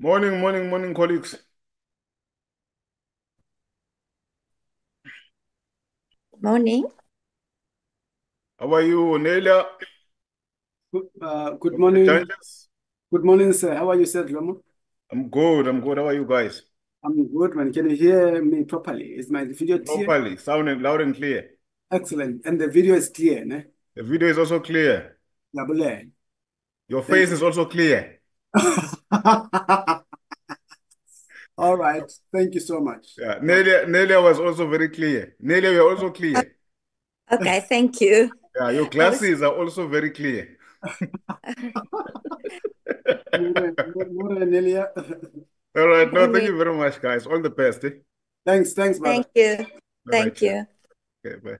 Morning, morning, morning, colleagues. Morning. How are you, Nelia? Good From the morning. judges? Good morning, sir. How are you, sir, Lomo? I'm good. I'm good. How are you guys? I'm good, man. Can you hear me properly? Is my video clear? Properly, sounding loud and clear. Excellent. And the video is clear, ne? The video is also clear. Labule. Your Thank face is also clear. you. All right. Thank you so much. Yeah, Nelia was also very clear. Nelia, you're also O- clear. Okay, thank you. Yeah, your I was glasses are also very clear. More, Nelia. All right. No, thank morning. you very much, guys. All the best. Eh? Thanks, Thank brother. you. All right, Thank cheers. you. Okay, bye.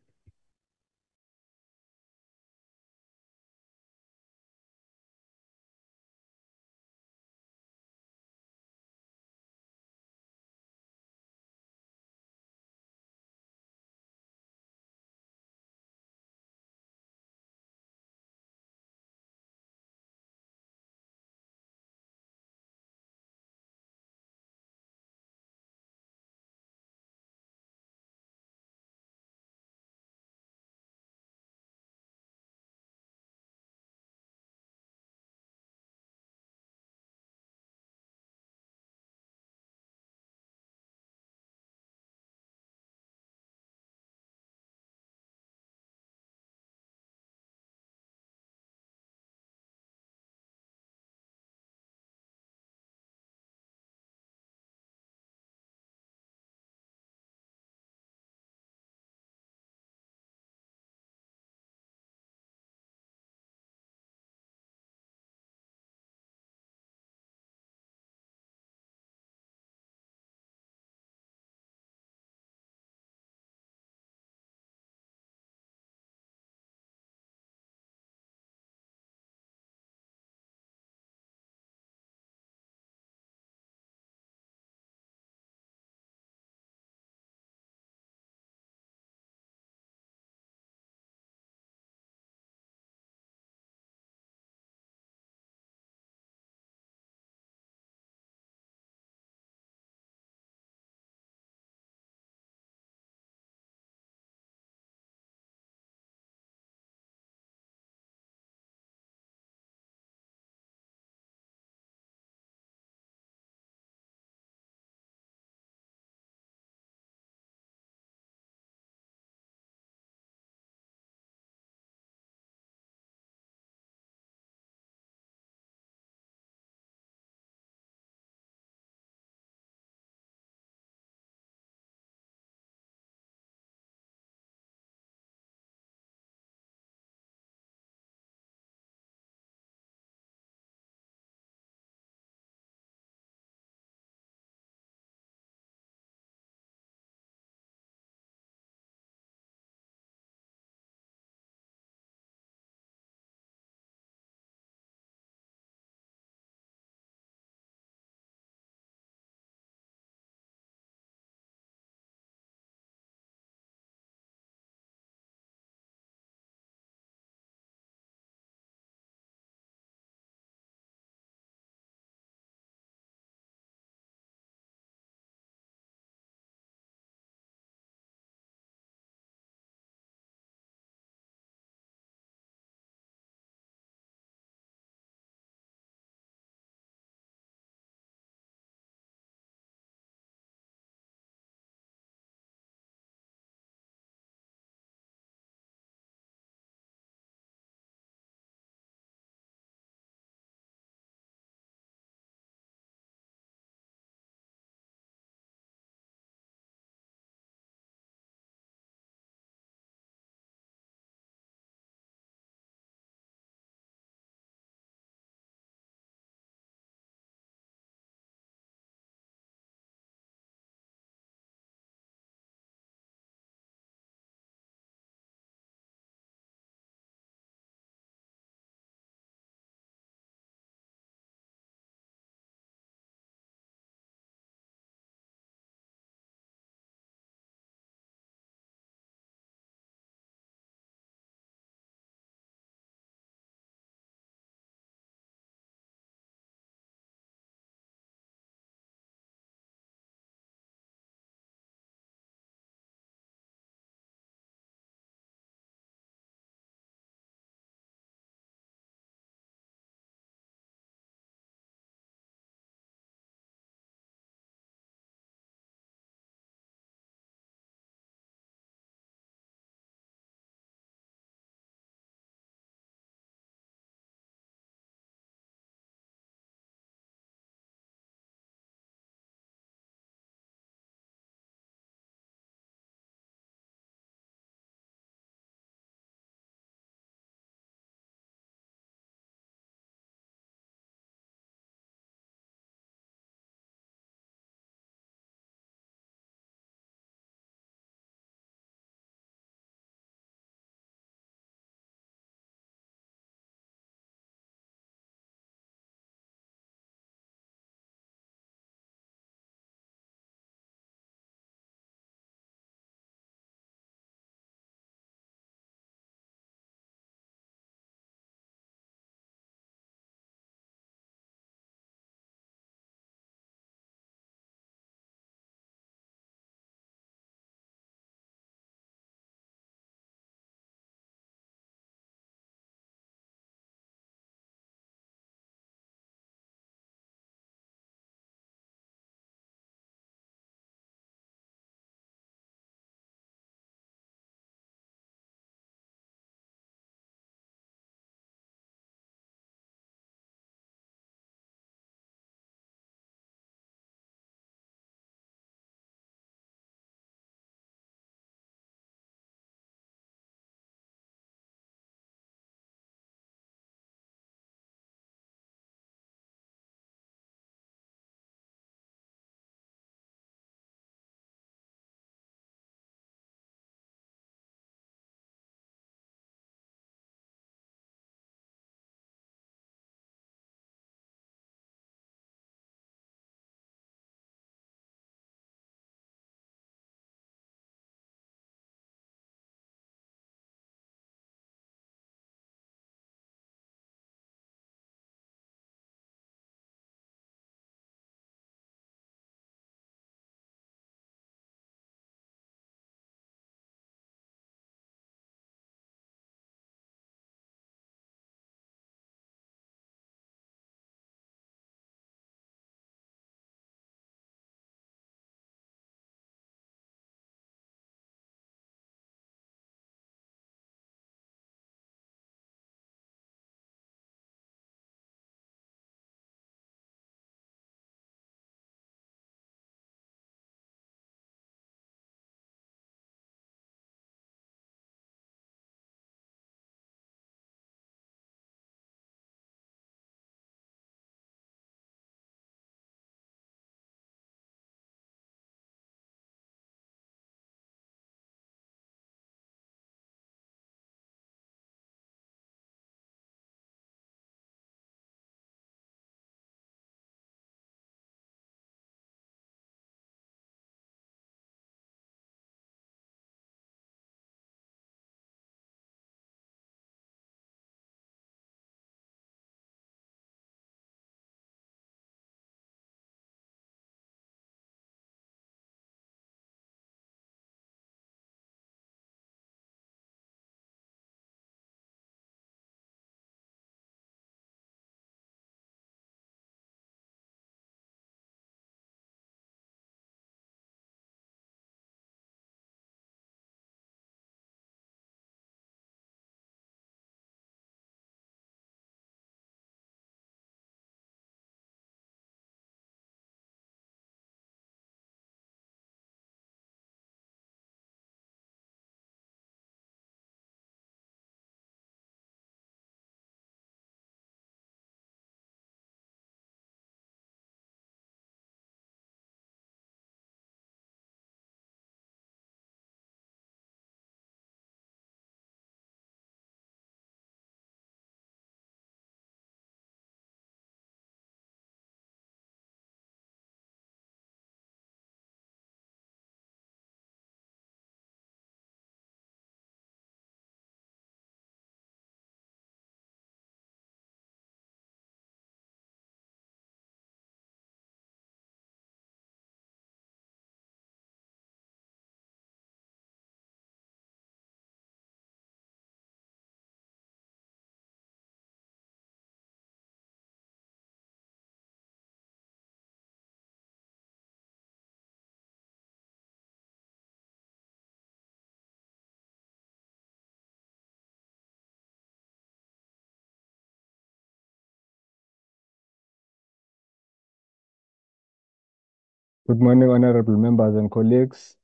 Good morning, honorable members and colleagues.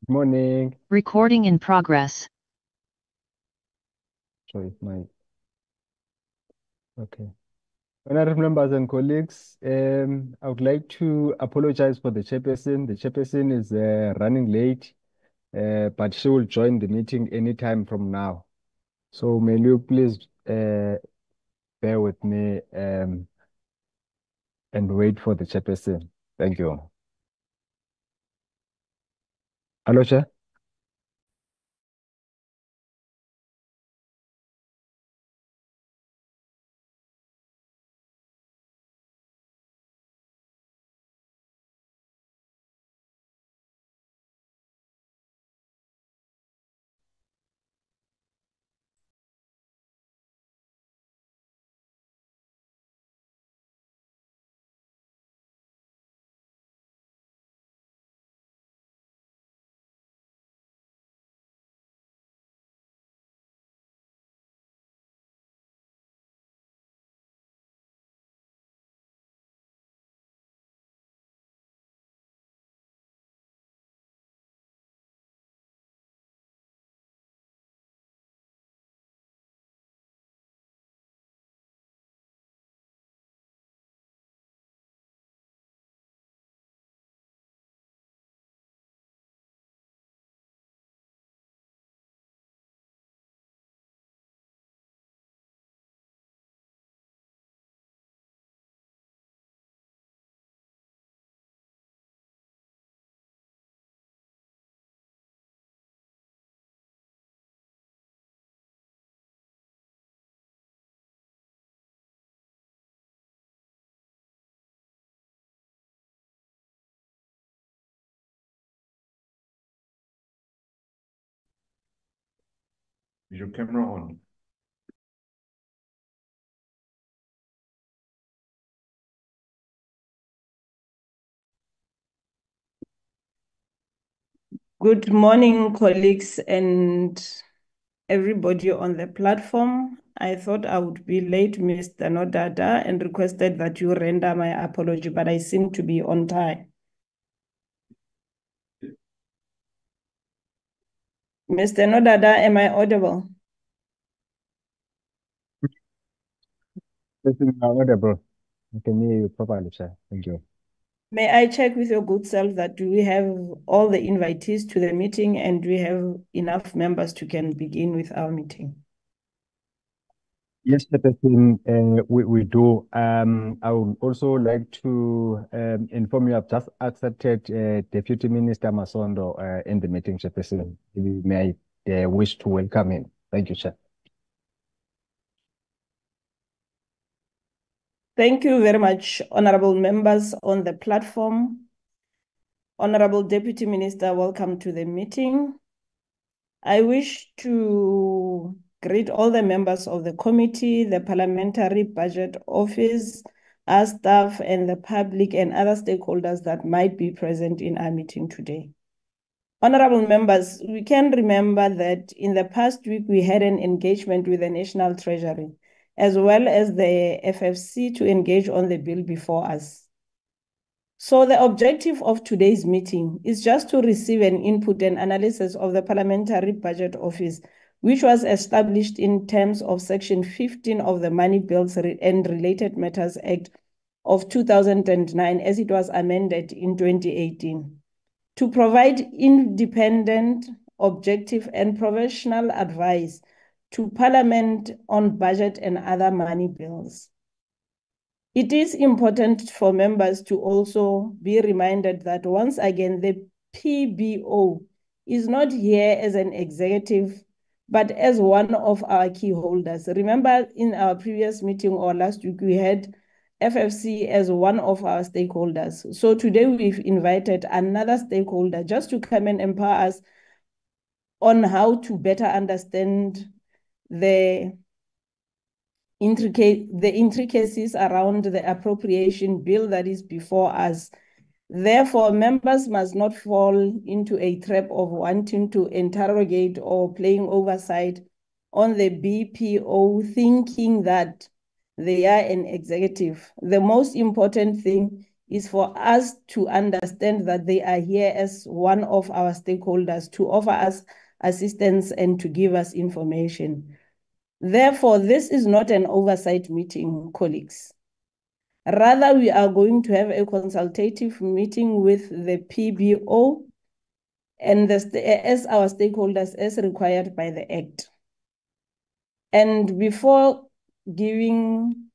Good morning. Recording in progress. Sorry, okay. Honorable members and colleagues, I would like to apologize for the chairperson. The chairperson is running late, but she will join the meeting anytime from now. So may you please bear with me and wait for the chairperson. Thank you. Hello, Chair. Is your camera on? Good morning, colleagues and everybody on the platform. I thought I would be late, Mr. Nodada, and requested that you render my apology, but I seem to be on time. Mr. Nodada, am I audible? This is audible. I can hear you properly, sir. Thank you. May I check with your good self that do we have all the invitees to the meeting and do we have enough members to can begin with our meeting? Yes, Chairperson, we do. I would also like to inform you I've just accepted Deputy Minister Masondo in the meeting, Chairperson. If you may wish to welcome him. Thank you, Chair. Thank you very much, honorable members on the platform. Honorable Deputy Minister, welcome to the meeting. I wish to greet all the members of the committee, the Parliamentary Budget Office, our staff, and the public and other stakeholders that might be present in our meeting today. Honorable members, we can remember that in the past week, we had an engagement with the National Treasury, as well as the FFC to engage on the bill before us. So the objective of today's meeting is just to receive an input and analysis of the Parliamentary Budget Office, which was established in terms of Section 15 of the Money Bills and Related Matters Act of 2009 as it was amended in 2018, to provide independent, objective, and professional advice to Parliament on budget and other money bills. It is important for members to also be reminded that once again, the PBO is not here as an executive, but as one of our key holders. Remember in our previous meeting or last week, we had FFC as one of our stakeholders. So today we've invited another stakeholder just to come and empower us on how to better understand the intricacies around the appropriation bill that is before us. Therefore, members must not fall into a trap of wanting to interrogate or playing oversight on the BPO, thinking that they are an executive. The most important thing is for us to understand that they are here as one of our stakeholders to offer us assistance and to give us information. Therefore, this is not an oversight meeting, colleagues. Rather, we are going to have a consultative meeting with the PBO and as our stakeholders as required by the Act. And before giving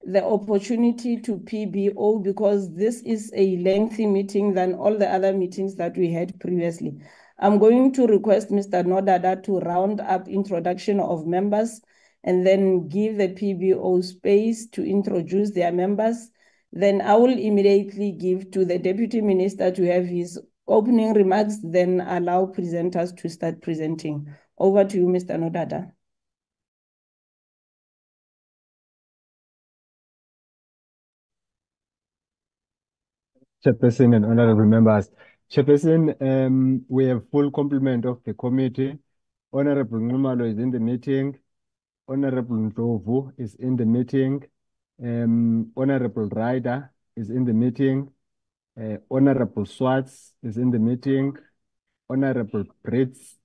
the opportunity to PBO, because this is a lengthy meeting than all the other meetings that we had previously, I'm going to request Mr. Nodada to round up introduction of members and then give the PBO space to introduce their members. Then I will immediately give to the Deputy Minister to have his opening remarks, then allow presenters to start presenting. Over to you, Mr. Nodada. Chairperson and honorable members. Chairperson, we have full complement of the committee. Honorable Numalo is in the meeting. Honorable Ndlovu is in the meeting. Honorable Ryder is in the meeting. Honorable Swartz is in the meeting. Honorable Brits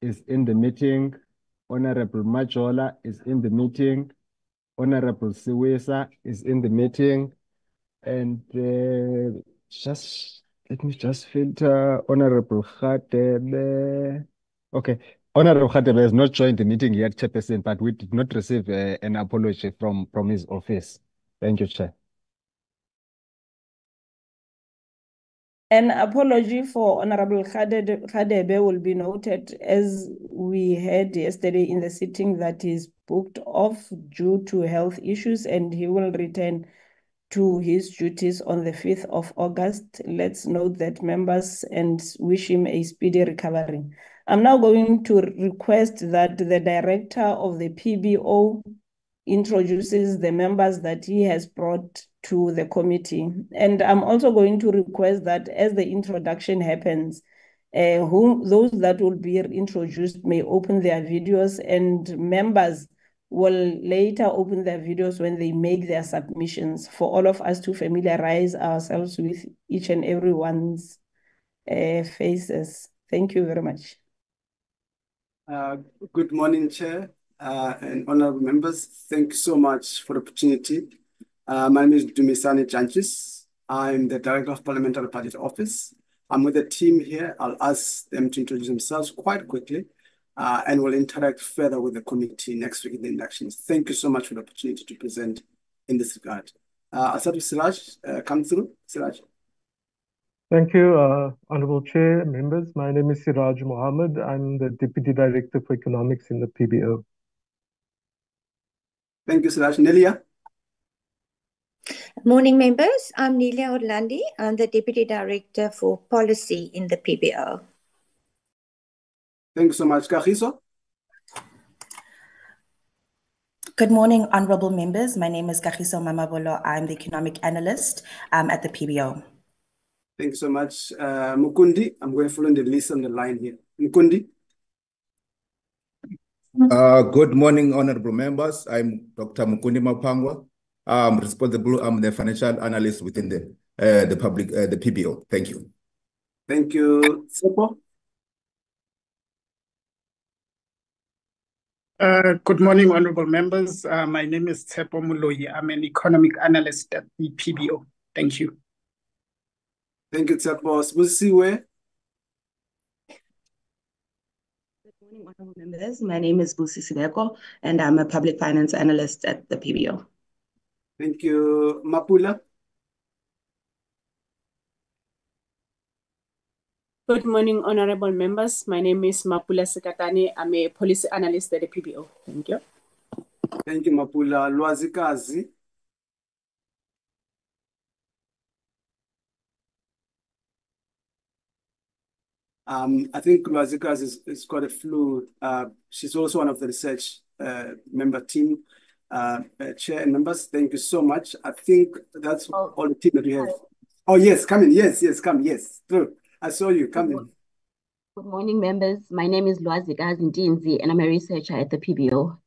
is in the meeting. Honorable Majola is in the meeting. Honorable Siwesa is in the meeting. And let me just filter Honorable Khatebe. Okay, Honorable Khatebe has not joined the meeting yet, Chairperson, but we did not receive an apology from his office. Thank you, Chair. An apology for Honorable Khadebe will be noted, as we heard yesterday in the sitting, that he's booked off due to health issues and he will return to his duties on the 5th of August. Let's note that, members, and wish him a speedy recovery. I'm now going to request that the director of the PBO introduces the members that he has brought to the committee. And I'm also going to request that as the introduction happens, those that will be introduced may open their videos, and members will later open their videos when they make their submissions, for all of us to familiarize ourselves with each and everyone's faces. Thank you very much. Good morning, Chair and honorable members. Thank you so much for the opportunity. My name is Dumisani Janchis. I'm the Director of Parliamentary Budget Office. I'm with the team here. I'll ask them to introduce themselves quite quickly and we'll interact further with the committee next week in the inductions. Thank you so much for the opportunity to present in this regard. I'll start with Siraj. Come through, Siraj. Thank you, Honorable Chair, members. My name is Siraj Mohammed. I'm the Deputy Director for Economics in the PBO. Thank you, Siraj. Nelia. Morning, members. I'm Nelia Orlandi. I'm the Deputy Director for Policy in the PBO. Thank you so much. Kagiso. Good morning, honorable members. My name is Kagiso Mamabolo. I'm the Economic Analyst at the PBO. Thank you so much. Mukundi, I'm going to follow the list on the line here. Mukundi. Good morning, honorable members. I'm Dr. Mukundi Mapangwa. I'm the financial analyst within the PBO. Thank you. Thank you. Sepo. Good morning, honorable members. My name is Tshepo Moloi. I'm an economic analyst at the PBO. Thank you. Thank you, Tshepo. Siwe. Good morning, honorable members. My name is Busi Sibeko, and I'm a public finance analyst at the PBO. Thank you. Mapula. Good morning, honorable members. My name is Mapula Sekatane. I'm a policy analyst at the PBO. Thank you. Thank you, Mapula. Lwazikazi. I think Lwazikazi is got a flu. She's also one of the research member team, chair and members. Thank you so much. I think that's all the team that we have. Oh, yes, come in. Yes, come. Yes, true. I saw you. Come in. Good morning, members. My name is Lwazikazi Ntinzi, and I'm a researcher at the PBO.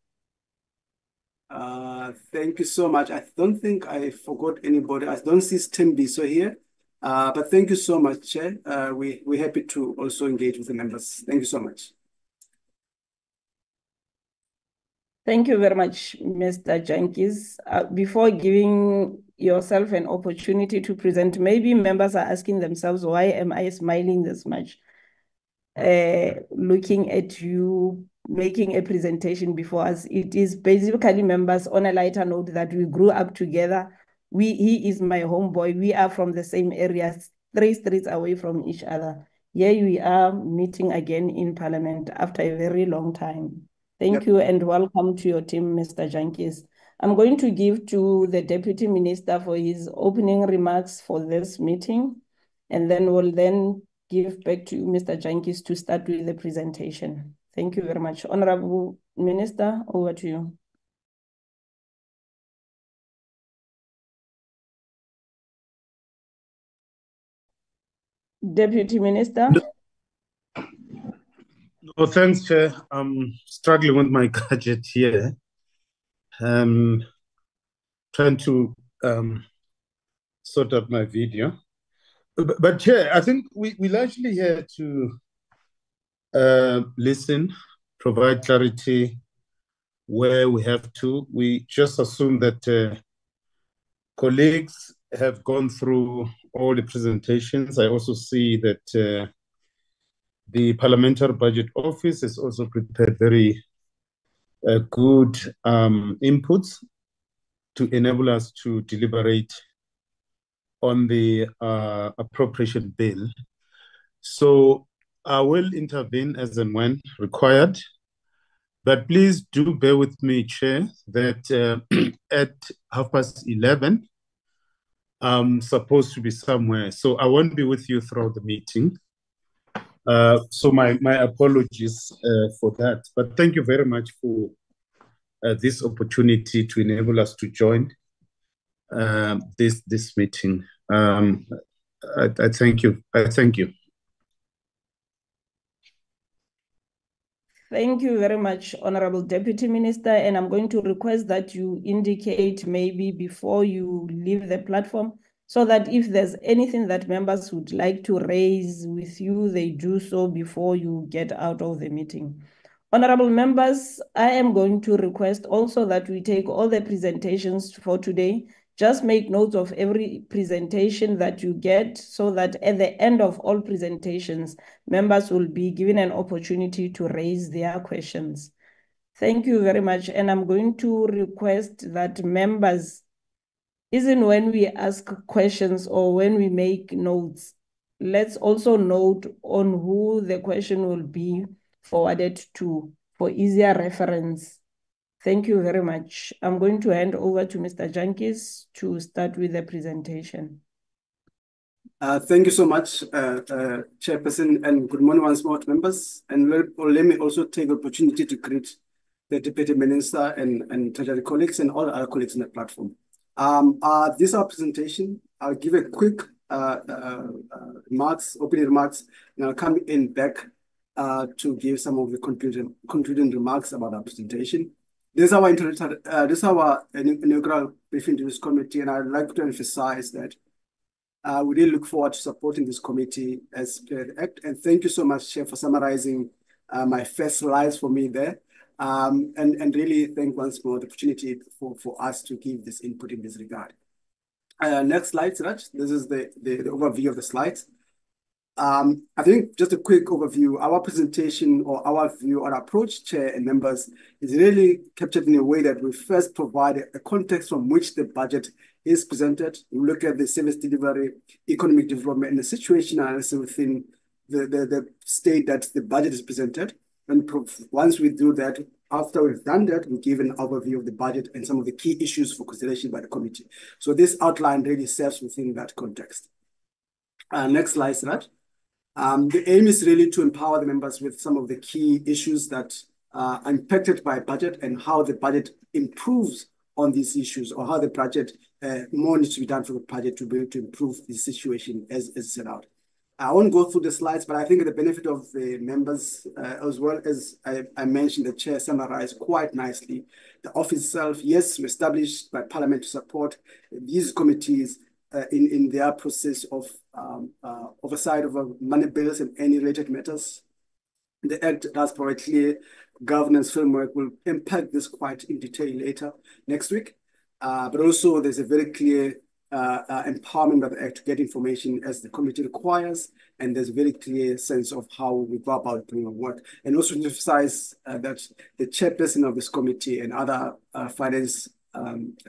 Thank you so much. I don't think I forgot anybody. I don't see Stembiso here, but thank you so much, Chair. We're happy to also engage with the members. Thank you so much. Thank you very much, Mr. Jantjies. Before giving yourself an opportunity to present, maybe members are asking themselves, why am I smiling this much? Looking at you making a presentation before us, it is basically, members, on a lighter note, that we grew up together. He is my homeboy. We are from the same area, 3 streets away from each other. Here we are meeting again in Parliament after a very long time. Thank you and welcome to your team, Mr. Jantjies. I'm going to give to the Deputy Minister for his opening remarks for this meeting, and then we'll give back to you, Mr. Jantjies, to start with the presentation. Thank you very much. Honorable Minister, over to you. Deputy Minister. Oh, thanks, Chair. I'm struggling with my gadget here. Trying to sort out my video. But Chair, I think we largely here to listen, provide clarity where we have to. We just assume that colleagues have gone through all the presentations. I also see that the Parliamentary Budget Office has also prepared very good inputs to enable us to deliberate on the appropriation bill. So I will intervene as and when required, but please do bear with me, Chair, that at 11:30, I'm supposed to be somewhere, so I won't be with you throughout the meeting. So my apologies for that, but thank you very much for this opportunity to enable us to join this meeting. I thank you. Thank you. Thank you very much, Honorable Deputy Minister, and I'm going to request that you indicate maybe before you leave the platform, so that if there's anything that members would like to raise with you, they do so before you get out of the meeting. Honorable members, I am going to request also that we take all the presentations for today. Just make notes of every presentation that you get, so that at the end of all presentations, members will be given an opportunity to raise their questions. Thank you very much. And I'm going to request that members, even when we ask questions or when we make notes, let's also note on who the question will be forwarded to for easier reference. Thank you very much. I'm going to hand over to Mr. Jantjies to start with the presentation. Thank you so much, Chairperson, and good morning once more to members. And let me also take the opportunity to greet the Deputy Minister and Treasury colleagues and all our colleagues on the platform. This is our presentation. I'll give a quick opening remarks, and I'll come in back to give some of the concluding remarks about our presentation. This is our inaugural briefing to this committee, and I'd like to emphasize that we really look forward to supporting this committee as per the Act. And thank you so much, Chair, for summarizing my first slides for me there. And really thank once more the opportunity for us to give this input in this regard. Next slide, Raj. This is the overview of the slides. I think just a quick overview, our presentation or our view, our approach, Chair and members, is really captured in a way that we first provide a context from which the budget is presented. We look at the service delivery, economic development, and the situation analysis within the state that the budget is presented. And once we do that, after we've done that, we give an overview of the budget and some of the key issues for consideration by the committee. So this outline really serves within that context. Next slide, Raj. The aim is really to empower the members with some of the key issues that are impacted by budget and how the budget improves on these issues, or how the budget more needs to be done for the budget to be able to improve the situation as set out. I won't go through the slides, but I think the benefit of the members, as well as I mentioned, the chair summarized quite nicely. The office itself, yes, established by Parliament to support these committees in their process of oversight of money bills and any related matters. The Act does provide clear governance framework. We'll unpack this quite in detail later next week. But also there's a very clear empowerment by the Act to get information as the committee requires, and there's a very clear sense of how we go about doing our work. And also to emphasize that the chairperson of this committee and other finance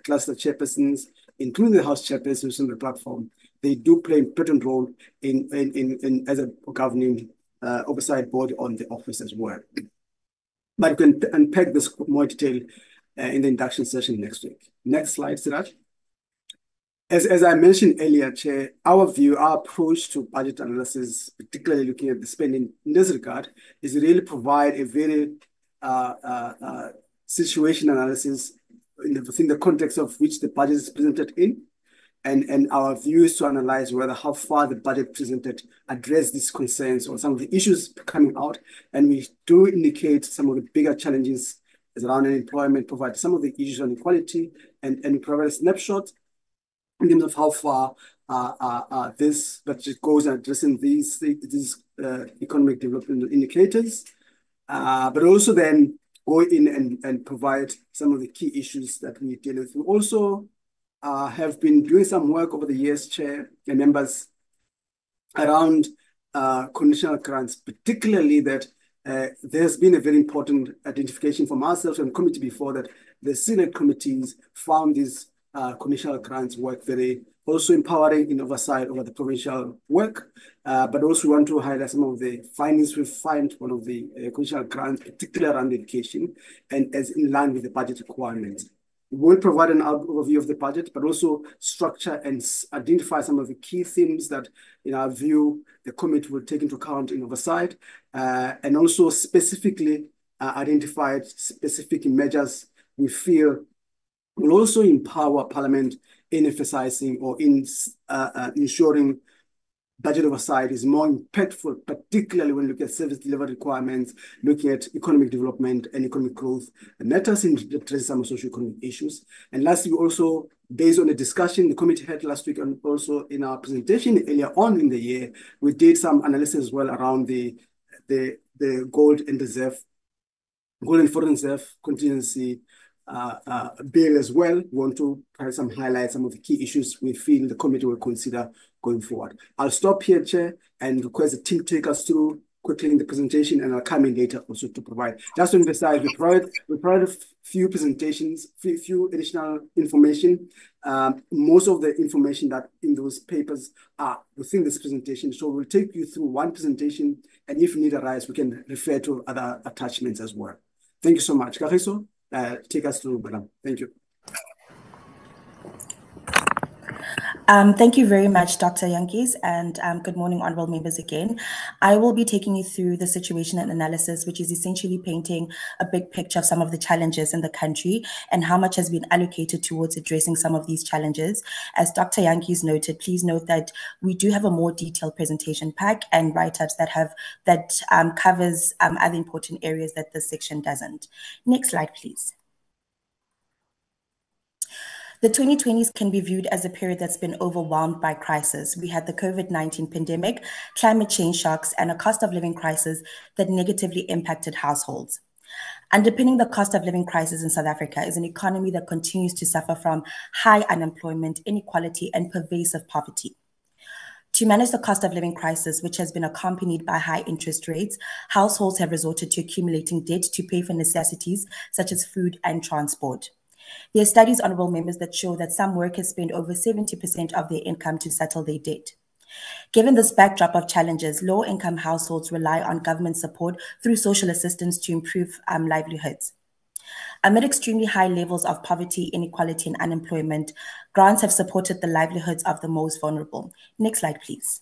cluster chairpersons, including the House chairpersons on the platform, they do play an important role in as a governing oversight board on the office as well. But we can unpack this more detail in the induction session next week. Next slide, Siraj. As I mentioned earlier, Chair, our view, our approach to budget analysis, particularly looking at the spending in this regard, is to really provide a very situation analysis within the context of which the budget is presented in. And our view is to analyze whether how far the budget presented address these concerns or some of the issues coming out. And we do indicate some of the bigger challenges around unemployment, provide some of the issues on equality, and provide a snapshot in terms of how far this budget goes in addressing these economic development indicators, but also then go in and provide some of the key issues that we deal with. We also have been doing some work over the years, Chair and members, around conditional grants, particularly that there's been a very important identification from ourselves and committee before that the Senate committees found these conditional grants work very also empowering in oversight over the provincial work, but also want to highlight some of the findings we find one of the conditional grants, particularly around education, and as in line with the budget requirements. We will provide an overview of the budget, but also structure and identify some of the key themes that, in our view, the committee will take into account in oversight, and also specifically identify specific measures we feel will also empower Parliament in emphasizing or in ensuring budget oversight is more impactful, particularly when looking at service delivery requirements, looking at economic development and economic growth, and let us address some socio-economic issues. And lastly, also, based on the discussion the committee had last week and also in our presentation earlier on in the year, we did some analysis as well around the gold and reserve, gold and foreign reserve contingency bill as well. We want to highlight some of the key issues we feel the committee will consider going forward. I'll stop here, Chair, and request the team take us through quickly in the presentation, and I'll come in later also to provide. Just to emphasize, we provide a few presentations, few additional information. Most of the information that in those papers are within this presentation. So we'll take you through one presentation, and if need arise, we can refer to other attachments as well. Thank you so much. Kagiso, take us through, madam. Thank you. Thank you very much, Dr. Jantjies, and good morning, honorable members again. I will be taking you through the situation and analysis, which is essentially painting a big picture of some of the challenges in the country and how much has been allocated towards addressing some of these challenges. As Dr. Jantjies noted, please note that we do have a more detailed presentation pack and write-ups that covers other important areas that this section doesn't. Next slide, please. The 2020s can be viewed as a period that's been overwhelmed by crisis. We had the COVID-19 pandemic, climate change shocks, and a cost of living crisis that negatively impacted households. Underpinning the cost of living crisis in South Africa is an economy that continues to suffer from high unemployment, inequality, and pervasive poverty. To manage the cost of living crisis, which has been accompanied by high interest rates, households have resorted to accumulating debt to pay for necessities such as food and transport. There are studies, honorable members, that show that some workers spend over 70% of their income to settle their debt. Given this backdrop of challenges, low-income households rely on government support through social assistance to improve livelihoods. Amid extremely high levels of poverty, inequality, and unemployment, grants have supported the livelihoods of the most vulnerable. Next slide, please.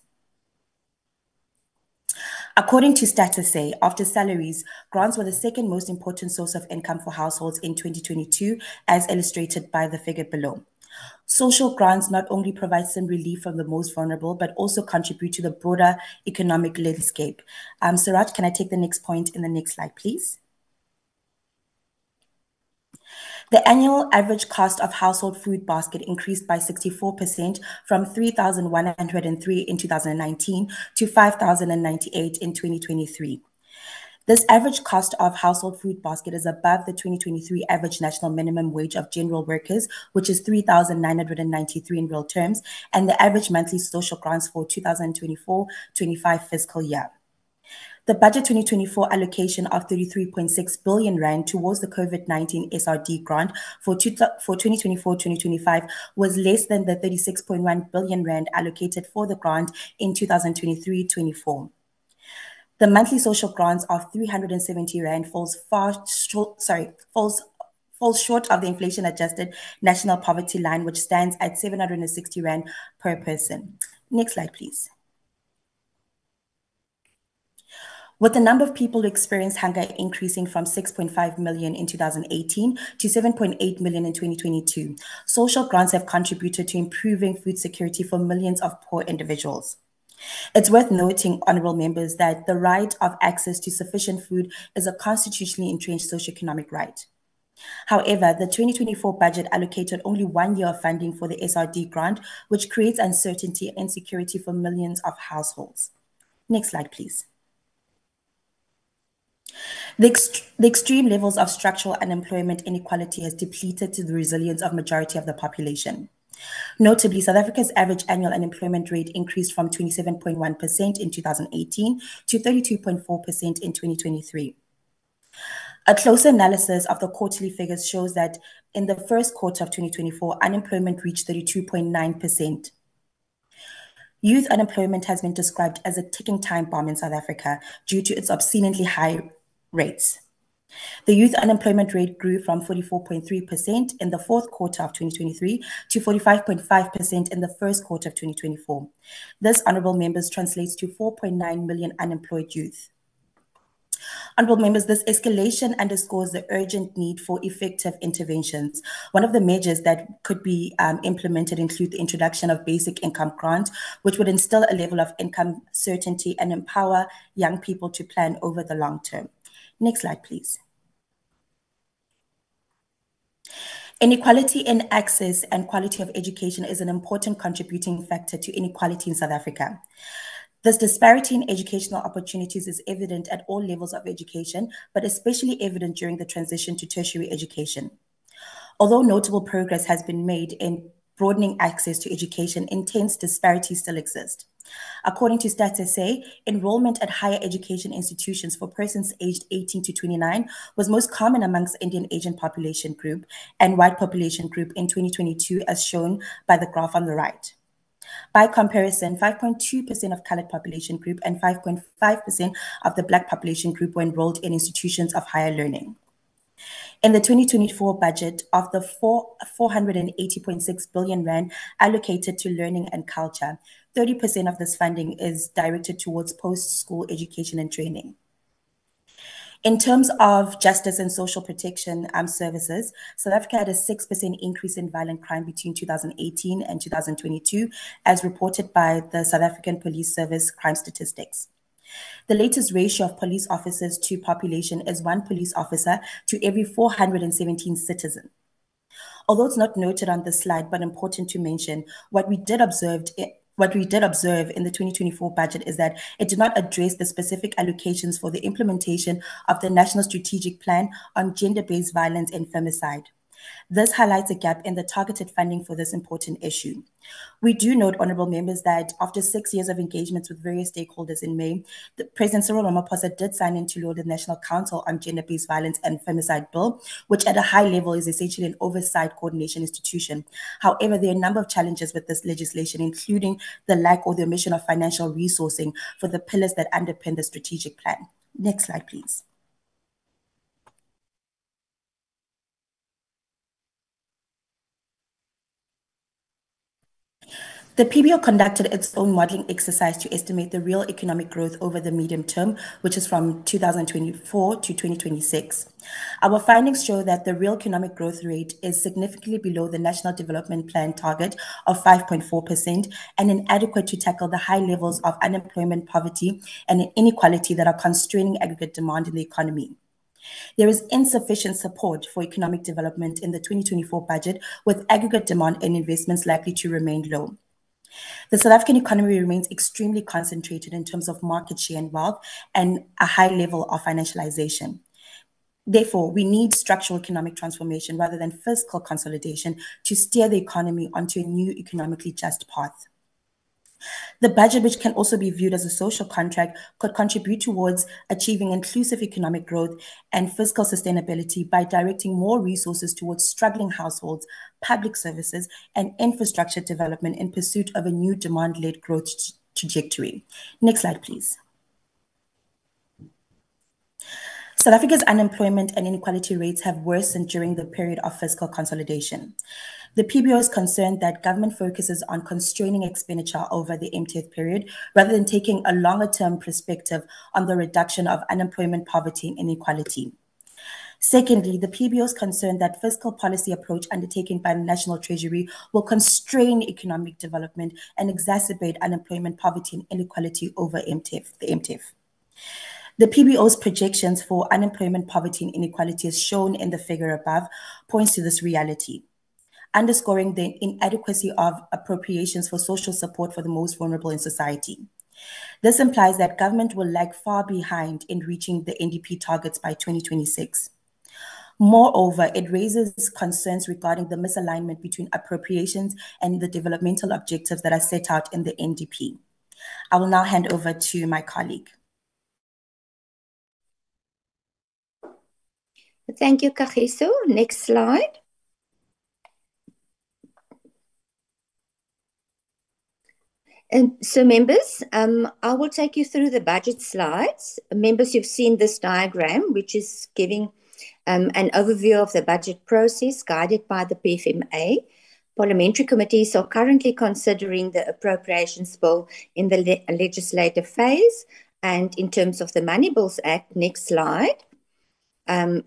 According to Status SA, after salaries, grants were the second most important source of income for households in 2022, as illustrated by the figure below. Social grants not only provide some relief from the most vulnerable, but also contribute to the broader economic landscape. Siraj, can I take the next point in the next slide, please? The annual average cost of household food basket increased by 64% from 3,103 in 2019 to 5,098 in 2023. This average cost of household food basket is above the 2023 average national minimum wage of general workers, which is 3,993 in real terms, and the average monthly social grants for 2024-25 fiscal year. The budget 2024 allocation of 33.6 billion rand towards the COVID-19 SRD grant for 2024-2025 was less than the 36.1 billion rand allocated for the grant in 2023-24. The monthly social grants of 370 rand falls short of the inflation-adjusted national poverty line, which stands at 760 rand per person. Next slide, please. With the number of people who experience hunger increasing from 6.5 million in 2018 to 7.8 million in 2022, social grants have contributed to improving food security for millions of poor individuals. It's worth noting, honorable members, that the right of access to sufficient food is a constitutionally entrenched socioeconomic right. However, the 2024 budget allocated only 1 year of funding for the SRD grant, which creates uncertainty and insecurity for millions of households. Next slide, please. The extreme levels of structural unemployment inequality has depleted the resilience of majority of the population. Notably, South Africa's average annual unemployment rate increased from 27.1% in 2018 to 32.4% in 2023. A closer analysis of the quarterly figures shows that in the first quarter of 2024, unemployment reached 32.9%. Youth unemployment has been described as a ticking time bomb in South Africa due to its obscenely high rates. The youth unemployment rate grew from 44.3% in the fourth quarter of 2023 to 45.5% in the first quarter of 2024. This, honorable members, translates to 4.9 million unemployed youth. Honorable members, this escalation underscores the urgent need for effective interventions. One of the measures that could be implemented include the introduction of basic income grant, which would instill a level of income certainty and empower young people to plan over the long term. Next slide, please. Inequality in access and quality of education is an important contributing factor to inequality in South Africa. This disparity in educational opportunities is evident at all levels of education, but especially evident during the transition to tertiary education. Although notable progress has been made in broadening access to education, intense disparities still exist. According to Stats SA, enrollment at higher education institutions for persons aged 18 to 29 was most common amongst Indian Asian population group and white population group in 2022, as shown by the graph on the right. By comparison, 5.2% of colored population group and 5.5% of the Black population group were enrolled in institutions of higher learning. In the 2024 budget, of the 480.6 billion rand allocated to learning and culture, 30% of this funding is directed towards post-school education and training. In terms of justice and social protection services, South Africa had a 6% increase in violent crime between 2018 and 2022, as reported by the South African Police Service crime statistics. The latest ratio of police officers to population is 1 police officer to every 417 citizens. Although it's not noted on this slide, but important to mention, what we did observe in the 2024 budget is that it did not address the specific allocations for the implementation of the National Strategic Plan on Gender-Based Violence and Femicide. This highlights a gap in the targeted funding for this important issue. We do note, honorable members, that after 6 years of engagements with various stakeholders in May, President Cyril Ramaphosa did sign into law the National Council on Gender-Based Violence and Femicide Bill, which at a high level is essentially an oversight coordination institution. However, there are a number of challenges with this legislation, including the lack or the omission of financial resourcing for the pillars that underpin the strategic plan. Next slide, please. The PBO conducted its own modeling exercise to estimate the real economic growth over the medium term, which is from 2024 to 2026. Our findings show that the real economic growth rate is significantly below the National Development Plan target of 5.4% and inadequate to tackle the high levels of unemployment, poverty, and inequality that are constraining aggregate demand in the economy. There is insufficient support for economic development in the 2024 budget, with aggregate demand and investments likely to remain low. The South African economy remains extremely concentrated in terms of market share and wealth and a high level of financialization. Therefore, we need structural economic transformation rather than fiscal consolidation to steer the economy onto a new economically just path. The budget, which can also be viewed as a social contract, could contribute towards achieving inclusive economic growth and fiscal sustainability by directing more resources towards struggling households, public services, and infrastructure development in pursuit of a new demand-led growth trajectory. Next slide, please. South Africa's unemployment and inequality rates have worsened during the period of fiscal consolidation. The PBO is concerned that government focuses on constraining expenditure over the MTF period rather than taking a longer-term perspective on the reduction of unemployment, poverty, and inequality. Secondly, the PBO is concerned that fiscal policy approach undertaken by the National Treasury will constrain economic development and exacerbate unemployment, poverty, and inequality over the MTF. The PBO's projections for unemployment, poverty, and inequality, as shown in the figure above, points to this reality, underscoring the inadequacy of appropriations for social support for the most vulnerable in society. This implies that government will lag far behind in reaching the NDP targets by 2026. Moreover, it raises concerns regarding the misalignment between appropriations and the developmental objectives that are set out in the NDP. I will now hand over to my colleague. Thank you, Kagiso. Next slide. So members, I will take you through the budget slides. Members, you've seen this diagram, which is giving an overview of the budget process guided by the PFMA. Parliamentary committees are currently considering the Appropriations Bill in the legislative phase. And in terms of the Money Bills Act, next slide.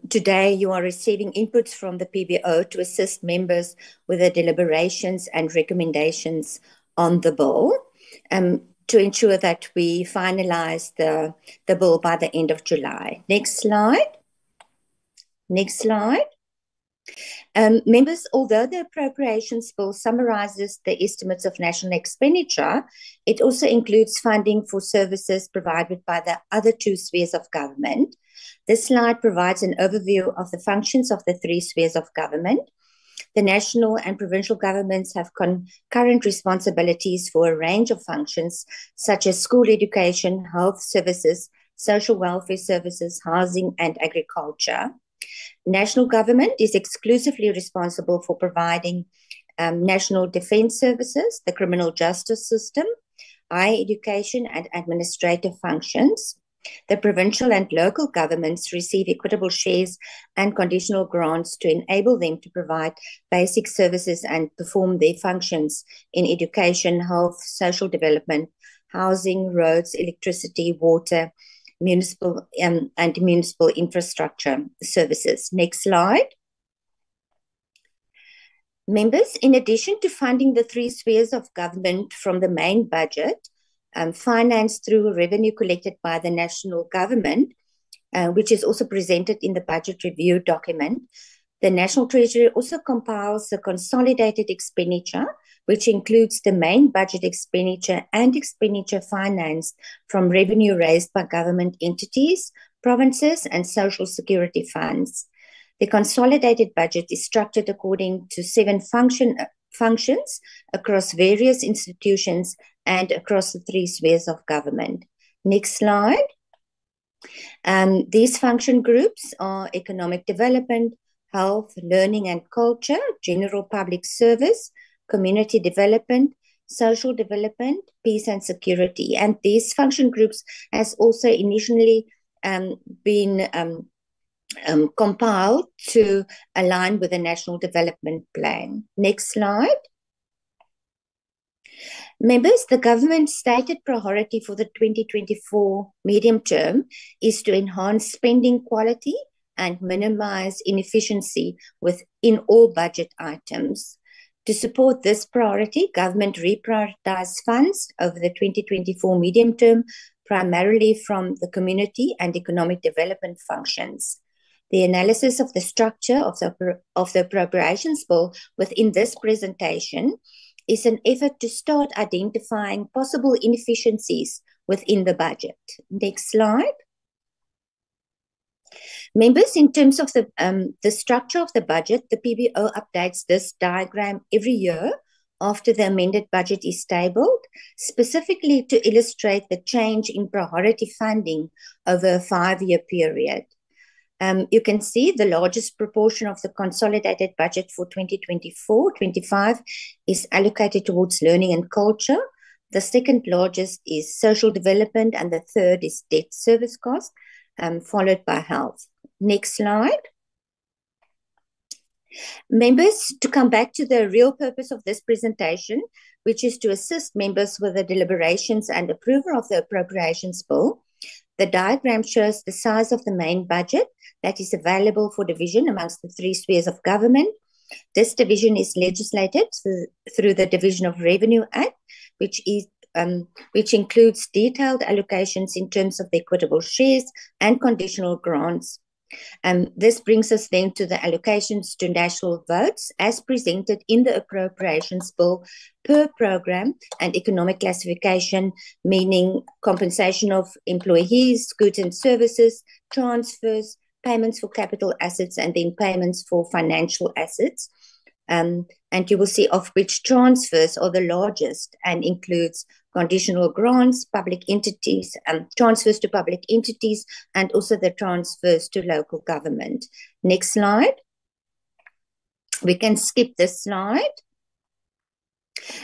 Today, you are receiving inputs from the PBO to assist members with the deliberations and recommendations on the bill, to ensure that we finalize the bill by the end of July. Next slide. Next slide. Members, although the Appropriations Bill summarizes the estimates of national expenditure, it also includes funding for services provided by the other two spheres of government. This slide provides an overview of the functions of the three spheres of government. The national and provincial governments have concurrent responsibilities for a range of functions, such as school education, health services, social welfare services, housing, and agriculture. National government is exclusively responsible for providing national defense services, the criminal justice system, higher education, and administrative functions. The provincial and local governments receive equitable shares and conditional grants to enable them to provide basic services and perform their functions in education, health, social development, housing, roads, electricity, water, municipal and municipal infrastructure services. Next slide. Members, in addition to funding the three spheres of government from the main budget, financed through revenue collected by the national government, which is also presented in the budget review document, the National Treasury also compiles the consolidated expenditure, which includes the main budget expenditure and expenditure financed from revenue raised by government entities, provinces, and social security funds. The consolidated budget is structured according to 7 functions across various institutions and across the three spheres of government. Next slide. These function groups are economic development, health, learning and culture, general public service, community development, social development, peace and security. And these function groups has also initially been compiled to align with the National Development Plan. Next slide. Members, the government's stated priority for the 2024 medium term is to enhance spending quality and minimize inefficiency within all budget items. To support this priority, government reprioritized funds over the 2024 medium term, primarily from the community and economic development functions. The analysis of the structure of the Appropriations Bill within this presentation is an effort to start identifying possible inefficiencies within the budget. Next slide. Members, in terms of the structure of the budget, the PBO updates this diagram every year after the amended budget is tabled, specifically to illustrate the change in priority funding over a 5-year period. You can see the largest proportion of the consolidated budget for 2024-25 is allocated towards learning and culture. The second largest is social development, and the third is debt service cost, followed by health. Next slide. Members, to come back to the real purpose of this presentation, which is to assist members with the deliberations and approval of the Appropriations Bill, the diagram shows the size of the main budget that is available for division amongst the 3 spheres of government. This division is legislated through the Division of Revenue Act, which includes detailed allocations in terms of the equitable shares and conditional grants. This brings us then to the allocations to national votes as presented in the Appropriations Bill per program and economic classification, meaning compensation of employees, goods and services, transfers, payments for capital assets, and then payments for financial assets. And you will see of which transfers are the largest and includes conditional grants, public entities, transfers to public entities, and also the transfers to local government. Next slide. We can skip this slide.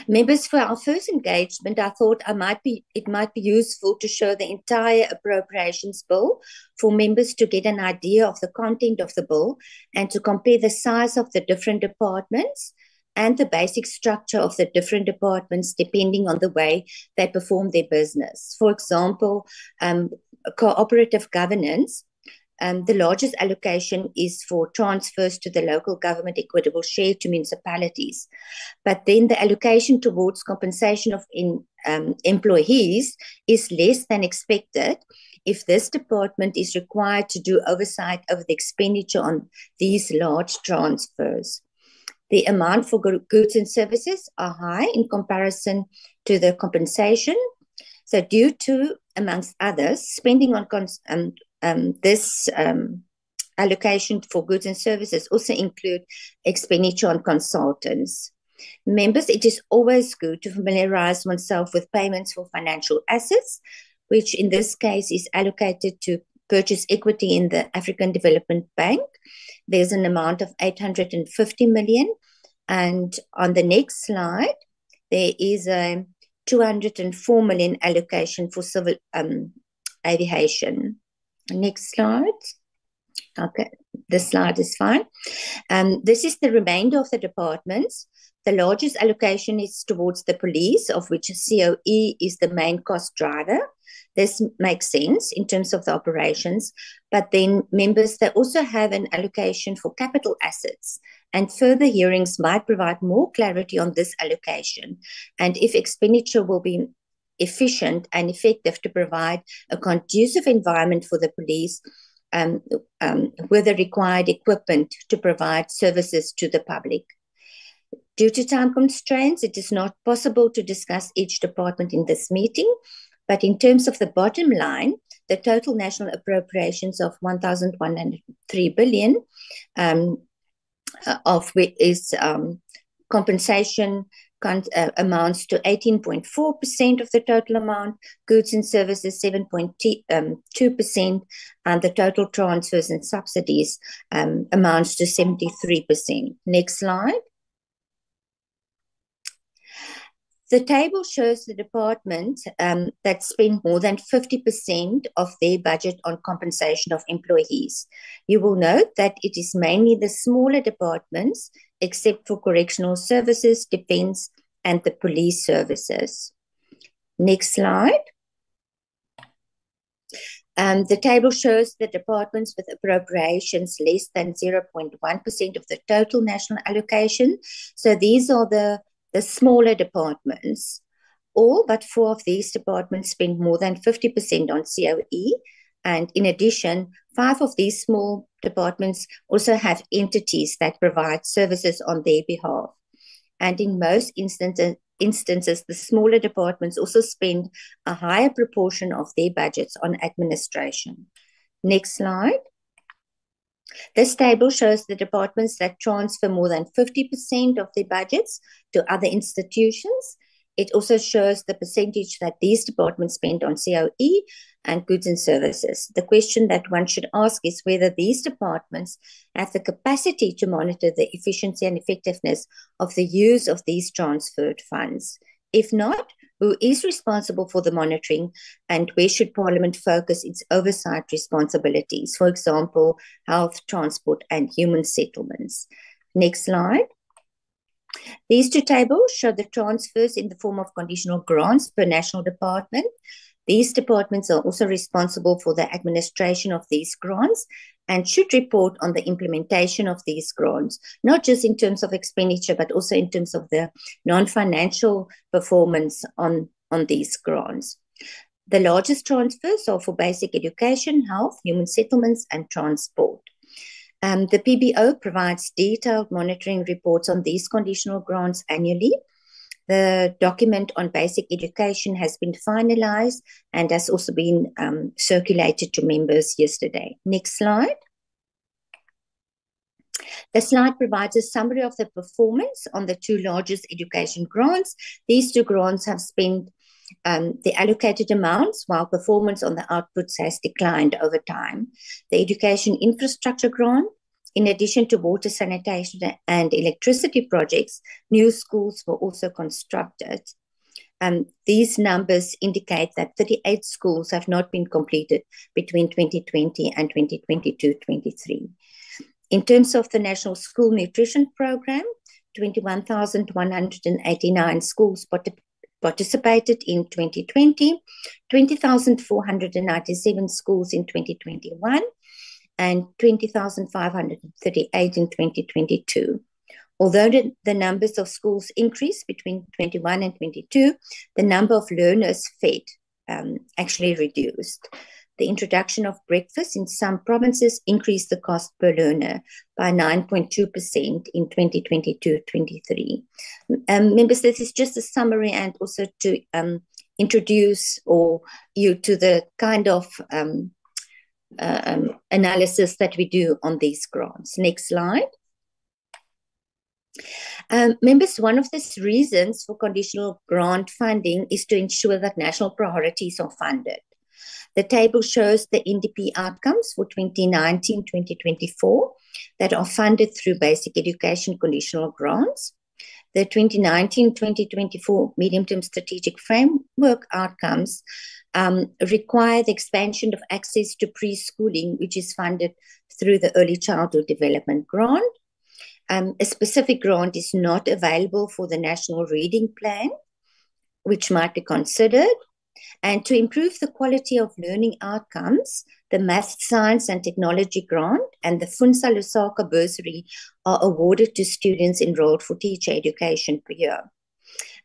Members, for our first engagement, I thought it might be useful to show the entire Appropriations Bill for members to get an idea of the content of the bill and to compare the size of the different departments and the basic structure of the different departments depending on the way they perform their business. For example, cooperative governance, the largest allocation is for transfers to the local government equitable share to municipalities. But then the allocation towards compensation of employees is less than expected if this department is required to do oversight of the expenditure on these large transfers. The amount for goods and services are high in comparison to the compensation. So due to, amongst others, spending on this allocation for goods and services also include expenditure on consultants. Members, it is always good to familiarize oneself with payments for financial assets, which in this case is allocated to purchase equity in the African Development Bank. There's an amount of 850 million. And on the next slide, there is a 204 million allocation for civil aviation. Next slide. Okay, this slide is fine. This is the remainder of the departments. The largest allocation is towards the police, of which COE is the main cost driver. This makes sense in terms of the operations, but then members, they also have an allocation for capital assets, and further hearings might provide more clarity on this allocation and if expenditure will be efficient and effective to provide a conducive environment for the police with the required equipment to provide services to the public. Due to time constraints, it is not possible to discuss each department in this meeting, but in terms of the bottom line, the total national appropriations of 1,103 billion, of which is compensation amounts to 18.4% of the total amount, goods and services 7.2%, and the total transfers and subsidies amounts to 73%. Next slide. The table shows the department that spend more than 50% of their budget on compensation of employees. You will note that it is mainly the smaller departments, except for correctional services, defense, and the police services. Next slide. The table shows the departments with appropriations less than 0.1% of the total national allocation. So these are the smaller departments. All but 4 of these departments spend more than 50% on COE. And in addition, 5 of these small departments also have entities that provide services on their behalf. And in most instances, the smaller departments also spend a higher proportion of their budgets on administration. Next slide. This table shows the departments that transfer more than 50% of their budgets to other institutions. It also shows the percentage that these departments spend on COE and goods and services. The question that one should ask is whether these departments have the capacity to monitor the efficiency and effectiveness of the use of these transferred funds. If not, who is responsible for the monitoring, and where should Parliament focus its oversight responsibilities? For example, health, transport, and human settlements. Next slide. These 2 tables show the transfers in the form of conditional grants per national department. These departments are also responsible for the administration of these grants and should report on the implementation of these grants, not just in terms of expenditure, but also in terms of the non-financial performance on these grants. The largest transfers are for basic education, health, human settlements, and transport. The PBO provides detailed monitoring reports on these conditional grants annually. The document on basic education has been finalized and has also been circulated to members yesterday. Next slide. The slide provides a summary of the performance on the 2 largest education grants. These 2 grants have spent the allocated amounts, while performance on the outputs has declined over time. The education infrastructure grant, in addition to water, sanitation, and electricity projects, new schools were also constructed. These numbers indicate that 38 schools have not been completed between 2020 and 2022-23. In terms of the National School Nutrition Program, 21,189 schools participated in 2020, 20,497 schools in 2021, and 20,538 in 2022. Although the numbers of schools increased between 21 and 22, the number of learners fed actually reduced. The introduction of breakfast in some provinces increased the cost per learner by 9.2% in 2022-23. Members, this is just a summary and also to introduce you to the kind of analysis that we do on these grants. Next slide. Members, one of the reasons for conditional grant funding is to ensure that national priorities are funded. The table shows the NDP outcomes for 2019-2024 that are funded through basic education conditional grants. The 2019-2024 medium-term strategic framework outcomes require the expansion of access to preschooling, which is funded through the Early Childhood Development Grant. A specific grant is not available for the National Reading Plan, which might be considered. And to improve the quality of learning outcomes, the Math, Science and Technology Grant and the Funza Lusaka Bursary are awarded to students enrolled for teacher education per year.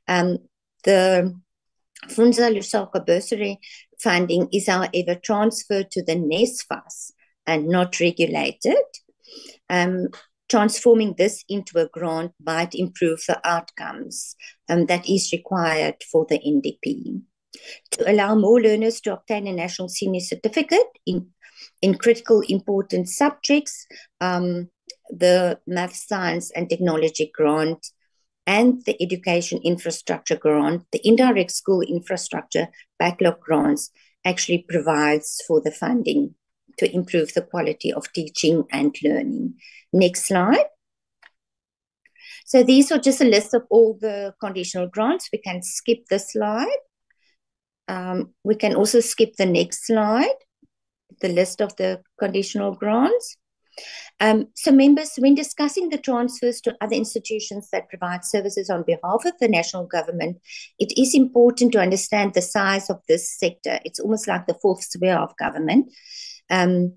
The Funza Lusaka Bursary funding is, however, transferred to the NSFAS and not regulated. Transforming this into a grant might improve the outcomes that is required for the NDP. To allow more learners to obtain a national senior certificate in critical important subjects, the Math, Science and Technology Grant and the Education Infrastructure Grant, the Indirect School Infrastructure Backlog Grants actually provides for the funding to improve the quality of teaching and learning. Next slide. So these are just a list of all the conditional grants. We can skip this slide. We can also skip the next slide, the list of the conditional grants. So members, when discussing the transfers to other institutions that provide services on behalf of the national government, it is important to understand the size of this sector. It's almost like the fourth sphere of government. I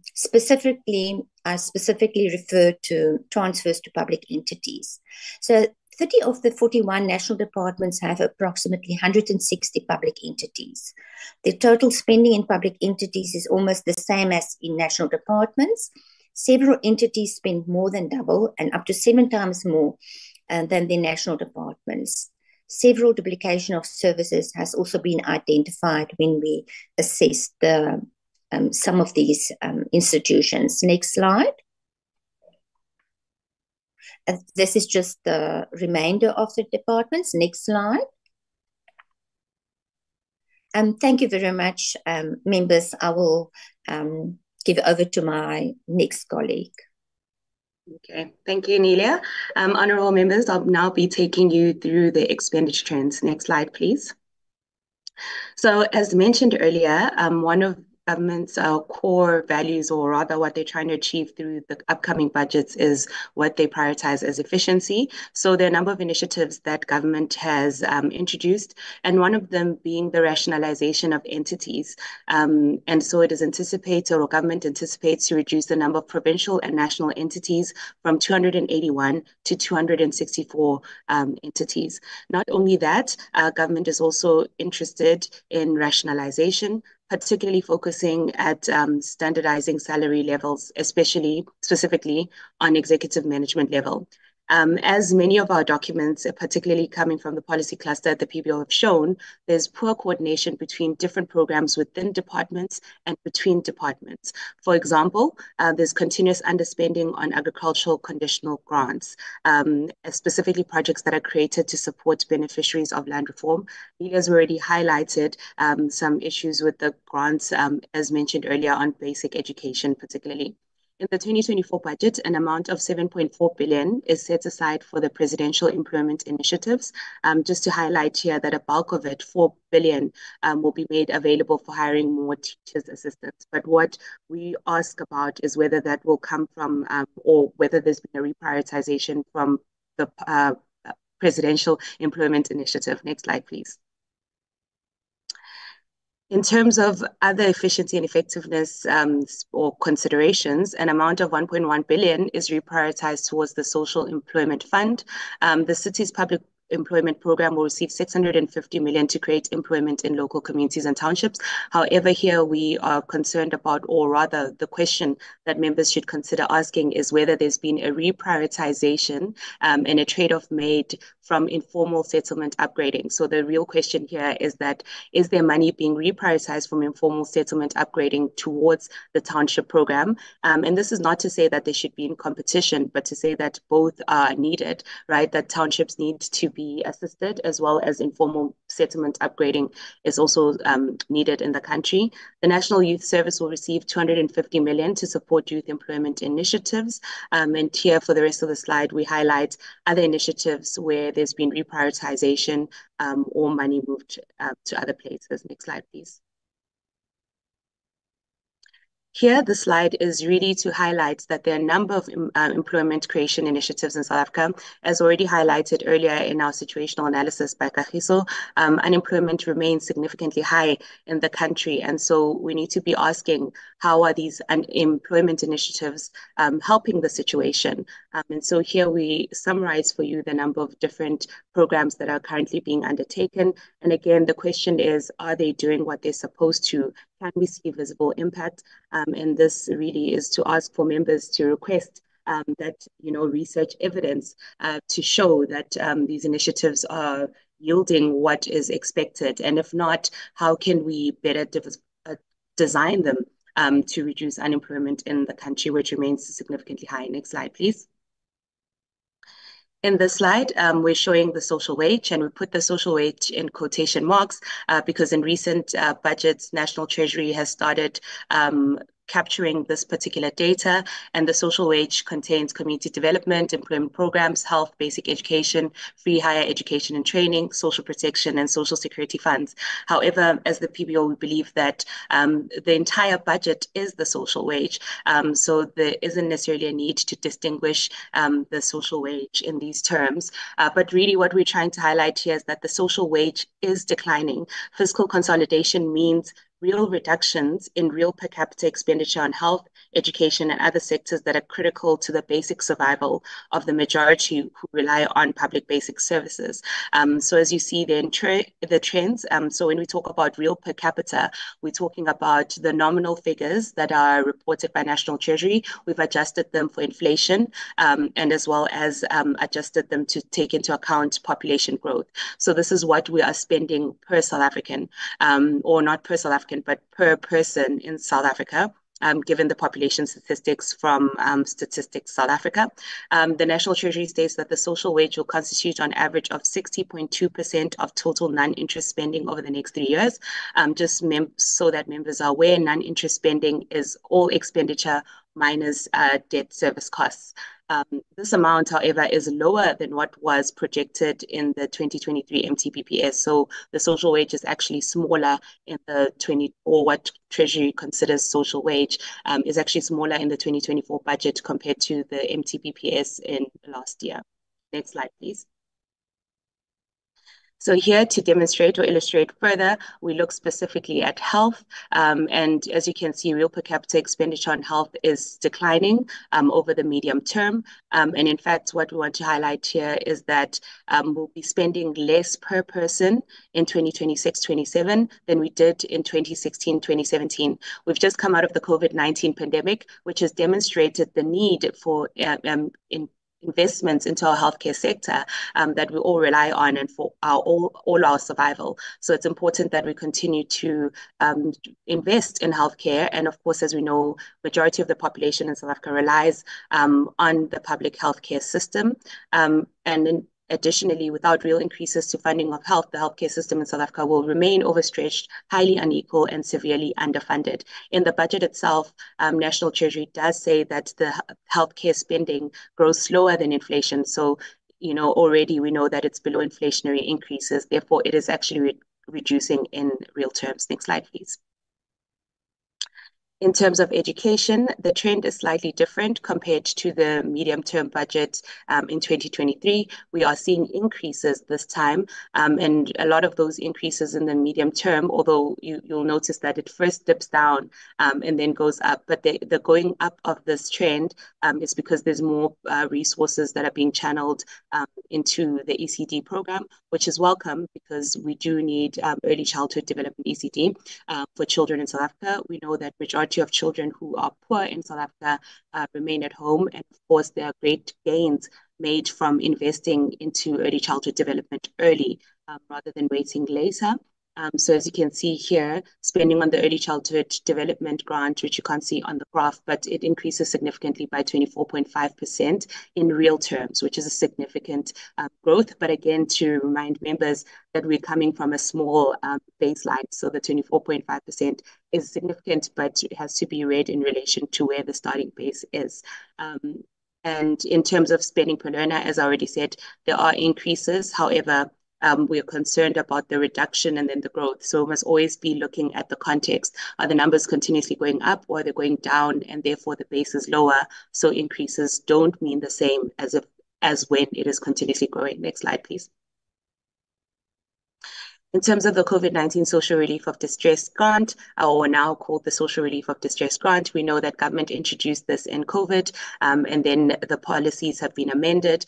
specifically refer to transfers to public entities. So 30 of the 41 national departments have approximately 160 public entities. The total spending in public entities is almost the same as in national departments. Several entities spend more than double and up to 7 times more than the national departments. Several duplication of services has also been identified when we assessed some of these institutions. Next slide. This is just the remainder of the departments. Next slide. Thank you very much, members. I will give over to my next colleague. Okay, thank you, Nelia. Honorable members, I'll now be taking you through the expenditure trends. Next slide, please. So as mentioned earlier, one of government's core values, or rather what they're trying to achieve through the upcoming budgets, is what they prioritize as efficiency. So there are a number of initiatives that government has introduced, and one of them being the rationalization of entities. And so it is anticipated, or government anticipates, to reduce the number of provincial and national entities from 281 to 264 entities. Not only that, government is also interested in rationalization, particularly focusing at standardizing salary levels, specifically on executive management level. As many of our documents, particularly coming from the policy cluster at the PBO, have shown, there's poor coordination between different programs within departments and between departments. For example, there's continuous underspending on agricultural conditional grants, specifically projects that are created to support beneficiaries of land reform. Nelia's already highlighted some issues with the grants, as mentioned earlier, on basic education particularly. In the 2024 budget, an amount of 7.4 billion is set aside for the presidential employment initiatives. Just to highlight here that a bulk of it, 4 billion, will be made available for hiring more teachers' assistants. But what we ask about is whether that will come from, or whether there's been a reprioritization from the presidential employment initiative. Next slide, please. In terms of other efficiency and effectiveness or considerations, an amount of 1.1 billion is reprioritized towards the Social Employment Fund. The city's public employment program will receive 650 million to create employment in local communities and townships. However, here we are concerned about, or rather the question that members should consider asking, is whether there's been a reprioritization and a trade-off made from informal settlement upgrading. So the real question here is that, is there money being reprioritized from informal settlement upgrading towards the township program? And this is not to say that they should be in competition, but to say that both are needed, right? That townships need to be assisted, as well as informal settlement upgrading is also needed in the country. The National Youth Service will receive 250 million to support youth employment initiatives. And here for the rest of the slide, we highlight other initiatives where there's been reprioritization or money moved to other places. Next slide, please. Here, the slide is really to highlight that there are a number of employment creation initiatives in South Africa. As already highlighted earlier in our situational analysis by Kagiso, unemployment remains significantly high in the country. And so we need to be asking, how are these employment initiatives helping the situation? And so here we summarize for you the number of different programs that are currently being undertaken. And again, the question is, are they doing what they're supposed to? Can we see visible impact? And this really is to ask for members to request that, research evidence to show that these initiatives are yielding what is expected. And if not, how can we better design them to reduce unemployment in the country, which remains significantly high? Next slide, please. In this slide, we're showing the social wage, and we put the social wage in quotation marks because in recent budgets, National Treasury has started capturing this particular data, and the social wage contains community development, employment programs, health, basic education, free higher education and training, social protection, and social security funds. However, as the PBO, we believe that the entire budget is the social wage, so there isn't necessarily a need to distinguish the social wage in these terms. But really what we're trying to highlight here is that the social wage is declining. Fiscal consolidation means real reductions in real per capita expenditure on health, education, and other sectors that are critical to the basic survival of the majority who rely on public basic services. So as you see the trends, so when we talk about real per capita, we're talking about the nominal figures that are reported by National Treasury. We've adjusted them for inflation and as well as adjusted them to take into account population growth. So this is what we are spending per South African, or not per South African, but per person in South Africa, given the population statistics from Statistics South Africa. The National Treasury states that the social wage will constitute on average of 60.2% of total non-interest spending over the next 3 years. Just so that members are aware, non-interest spending is all expenditure minus debt service costs. This amount, however, is lower than what was projected in the 2023 MTPPS. So the social wage is actually smaller in the or what Treasury considers social wage is actually smaller in the 2024 budget compared to the MTPPS in last year. Next slide, please. So here to demonstrate or illustrate further, we look specifically at health. And as you can see, real per capita expenditure on health is declining over the medium term. And in fact, what we want to highlight here is that we'll be spending less per person in 2026-27 than we did in 2016-2017. We've just come out of the COVID-19 pandemic, which has demonstrated the need for investments into our healthcare sector that we all rely on and for all our survival. So it's important that we continue to invest in healthcare. And of course, as we know, majority of the population in South Africa relies on the public healthcare system. And then additionally, without real increases to funding of health, the healthcare system in South Africa will remain overstretched, highly unequal, and severely underfunded. In the budget itself, National Treasury does say that the healthcare spending grows slower than inflation. So, you know, already we know that it's below inflationary increases. Therefore, it is actually reducing in real terms. Next slide, please. In terms of education, the trend is slightly different compared to the medium-term budget in 2023. We are seeing increases this time, and a lot of those increases in the medium term, although you'll notice that it first dips down and then goes up, but the going up of this trend is because there's more resources that are being channeled into the ECD program, which is welcome because we do need early childhood development ECD for children in South Africa. We know that majority of children who are poor in South Africa remain at home, and of course there are great gains made from investing into early childhood development early rather than waiting later. So as you can see here, spending on the early childhood development grant, which you can't see on the graph, but it increases significantly by 24.5% in real terms, which is a significant growth. But again, to remind members that we're coming from a small baseline, so the 24.5% is significant, but it has to be read in relation to where the starting base is. And in terms of spending per learner, as I already said, there are increases. However, we are concerned about the reduction and then the growth. So we must always be looking at the context. Are the numbers continuously going up or are they going down, and therefore the base is lower? So increases don't mean the same as when it is continuously growing. Next slide, please. In terms of the COVID-19 Social Relief of Distress Grant, or now called the Social Relief of Distress Grant, we know that government introduced this in COVID, and then the policies have been amended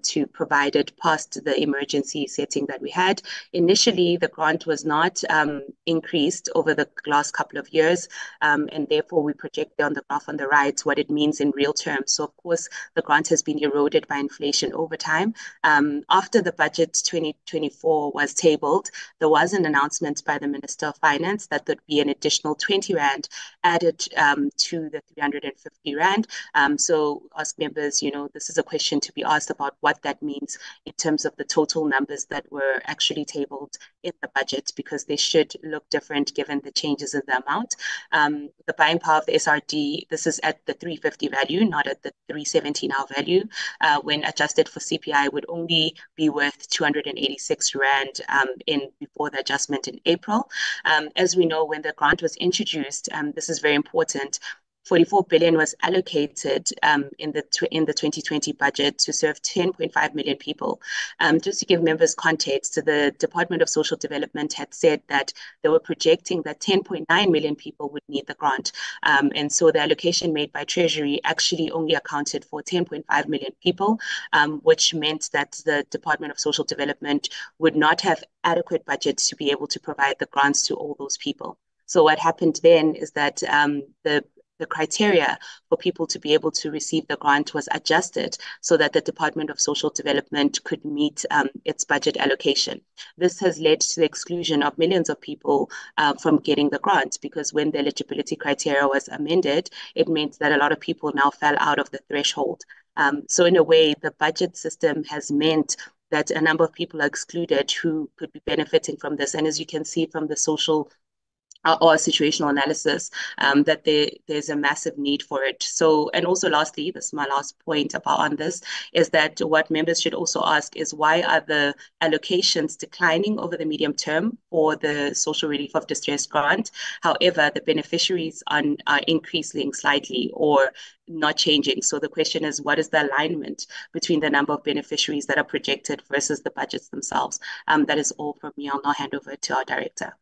to provide it past the emergency setting that we had. Initially, the grant was not increased over the last couple of years, and therefore we project on the graph on the right what it means in real terms. So of course, the grant has been eroded by inflation over time. After the budget 2024 was tabled, there was an announcement by the Minister of Finance that there'd be an additional 20 Rand added to the 350 Rand. So ask members, this is a question to be asked about what that means in terms of the total numbers that were actually tabled in the budget, because they should look different given the changes in the amount. The buying power of the SRD, this is at the 350 value, not at the 370 now value. When adjusted for CPI, would only be worth 286 Rand before the adjustment in April. As we know, when the grant was introduced, this is very important, 44 billion was allocated in the 2020 budget to serve 10.5 million people. Just to give members context, the Department of Social Development had said that they were projecting that 10.9 million people would need the grant. And so the allocation made by Treasury actually only accounted for 10.5 million people, which meant that the Department of Social Development would not have adequate budget to be able to provide the grants to all those people. So what happened then is that the criteria for people to be able to receive the grant was adjusted so that the Department of Social Development could meet its budget allocation. This has led to the exclusion of millions of people from getting the grant, because when the eligibility criteria was amended, it meant that a lot of people now fell out of the threshold. So in a way, the budget system has meant that a number of people are excluded who could be benefiting from this. And as you can see from the social or situational analysis, that there's a massive need for it. So, and also lastly, this is my last point on this, is that what members should also ask is, why are the allocations declining over the medium term for the social relief of distress grant? However, the beneficiaries are increasing slightly or not changing. So the question is, what is the alignment between the number of beneficiaries that are projected versus the budgets themselves? That is all from me. I'll now hand over to our director.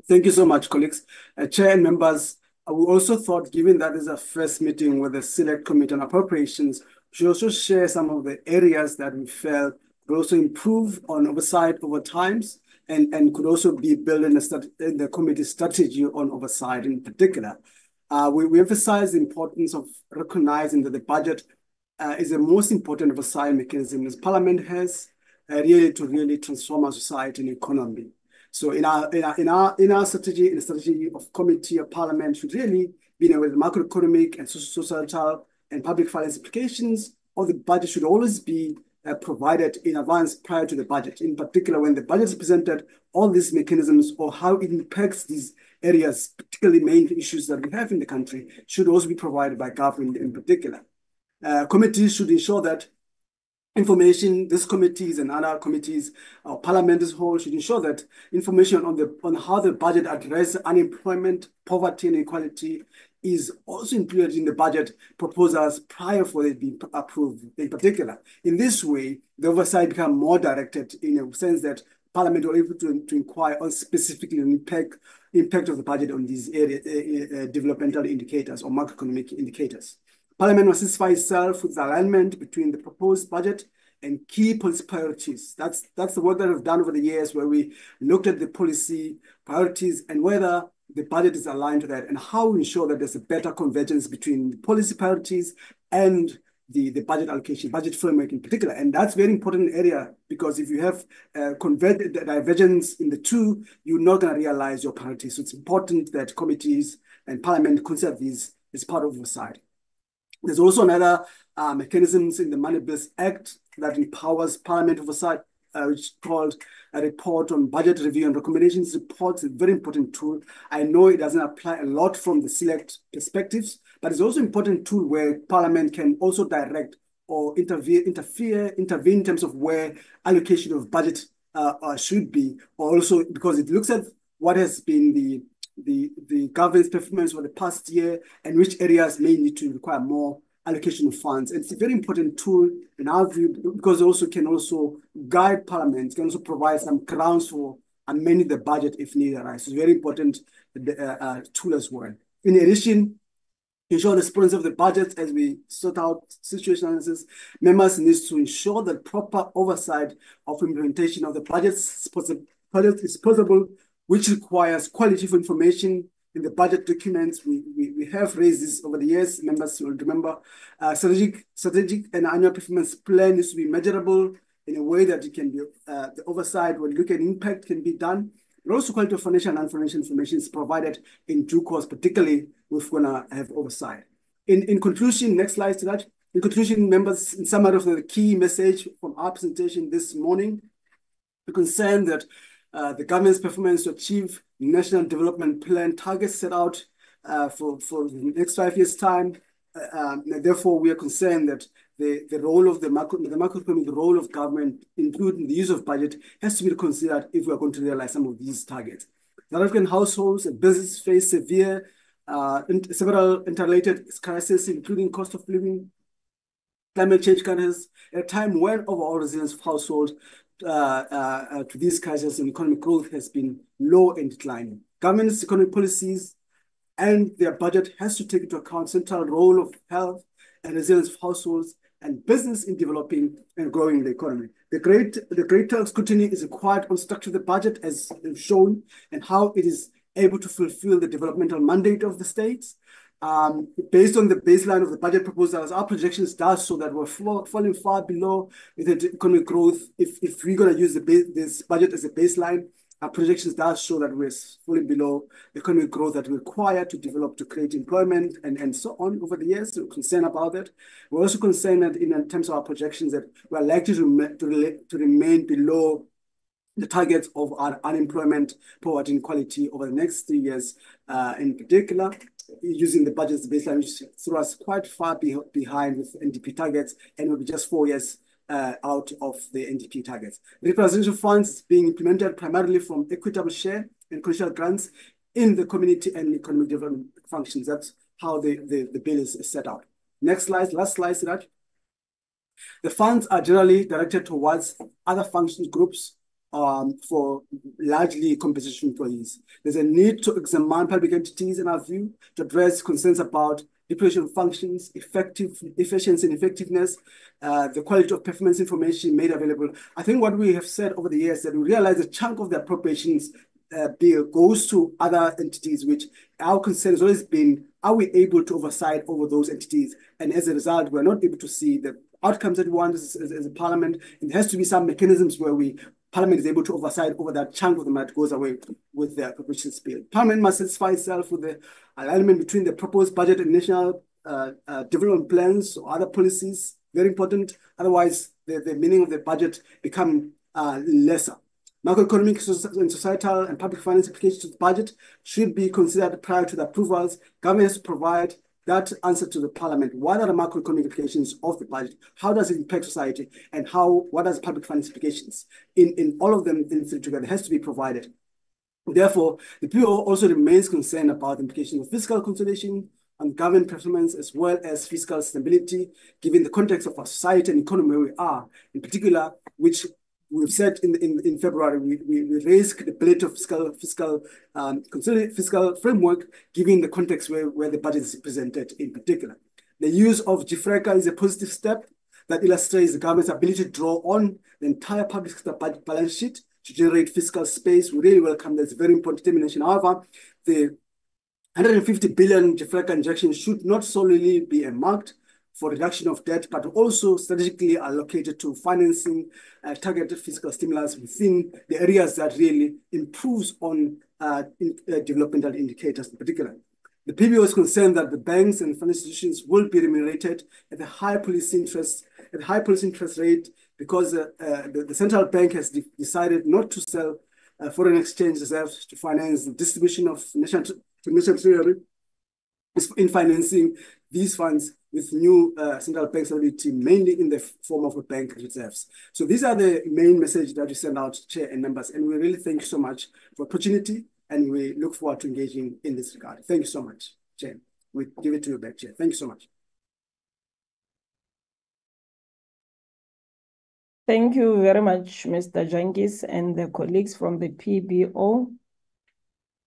Thank you so much, colleagues. Chair and members, we also thought, given that is our first meeting with the Select Committee on Appropriations, we should also share some of the areas that we felt could also improve on oversight over times and could also be built in the committee's strategy on oversight in particular. We emphasize the importance of recognizing that the budget is the most important oversight mechanism as Parliament has to really transform our society and economy. So in our strategy, in the strategy of committee of Parliament, should really be with macroeconomic and societal and public finance implications of the budget should always be provided in advance prior to the budget. In particular, when the budget is presented, all these mechanisms or how it impacts these areas, particularly main issues that we have in the country, should also be provided by government in particular. Committees should ensure that information, these committees and other committees, Parliament as a whole should ensure that information on how the budget addresses unemployment, poverty and inequality is also included in the budget proposals prior for it being approved in particular. In this way, the oversight becomes more directed in a sense that Parliament will be able to inquire on specifically the impact of the budget on these developmental indicators or macroeconomic indicators. Parliament must satisfy itself with the alignment between the proposed budget and key policy priorities. That's the work that we've done over the years, where we looked at the policy priorities and whether the budget is aligned to that, and how we ensure that there's a better convergence between the policy priorities and the budget allocation, budget framework in particular. And that's very important area, because if you have divergence in the two, you're not going to realize your priorities. So it's important that committees and Parliament consider these as part of oversight. There's also another mechanisms in the Money Bills Act that empowers Parliament oversight, which is called a report on budget review and recommendations report. Is a very important tool. I know it doesn't apply a lot from the select perspectives, but it's also an important tool where Parliament can also direct or intervene in terms of where allocation of budget should be, or also because it looks at what has been the government's performance for the past year and which areas may need to require more allocation of funds. And it's a very important tool in our view, because it can also guide Parliament, can also provide some grounds for amending the budget if needed. Right? So it's a very important tool as well. In addition, ensure the sponsors of the budget as we sort out situational analysis, members need to ensure that proper oversight of implementation of the budget is possible, which requires quality of information in the budget documents. We have raised this over the years. Members will remember strategic and annual performance plan needs to be measurable. in a way that it can be, the oversight when look at impact can be done. And also quality of financial and non-financial information is provided in due course, particularly if we're gonna have oversight. In conclusion, next slide to that. In conclusion, members, in summary of the key message from our presentation this morning, we're concerned that the government's performance to achieve National Development Plan targets set out for the next 5 years' time. Therefore, we are concerned that the role of the macroeconomic role of government, including the use of budget, has to be considered if we are going to realize some of these targets. South African households and businesses face severe, several interrelated crises, including cost of living, climate change crisis, at a time when overall resilience of households to these crises and economic growth has been low and declining. Government's economic policies and their budget has to take into account central role of health and resilience of households and business in developing and growing the economy. The greater scrutiny is required on structure of the budget as shown and how it is able to fulfill the developmental mandate of the states. Based on the baseline of the budget proposals, our projections does show that we're falling far below the economic growth. If we're going to use this budget as a baseline, our projections does show that we're falling below the economic growth that we require to develop, to create employment and so on over the years. So we're concerned about that. We're also concerned that in terms of our projections that we're likely to remain below the targets of our unemployment, poverty, inequality over the next 3 years, in particular, using the budget as the baseline, which threw us quite far behind with NDP targets, and will be just 4 years out of the NDP targets. Representation funds is being implemented primarily from equitable share and conditional grants in the community and economic development functions. That's how the bill is set out. Next slide, last slide to that. The funds are generally directed towards other functions groups for largely compensation employees. There's a need to examine public entities, in our view, to address concerns about depreciation functions, efficiency and effectiveness, the quality of performance information made available. I think what we have said over the years that we realize a chunk of the appropriations bill goes to other entities, which our concern has always been, are we able to oversight over those entities? And as a result, we're not able to see the outcomes that we want as a parliament. And there has to be some mechanisms where Parliament is able to oversight over that chunk of the money that goes away with the appropriations bill. Parliament must satisfy itself with the alignment between the proposed budget and national development plans or other policies. Very important. Otherwise, the meaning of the budget become lesser. Macroeconomic and societal and public finance implications of the budget should be considered prior to the approvals. Government has to provide that answer to the Parliament. What are the macroeconomic implications of the budget? How does it impact society? And what are the public finance implications? In all of them together has to be provided. Therefore, the PO also remains concerned about the implications of fiscal consolidation on government performance as well as fiscal stability, given the context of our society and economy where we are, in particular, which we've said in February, we raised the ability of fiscal framework, given the context where the budget is presented in particular. The use of GFRECA is a positive step that illustrates the government's ability to draw on the entire public sector balance sheet to generate fiscal space. We really welcome that. It's a very important determination. However, the 150 billion GFRECA injection should not solely be earmarked for reduction of debt, but also strategically allocated to financing targeted fiscal stimulus within the areas that really improves on developmental indicators in particular. The PBO is concerned that the banks and financial institutions will be remunerated at a high policy interest rate because the central bank has decided not to sell foreign exchange reserves to finance the distribution of national treasury in financing these funds with new central bank stability, mainly in the form of bank reserves. So these are the main messages that we send out, Chair and members, and we really thank you so much for the opportunity, and we look forward to engaging in this regard. Thank you so much, Chair. We give it to you back, Chair. Thank you so much. Thank you very much, Mr. Jantjies and the colleagues from the PBO.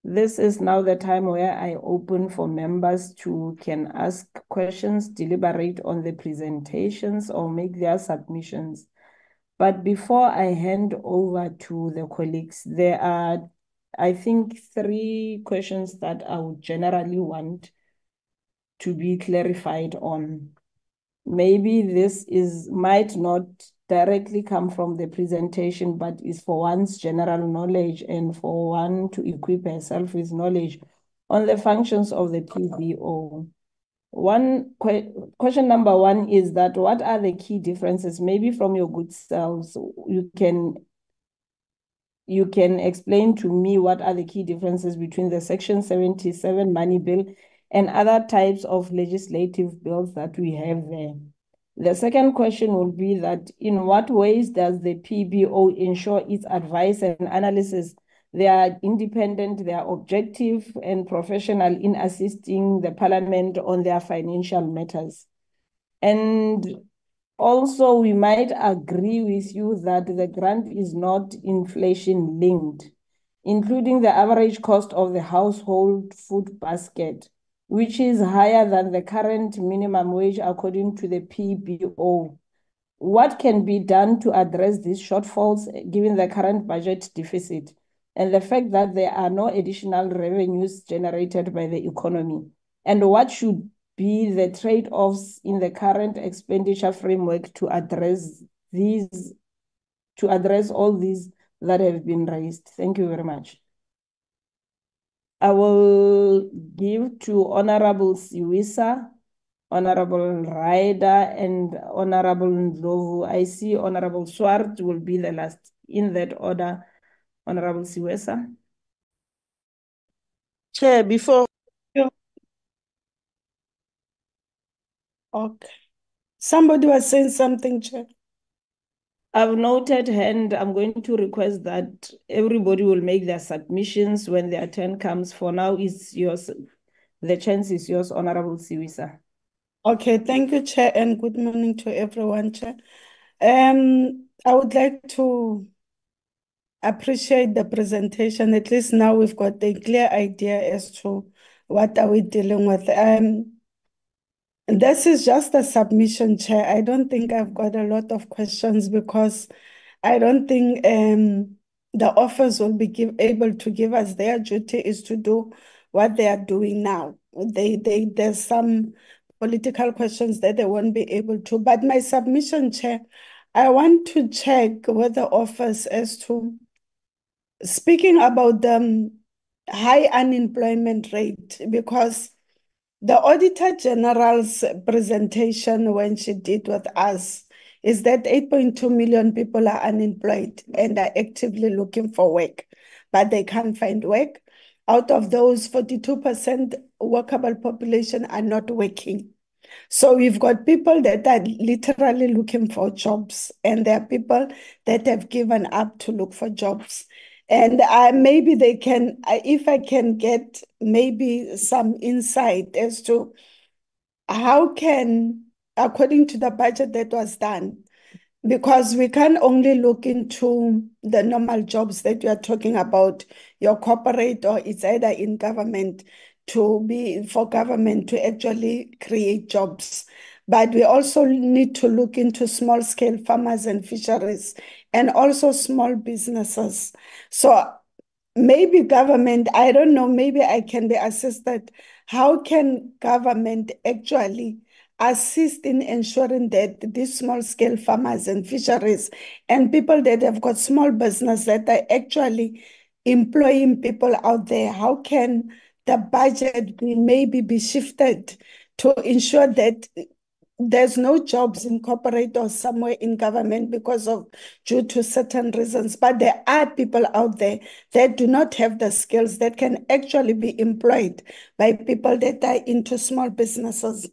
This is now the time where I open for members can ask questions, deliberate on the presentations, or make their submissions. But before I hand over to the colleagues, there are, I think, 3 questions that I would generally want to be clarified on. Maybe this might not directly come from the presentation, but is for one's general knowledge and for one to equip herself with knowledge on the functions of the PBO. Question number one is that what are the key differences? Maybe from your good selves, you can explain to me what are the key differences between the Section 77 money bill and other types of legislative bills that we have there. The second question will be that in what ways does the PBO ensure its advice and analysis, they are independent, they are objective and professional in assisting the Parliament on their financial matters? And also, we might agree with you that the grant is not inflation linked, including the average cost of the household food basket, which is higher than the current minimum wage according to the PBO. What can be done to address these shortfalls given the current budget deficit and the fact that there are no additional revenues generated by the economy? And what should be the trade-offs in the current expenditure framework to address all these that have been raised? Thank you very much. I will give to Honorable Siwisa, Honorable Ryder, and Honorable Ndlovu. I see Honorable Swart will be the last in that order. Honorable Siwisa. Chair, before you. Okay. Somebody was saying something, Chair. I've noted hand. I'm going to request that everybody will make their submissions when their turn comes. For now, it's yours. The chance is yours, Honorable Siwisa. Okay, thank you, Chair, and good morning to everyone, Chair. I would like to appreciate the presentation. At least now we've got a clear idea as to what are we dealing with. This is just a submission, Chair. I don't think I've got a lot of questions because I don't think the office will be able to give us. Their duty is to do what they are doing now. There's some political questions that they won't be able to. But my submission, Chair, I want to check with the office as to speaking about the high unemployment rate, because the Auditor General's presentation when she did with us is that 8.2 million people are unemployed and are actively looking for work, but they can't find work. Out of those, 42% workable population are not working. So we've got people that are literally looking for jobs, and there are people that have given up to look for jobs. And maybe they can, if I can get maybe some insight as to how can, according to the budget that was done, because we can only look into the normal jobs that you are talking about, your corporate or it's either in government for government to actually create jobs. But we also need to look into small scale farmers and fisheries and also small businesses. So maybe government, I don't know, maybe I can be assisted. How can government actually assist in ensuring that these small scale farmers and fisheries and people that have got small business that are actually employing people out there, how can the budget maybe be shifted to ensure that there's no jobs in corporate or somewhere in government due to certain reasons, but there are people out there that do not have the skills that can actually be employed by people that are into small businesses.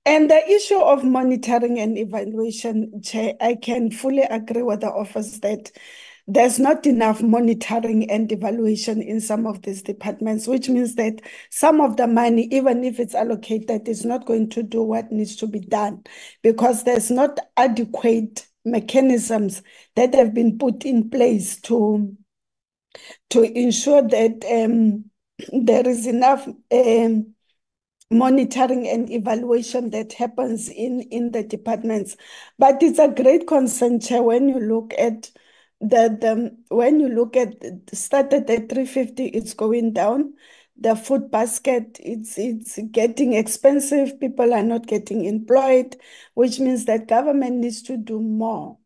And the issue of monitoring and evaluation, Chair, I can fully agree with the office that there's not enough monitoring and evaluation in some of these departments, which means that some of the money, even if it's allocated, is not going to do what needs to be done because there's not adequate mechanisms that have been put in place to ensure that there is enough monitoring and evaluation that happens in the departments. But it's a great concern, Chair, when you look at started at 350, it's going down. The food basket, it's getting expensive. People are not getting employed, which means that government needs to do more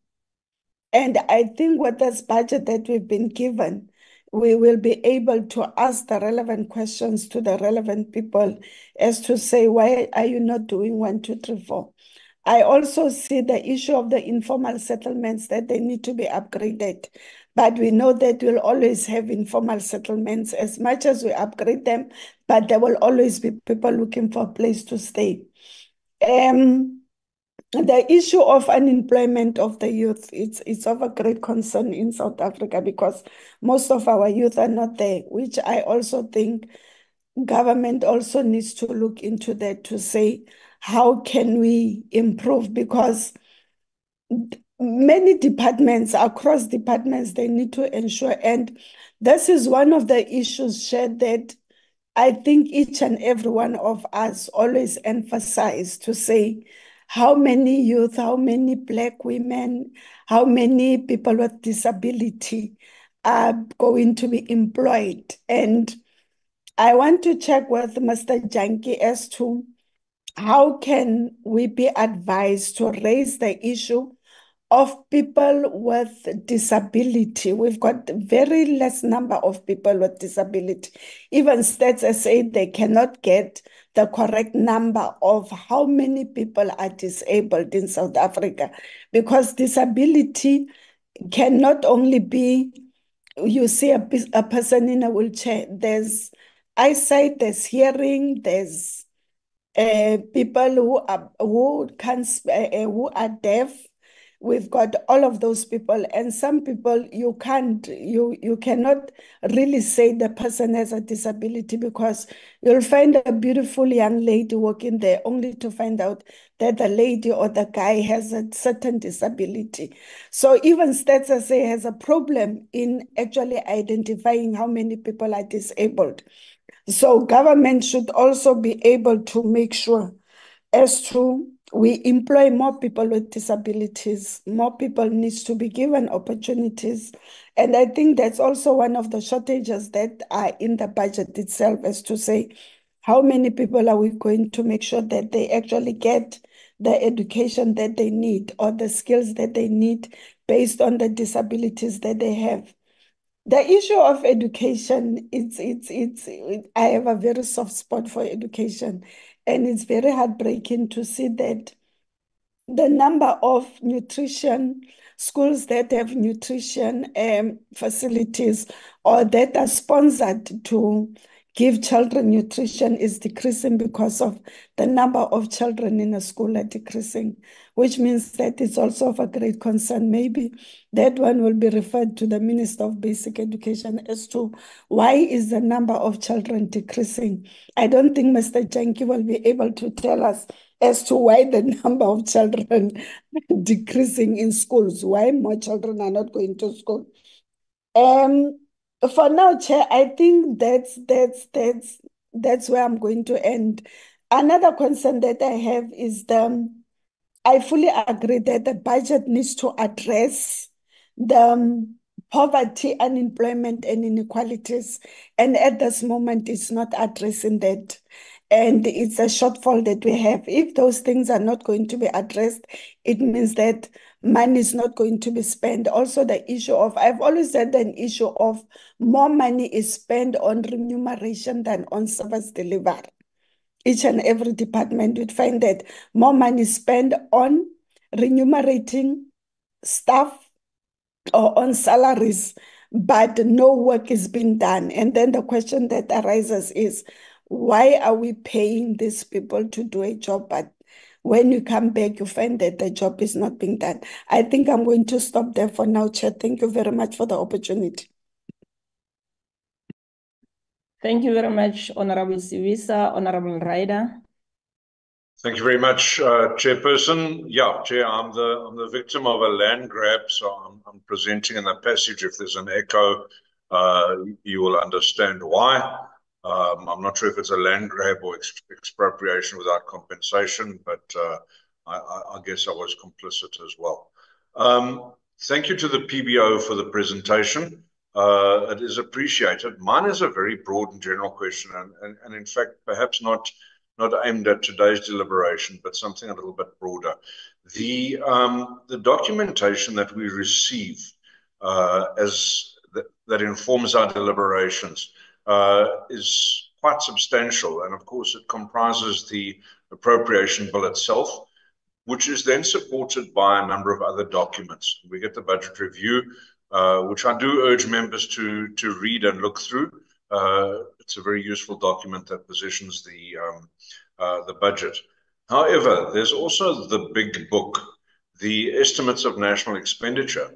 And I think with this budget that we've been given, we will be able to ask the relevant questions to the relevant people as to say, why are you not doing 1, 2, 3, 4? I also see the issue of the informal settlements, that they need to be upgraded. But we know that we'll always have informal settlements as much as we upgrade them, but there will always be people looking for a place to stay. The issue of unemployment of the youth, it's of a great concern in South Africa because most of our youth are not there, which I also think government also needs to look into that to say, how can we improve? Because many departments, across departments, they need to ensure, and this is one of the issues shared that I think each and every one of us always emphasize to say, how many youth, how many Black women, how many people with disability are going to be employed. And I want to check with Mr. Janki as to how can we be advised to raise the issue of people with disability. We've got very less number of people with disability. Even stats say they cannot get the correct number of how many people are disabled in South Africa, because disability cannot only be, you see a person in a wheelchair. There's eyesight, there's hearing, there's people who are deaf. We've got all of those people, and some people you cannot really say the person has a disability, because you'll find a beautiful young lady walking there only to find out that the lady or the guy has a certain disability. So even Stats SA has a problem in actually identifying how many people are disabled. So government should also be able to make sure as to we employ more people with disabilities. More people needs to be given opportunities. And I think that's also one of the shortages that are in the budget itself, as to say, how many people are we going to make sure that they actually get the education that they need or the skills that they need based on the disabilities that they have. The issue of education, I have a very soft spot for education, and it's very heartbreaking to see that the number of nutrition schools that have nutrition facilities or that are sponsored to give children nutrition is decreasing, because of the number of children in a school are decreasing, which means that it's also of a great concern. Maybe that one will be referred to the Minister of Basic Education as to why is the number of children decreasing. I don't think Mr. Janki will be able to tell us as to why the number of children decreasing in schools, why more children are not going to school. For now, Chair, I think that's where I'm going to end. Another concern that I have is I fully agree that the budget needs to address the poverty, unemployment, and inequalities. And at this moment, it's not addressing that. And it's a shortfall that we have. If those things are not going to be addressed, it means that money is not going to be spent. Also, the issue of, I've always said an issue of more money is spent on remuneration than on service delivery. Each and every department would find that more money spent on remunerating staff or on salaries, but no work is being done. And then the question that arises is, why are we paying these people to do a job, but when you come back, you find that the job is not being done? I think I'm going to stop there for now, Chair. Thank you very much for the opportunity. Thank you very much, Honorable Sivisa. Honorable Ryder. Thank you very much, Chairperson. Yeah, Chair, I'm the victim of a land grab, so I'm presenting in the passage. If there's an echo, you will understand why. I'm not sure if it's a land grab or expropriation without compensation, but I guess I was complicit as well. Thank you to the PBO for the presentation. It is appreciated. Mine is a very broad and general question, and in fact, perhaps not not aimed at today's deliberation, but something a little bit broader. The documentation that we receive that informs our deliberations is quite substantial, and of course it comprises the appropriation bill itself, which is then supported by a number of other documents. We get the budget review, which I do urge members to read and look through. It's a very useful document that positions the budget. However, there's also the big book, the Estimates of National Expenditure,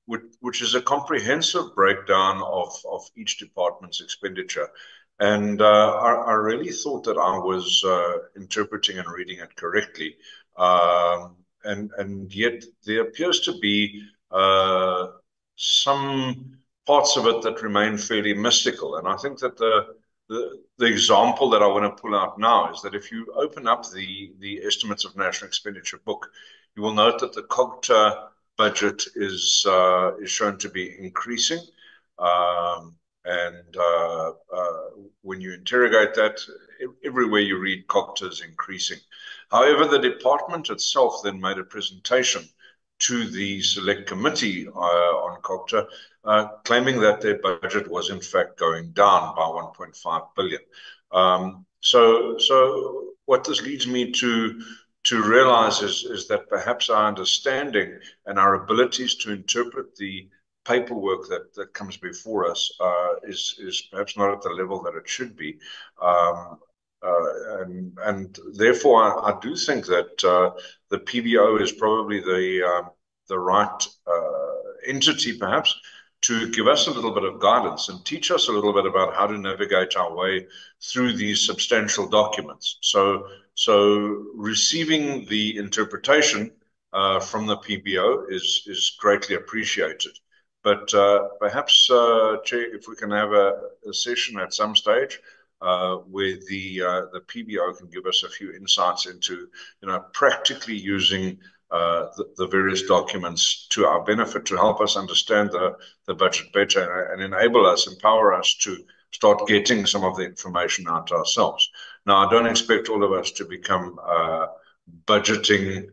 which is a comprehensive breakdown of each department's expenditure. And I really thought that I was interpreting and reading it correctly. And yet there appears to be some parts of it that remain fairly mystical. And I think that the example that I want to pull out now is that if you open up the Estimates of National Expenditure book, you will note that the COGTA budget is shown to be increasing. When you interrogate that, everywhere you read COGTA is increasing. However, the department itself then made a presentation to the select committee on COGTA, claiming that their budget was in fact going down by 1.5 billion. So what this leads me to realize is that perhaps our understanding and our abilities to interpret the paperwork that comes before us is perhaps not at the level that it should be. And therefore, I do think that the PBO is probably the right entity, perhaps, to give us a little bit of guidance and teach us a little bit about how to navigate our way through these substantial documents. So receiving the interpretation from the PBO is greatly appreciated. But perhaps, Chair, if we can have a session at some stage where the PBO can give us a few insights into, practically using the various documents to our benefit to help us understand the budget better and empower us to start getting some of the information out ourselves. Now, I don't expect all of us to become budgeting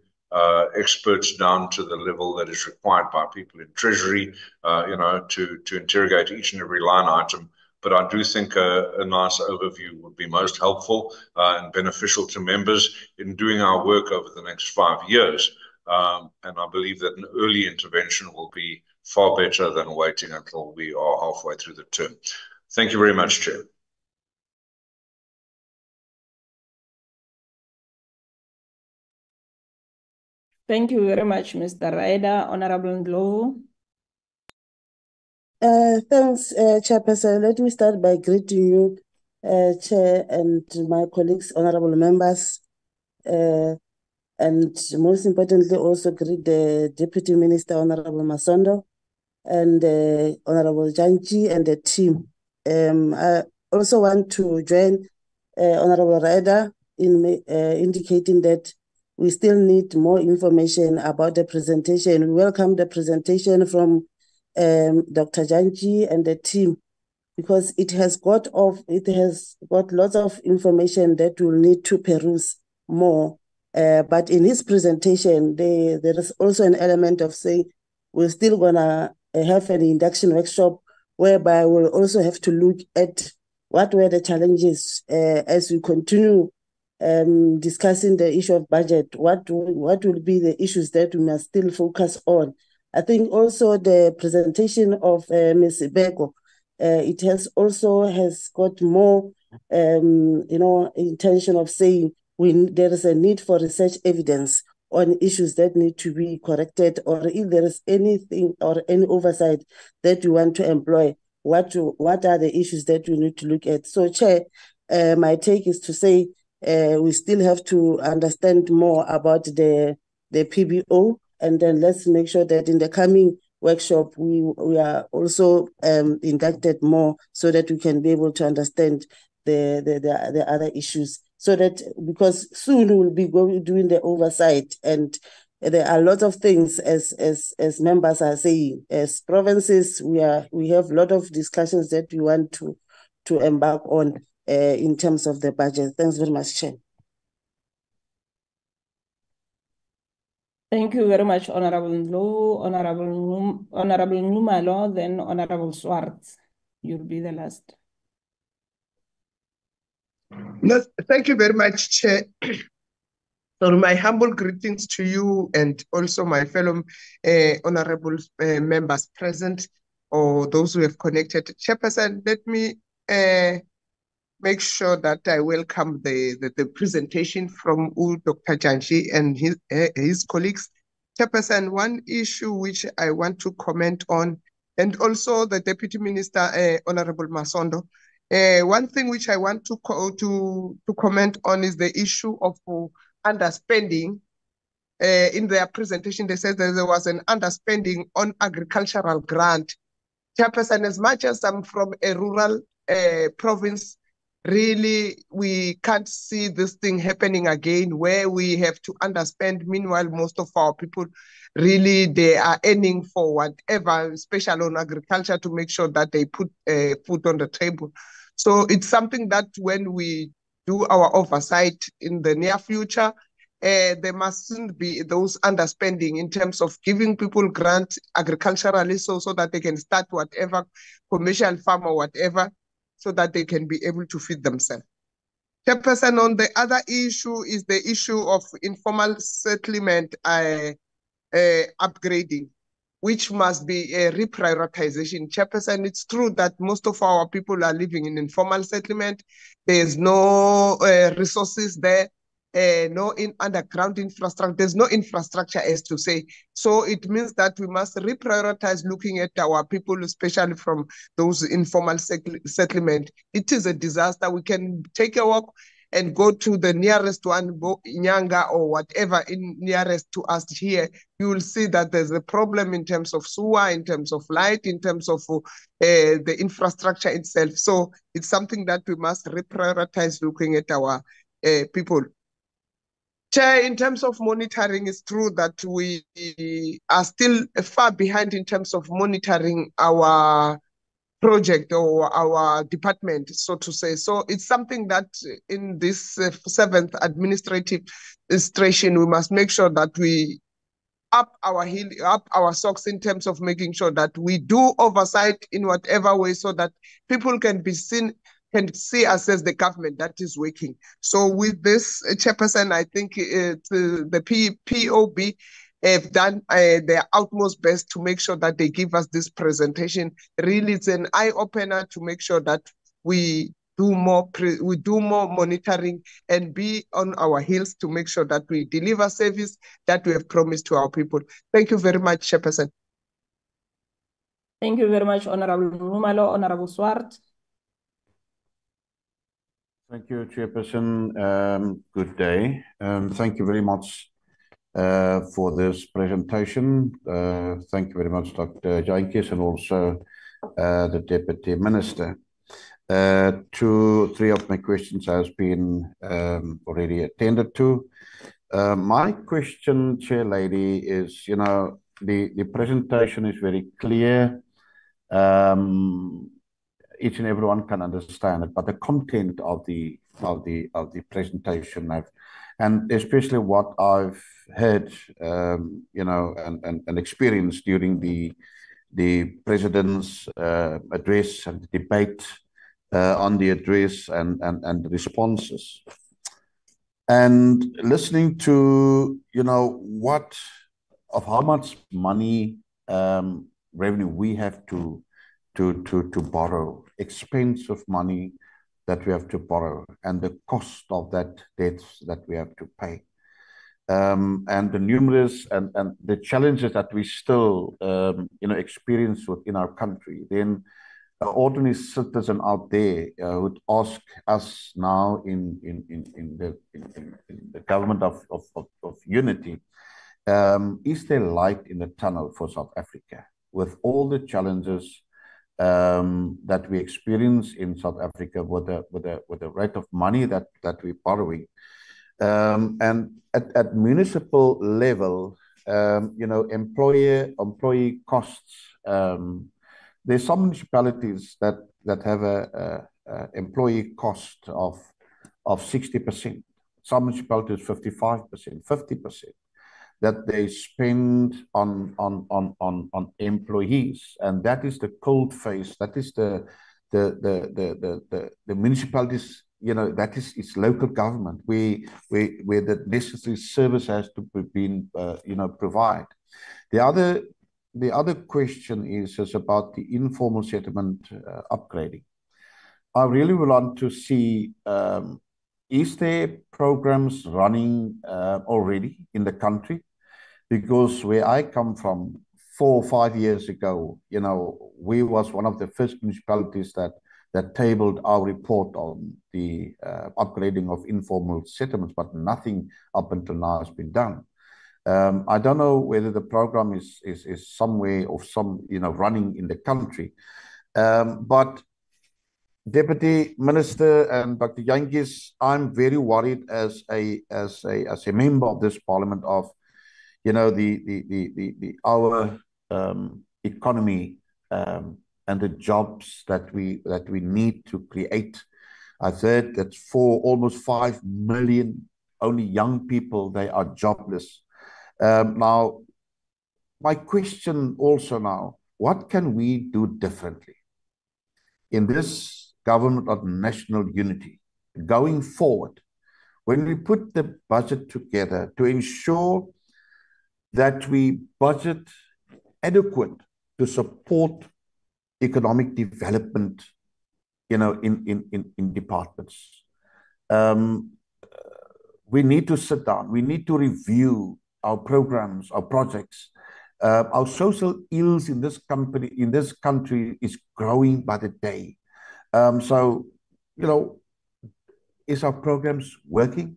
experts down to the level that is required by people in Treasury, to interrogate each and every line item. But I do think a nice overview would be most helpful and beneficial to members in doing our work over the next 5 years. And I believe that an early intervention will be far better than waiting until we are halfway through the term. Thank you very much, Chair. Thank you very much, Mr. Ryder. Honorable Ndlovu. Thanks, Chairperson. Let me start by greeting you, Chair, and my colleagues, honorable members, and most importantly, also greet the Deputy Minister, Honorable Masondo, and Honorable Janji and the team. I also want to join Honorable Ryder in indicating that we still need more information about the presentation. We welcome the presentation from Dr. Janji and the team, because it has got lots of information that we'll need to peruse more. But in his presentation, there is also an element of saying we're still gonna have an induction workshop whereby we'll also have to look at what were the challenges as we continue discussing the issue of budget. What will be the issues that we must still focus on? I think also the presentation of Ms. Ibeko, it has got more, intention of saying there is a need for research evidence on issues that need to be corrected, or if there is anything or any oversight that you want to employ, what are the issues that we need to look at? So, Chair, my take is to say we still have to understand more about the PBO, and then let's make sure that in the coming workshop we are also inducted more so that we can be able to understand the other issues. So that, because soon we'll be doing the oversight, and there are lots of things as members are saying. As provinces, we have a lot of discussions that we want to embark on. in terms of the budget. Thanks very much, Chair. Thank you very much, Honorable Ndlovu, Honorable Numalo, then Honorable Swartz. You'll be the last. No, thank you very much, Chair. So my humble greetings to you and also my fellow honorable members present or those who have connected. Chairperson, let me make sure that I welcome the presentation from Dr. Janji and his colleagues. Chairperson, one issue which I want to comment on, and also the Deputy Minister, Honorable Masondo, one thing which I want to comment on is the issue of underspending. In their presentation, they said that there was an underspending on agricultural grant. Chairperson, as much as I'm from a rural province, really, we can't see this thing happening again where we have to underspend. Meanwhile, most of our people, really, they are earning for whatever, especially on agriculture, to make sure that they put food on the table. So it's something that when we do our oversight in the near future, there mustn't be those underspending in terms of giving people grant agriculturally so that they can start whatever commercial farm or whatever, so that they can be able to feed themselves. Chairperson, on the other issue is the issue of informal settlement upgrading, which must be a reprioritization. Chairperson, it's true that most of our people are living in informal settlement. There's no resources there. No underground infrastructure. There's no infrastructure, as to say. So it means that we must reprioritize looking at our people, especially from those informal settlement. It is a disaster. We can take a walk and go to the nearest one, Nyanga or whatever in nearest to us here. You will see that there's a problem in terms of sewer, in terms of light, in terms of the infrastructure itself. So it's something that we must reprioritize looking at our people. Chair, in terms of monitoring, it's true that we are still far behind in terms of monitoring our project or our department, so to say. So it's something that in this 7th administration, we must make sure that we up our socks in terms of making sure that we do oversight in whatever way so that people can see us as the government that is working. So with this, Chairperson, I think the POB have done their utmost best to make sure that they give us this presentation. Really, it's an eye-opener to make sure that we do more monitoring and be on our heels to make sure that we deliver service that we have promised to our people. Thank you very much, Chairperson. Thank you very much, Honorable Numalo. Honorable Swart. Thank you, Chairperson. Good day. Thank you very much for this presentation. Thank you very much, Dr. Jantjies, and also the Deputy Minister. 2, 3 of my questions has been already attended to. My question, Chair Lady, is, the presentation is very clear. Each and everyone can understand it, but the content of the presentation, and especially what I've heard, and experienced during the President's address and the debate on the address and the responses, and listening to how much money revenue we have to borrow, expensive money that we have to borrow, and the cost of that debt that we have to pay, and the numerous and the challenges that we still experience within our country. Then an ordinary citizen out there would ask us now in the government of unity, is there light in the tunnel for South Africa with all the challenges that we experience in South Africa with the rate of money that we're borrowing, and at municipal level, employee costs there's some municipalities that have a employee cost of 60%. Some municipalities 55%, 50% that they spend on employees, and that is the cold face. That is the municipalities. You know, that is it's local government where the necessary service has to be provide. The other question is about the informal settlement upgrading. I really would want to see, is there programs running already in the country? Because where I come from 4 or 5 years ago, you know, we was one of the first municipalities that tabled our report on the upgrading of informal settlements, but nothing up until now has been done. I don't know whether the program is somewhere or running in the country, but Deputy Minister and Dr. Jantjies, I'm very worried as a member of this Parliament of, you know, our economy and the jobs that we need to create. I've heard that for almost 5 million only young people, they are jobless. Now, my question also now, what can we do differently in this government of national unity going forward when we put the budget together to ensure that we budget adequate to support economic development, you know, in departments. We need to sit down. We need to review our programs, our projects. Our social ills in this country is growing by the day. So, you know, is our programs working?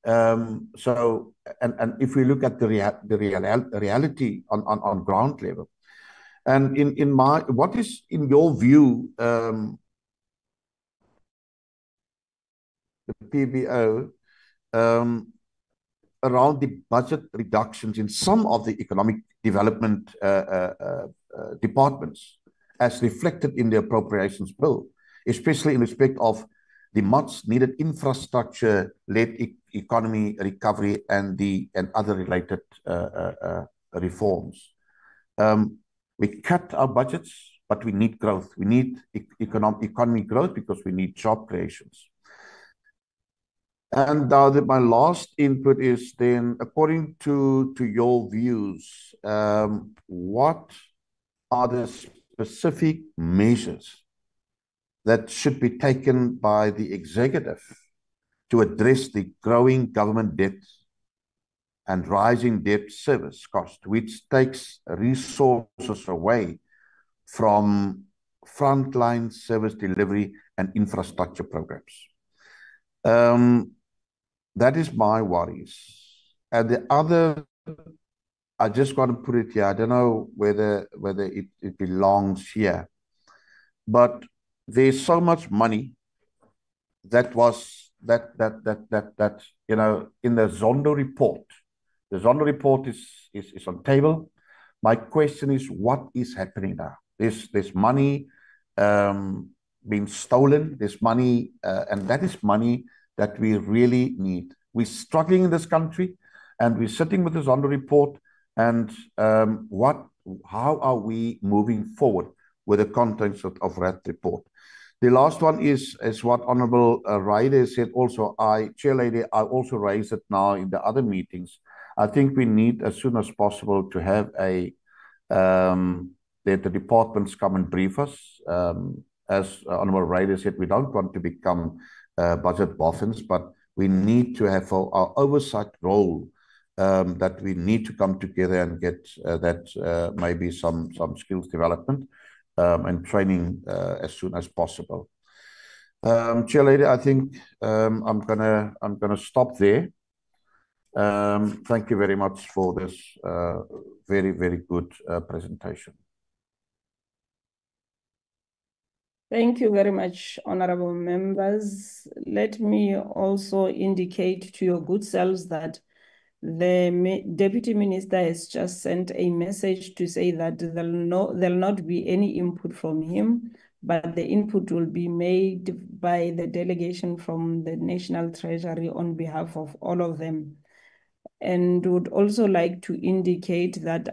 So, and if we look at the reality on ground level, and what is in your view, the PBO, around the budget reductions in some of the economic development departments as reflected in the Appropriations Bill, especially in respect of the much needed infrastructure-led economy recovery and other related reforms. We cut our budgets, but we need growth. We need economy growth because we need job creations. And my last input is then, according to your views, what are the specific measures that should be taken by the executive to address the growing government debt and rising debt service cost, which takes resources away from frontline service delivery and infrastructure programs? That is my worries. And the other, I just got to put it here. I don't know whether it belongs here, but there's so much money that you know, in the Zondo report. The Zondo report is on table. My question is, what is happening now? There's money being stolen. There's money, and that is money that we really need. We're struggling in this country, and we're sitting with this Zondo report. And how are we moving forward with the contents of that report? The last one is what Honorable Ryder said. Also, Chair Lady, I also raised it now in the other meetings. I think we need, as soon as possible, to have the departments come and brief us. As Honorable Ryder said, we don't want to become budget boffins, but we need to have our oversight role, that we need to come together and get maybe some skills development and training as soon as possible. Chair Lady, I think I'm gonna stop there. Thank you very much for this very, very good presentation. Thank you very much, honorable members. Let me also indicate to your good selves that The Deputy Minister has just sent a message to say that there'll not be any input from him, but the input will be made by the delegation from the National Treasury on behalf of all of them. And would also like to indicate that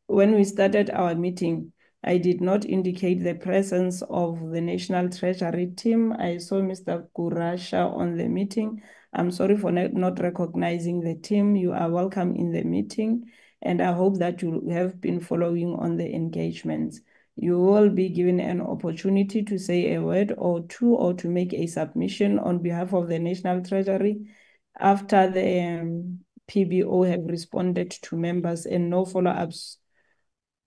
when we started our meeting, I did not indicate the presence of the National Treasury team. I saw Mr. Kurasha on the meeting. I'm sorry for not recognizing the team. You are welcome in the meeting, and I hope that you have been following on the engagements. You will be given an opportunity to say a word or two or to make a submission on behalf of the National Treasury after the PBO have responded to members, and no follow-ups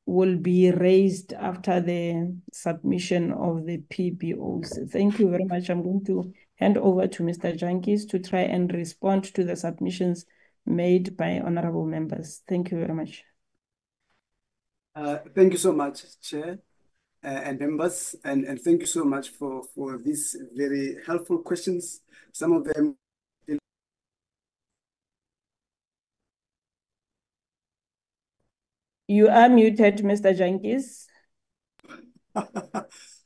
will be raised after the submission of the PBOs. Thank you very much. I'm going to hand over to Mr. Jantjies to try and respond to the submissions made by honorable members. Thank you very much. Thank you so much, Chair and members, and thank you so much for these very helpful questions. Some of them You are muted, Mr. Jantjies.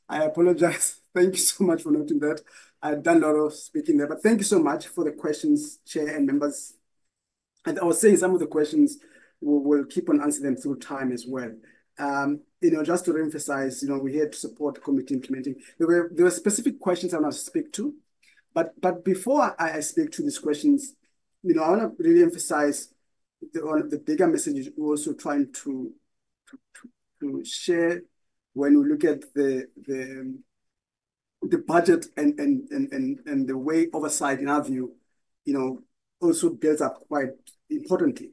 I apologize. Thank you so much for noting that. I've done a lot of speaking there, but thank you so much for the questions, Chair and members. And I was saying some of the questions, we'll keep on answering them through time as well. Just to reemphasize, we're here to support the committee implementing. There were specific questions I want to speak to, but before I speak to these questions, I want to really emphasize one of the bigger messages we're also trying to share when we look at the budget and the way oversight, in our view, also builds up quite importantly.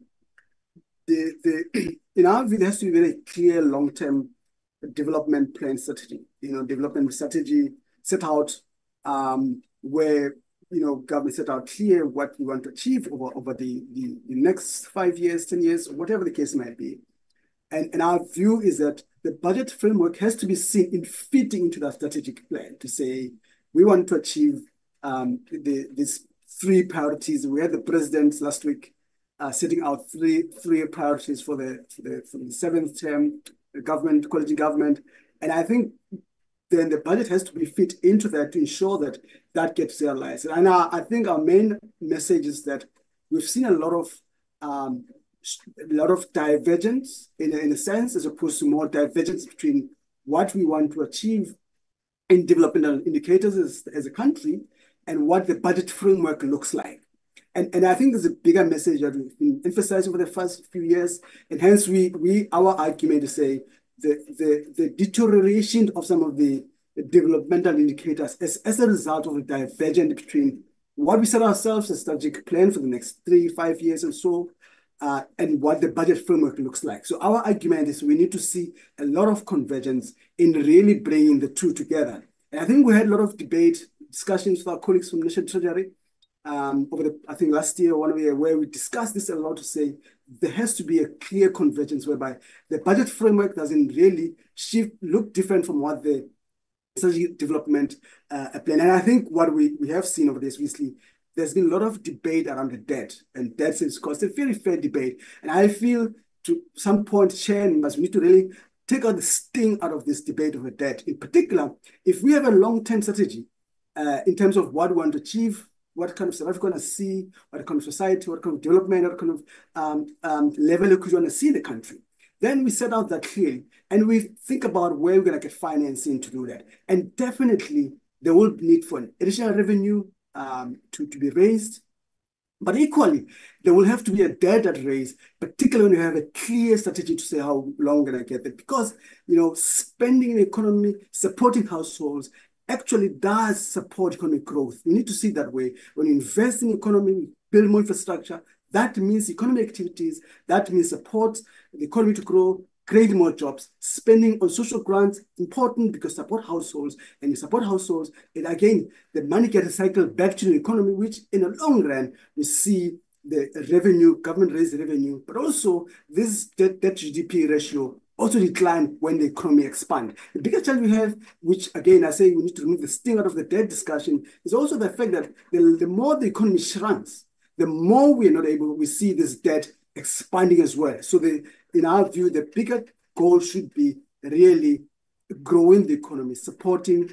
In our view, there has to be a very clear long-term development plan strategy. Development strategy set out where government set out clear what we want to achieve over the next 5 years, 10 years, whatever the case might be. And our view is that the budget framework has to be seen in fitting into that strategic plan to say, we want to achieve these 3 priorities. We had the president last week setting out three priorities for the 7th term government, quality government. And I think then the budget has to be fit into that to ensure that that gets realized. And I think our main message is that we've seen a lot of divergence in a sense, as opposed to more divergence between what we want to achieve in developmental indicators as a country and what the budget framework looks like. And I think there's a bigger message that we've been emphasizing for the first few years, and hence our argument to say the deterioration of some of the developmental indicators as a result of the divergence between what we set ourselves as a strategic plan for the next 3-5 years or so, and what the budget framework looks like. So our argument is we need to see a lot of convergence in really bringing the two together. And I think we had a lot of debate, discussions with our colleagues from National Treasury I think last year, 1 year, where we discussed this a lot to say there has to be a clear convergence whereby the budget framework doesn't really look different from what the strategic development plan. And I think what we have seen over this recently, there's been a lot of debate around the debt, and debt is cost, a very fair debate. And I feel to some point, Chair, we need to really take out the sting out of this debate of the debt. In particular, if we have a long-term strategy in terms of what we want to achieve, what kind of South Africa we want to see, what kind of society, what kind of development, what kind of level of we want to see the country. Then we set out that clearly, and we think about where we're going to get financing to do that. And definitely, there will be need for an additional revenue to be raised. But equally, there will have to be a debt that raised, particularly when you have a clear strategy to say how long we're going to get there. Because, spending in the economy, supporting households, actually does support economic growth. We need to see it that way. When you invest in the economy, build more infrastructure, that means economic activities, that means support the economy to grow, create more jobs. Spending on social grants, important because support households, and you support households, and again, the money gets recycled back to the economy, which in the long run, we see the revenue, government raise the revenue, but also this debt to GDP ratio also decline when the economy expands. The biggest challenge we have, which again, I say we need to remove the sting out of the debt discussion, is also the fact that the more the economy shrinks, the more we're not able, we see this debt expanding as well. So in our view, the bigger goal should be really growing the economy, supporting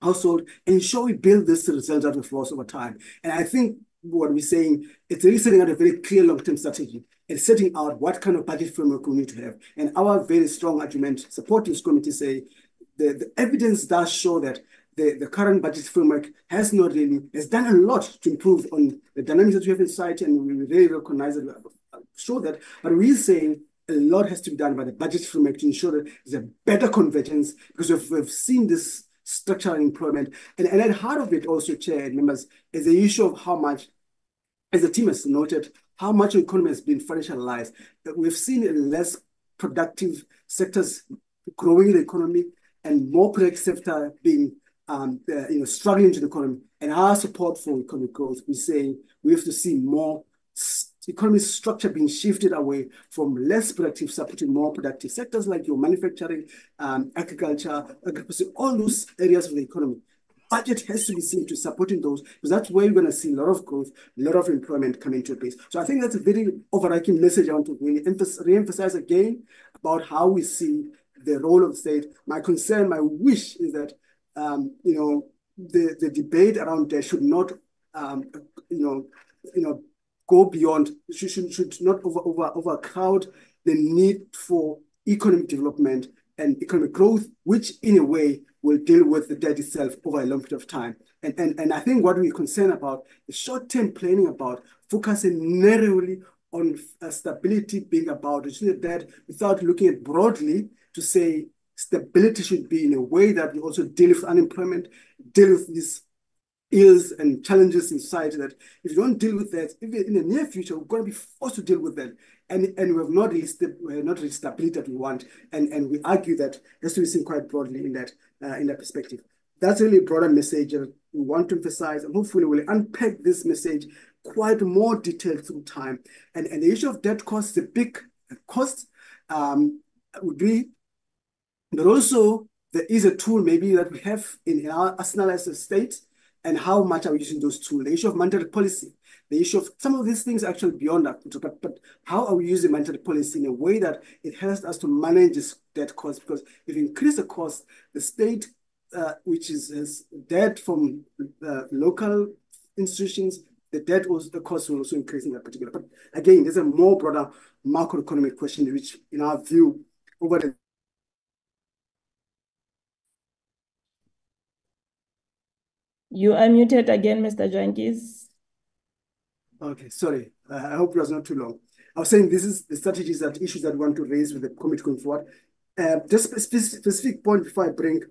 household, and ensure we build this result out of loss over time. And I think what we're saying, it's really setting out a very clear long-term strategy and setting out what kind of budget framework we need to have. And our very strong argument supporting this committee say the evidence does show that the current budget framework has done a lot to improve on the dynamics that we have in society, and we really recognize it, show that. But we're saying a lot has to be done by the budget framework to ensure that there's a better convergence, because we've seen this structural employment. And at the heart of it also, Chair and members, is the issue of how much, as the team has noted, how much the economy has been financialized. We've seen less productive sectors growing the economy and more productive sector being struggling to the economy. And our support for economic growth, we say we have to see more economic structure being shifted away from less productive supporting more productive sectors like your manufacturing, agriculture, all those areas of the economy. Budget has to be seen to supporting those, because that's where you're going to see a lot of growth, a lot of employment coming to place. So I think that's a very overarching message I want to really re-emphasize again about how we see the role of the state. My concern, my wish is that the debate around debt should not go beyond, should not overcrowd the need for economic development and economic growth, which in a way will deal with the debt itself over a long period of time. And I think what we're concerned about is short-term planning, about focusing narrowly on stability being about reducing the debt without looking at broadly to say stability should be in a way that we also deal with unemployment, deal with these ills and challenges in society, that if you don't deal with that, if in the near future, we're going to be forced to deal with them. And we have not reached stability that we want. And we argue that has to be seen quite broadly in that perspective. That's really a broader message that we want to emphasize, and hopefully we'll unpack this message quite more detailed through time. And the issue of debt cost is a big cost, would be, but also there is a tool maybe that we have in our arsenal as a state, and how much are we using those tools? The issue of monetary policy, the issue of some of these things actually beyond that, but how are we using monetary policy in a way that it helps us to manage this debt cost? Because if you increase the cost, the state, which has debt from local institutions, the cost will also increase in that particular. But again, there's a more broader macroeconomic question, which in our view, over the You are muted again, Mr. Jantjies. Okay, sorry. I hope it was not too long. I was saying this is the strategies, that issues that we want to raise with the committee going forward. Just a specific point before I bring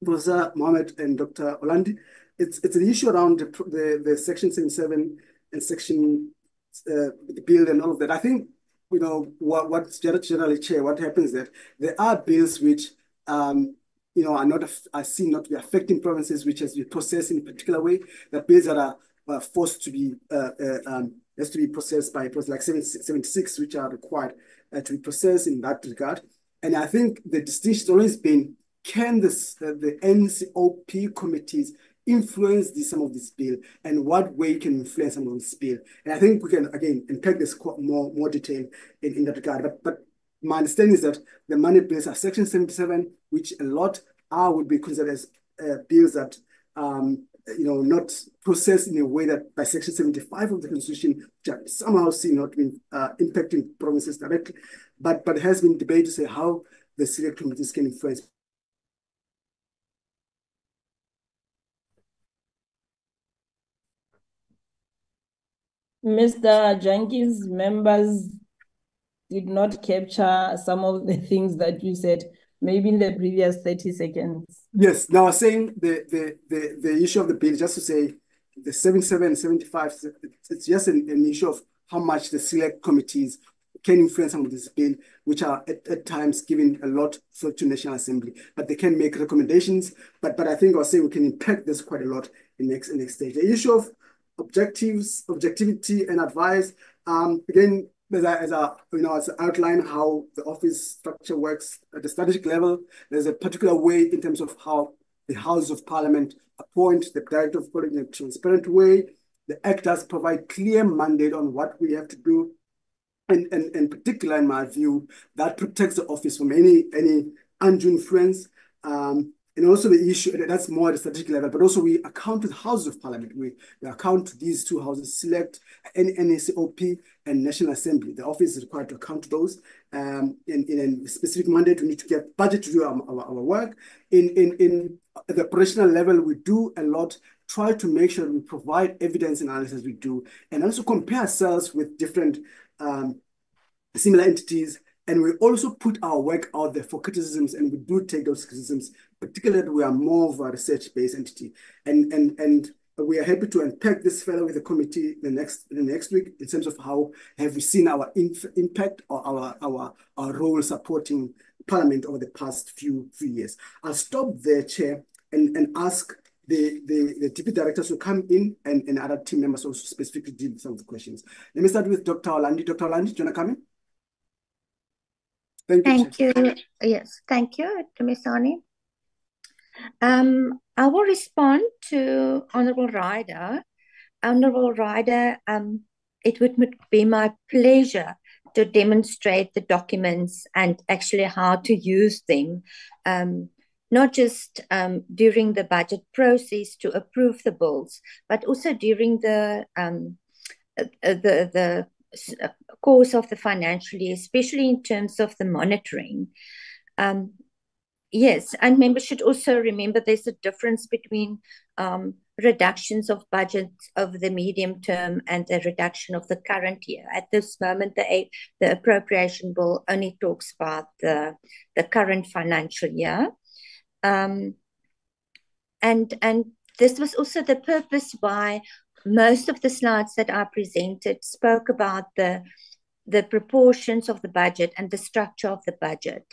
Professor Mohammed and Dr. Olandi. It's an issue around the Section 77 and Section the bill and all of that. I think what generally, Chair, what happens that there are bills which are seen not to be affecting provinces, which has to be processed in a particular way. The bills that are forced to be has to be processed by like 76, which are required to be processed in that regard. And I think the distinction has always been, can the NCOP committees influence some of this bill, and what way can influence some of this bill? And I think we can again unpack this more detail in that regard. But my understanding is that the money bills are Section 77, which a lot would be considered as bills that not processed in a way that by Section 75 of the Constitution, which are somehow seen not being impacting provinces directly, but has been debated to say how the select committees can influence. Mr. Jantjies, members did not capture some of the things that you said, maybe in the previous 30 seconds. Yes, now I was saying the issue of the bill, just to say the 77 and 75, it's just an issue of how much the select committees can influence some of this bill, which are at times giving a lot to National Assembly, but they can make recommendations. But I think I was saying we can impact this quite a lot in next stage. The issue of objectivity and advice, again, as I outline how the office structure works at the strategic level, there's a particular way in terms of how the House of Parliament appoint the Director of Policy in a transparent way. The Act does provide clear mandate on what we have to do, and in particular, in my view, that protects the office from any undue influence. And also the issue, that's more at a strategic level, but also we account to the Houses of Parliament. We account to these two houses, select NACOP and National Assembly. The office is required to account to those. In a specific mandate, we need to get budget to do our work. At the operational level, we do a lot, try to make sure we provide evidence analysis we do, and also compare ourselves with different similar entities. And we also put our work out there for criticisms, and we do take those criticisms, particularly that we are more of a research-based entity. And we are happy to unpack this further with the committee the next week in terms of how have we seen our impact or our role supporting Parliament over the past few years. I'll stop there, Chair, and ask the deputy directors to come in and other team members also specifically deal with some of the questions. Let me start with Dr. Orlandi. Dr. Orlandi, do you want to come in? Thank you. Yes, thank you, Dumisani. I will respond to Honourable Ryder. Honourable Ryder, it would be my pleasure to demonstrate the documents and actually how to use them, not just during the budget process to approve the bills, but also during the course of the financial year, especially in terms of the monitoring. Yes, and members should also remember there's a difference between reductions of budgets over the medium term and the reduction of the current year. At this moment, the appropriation bill only talks about the current financial year. And this was also the purpose why most of the slides that I presented spoke about the proportions of the budget and the structure of the budget.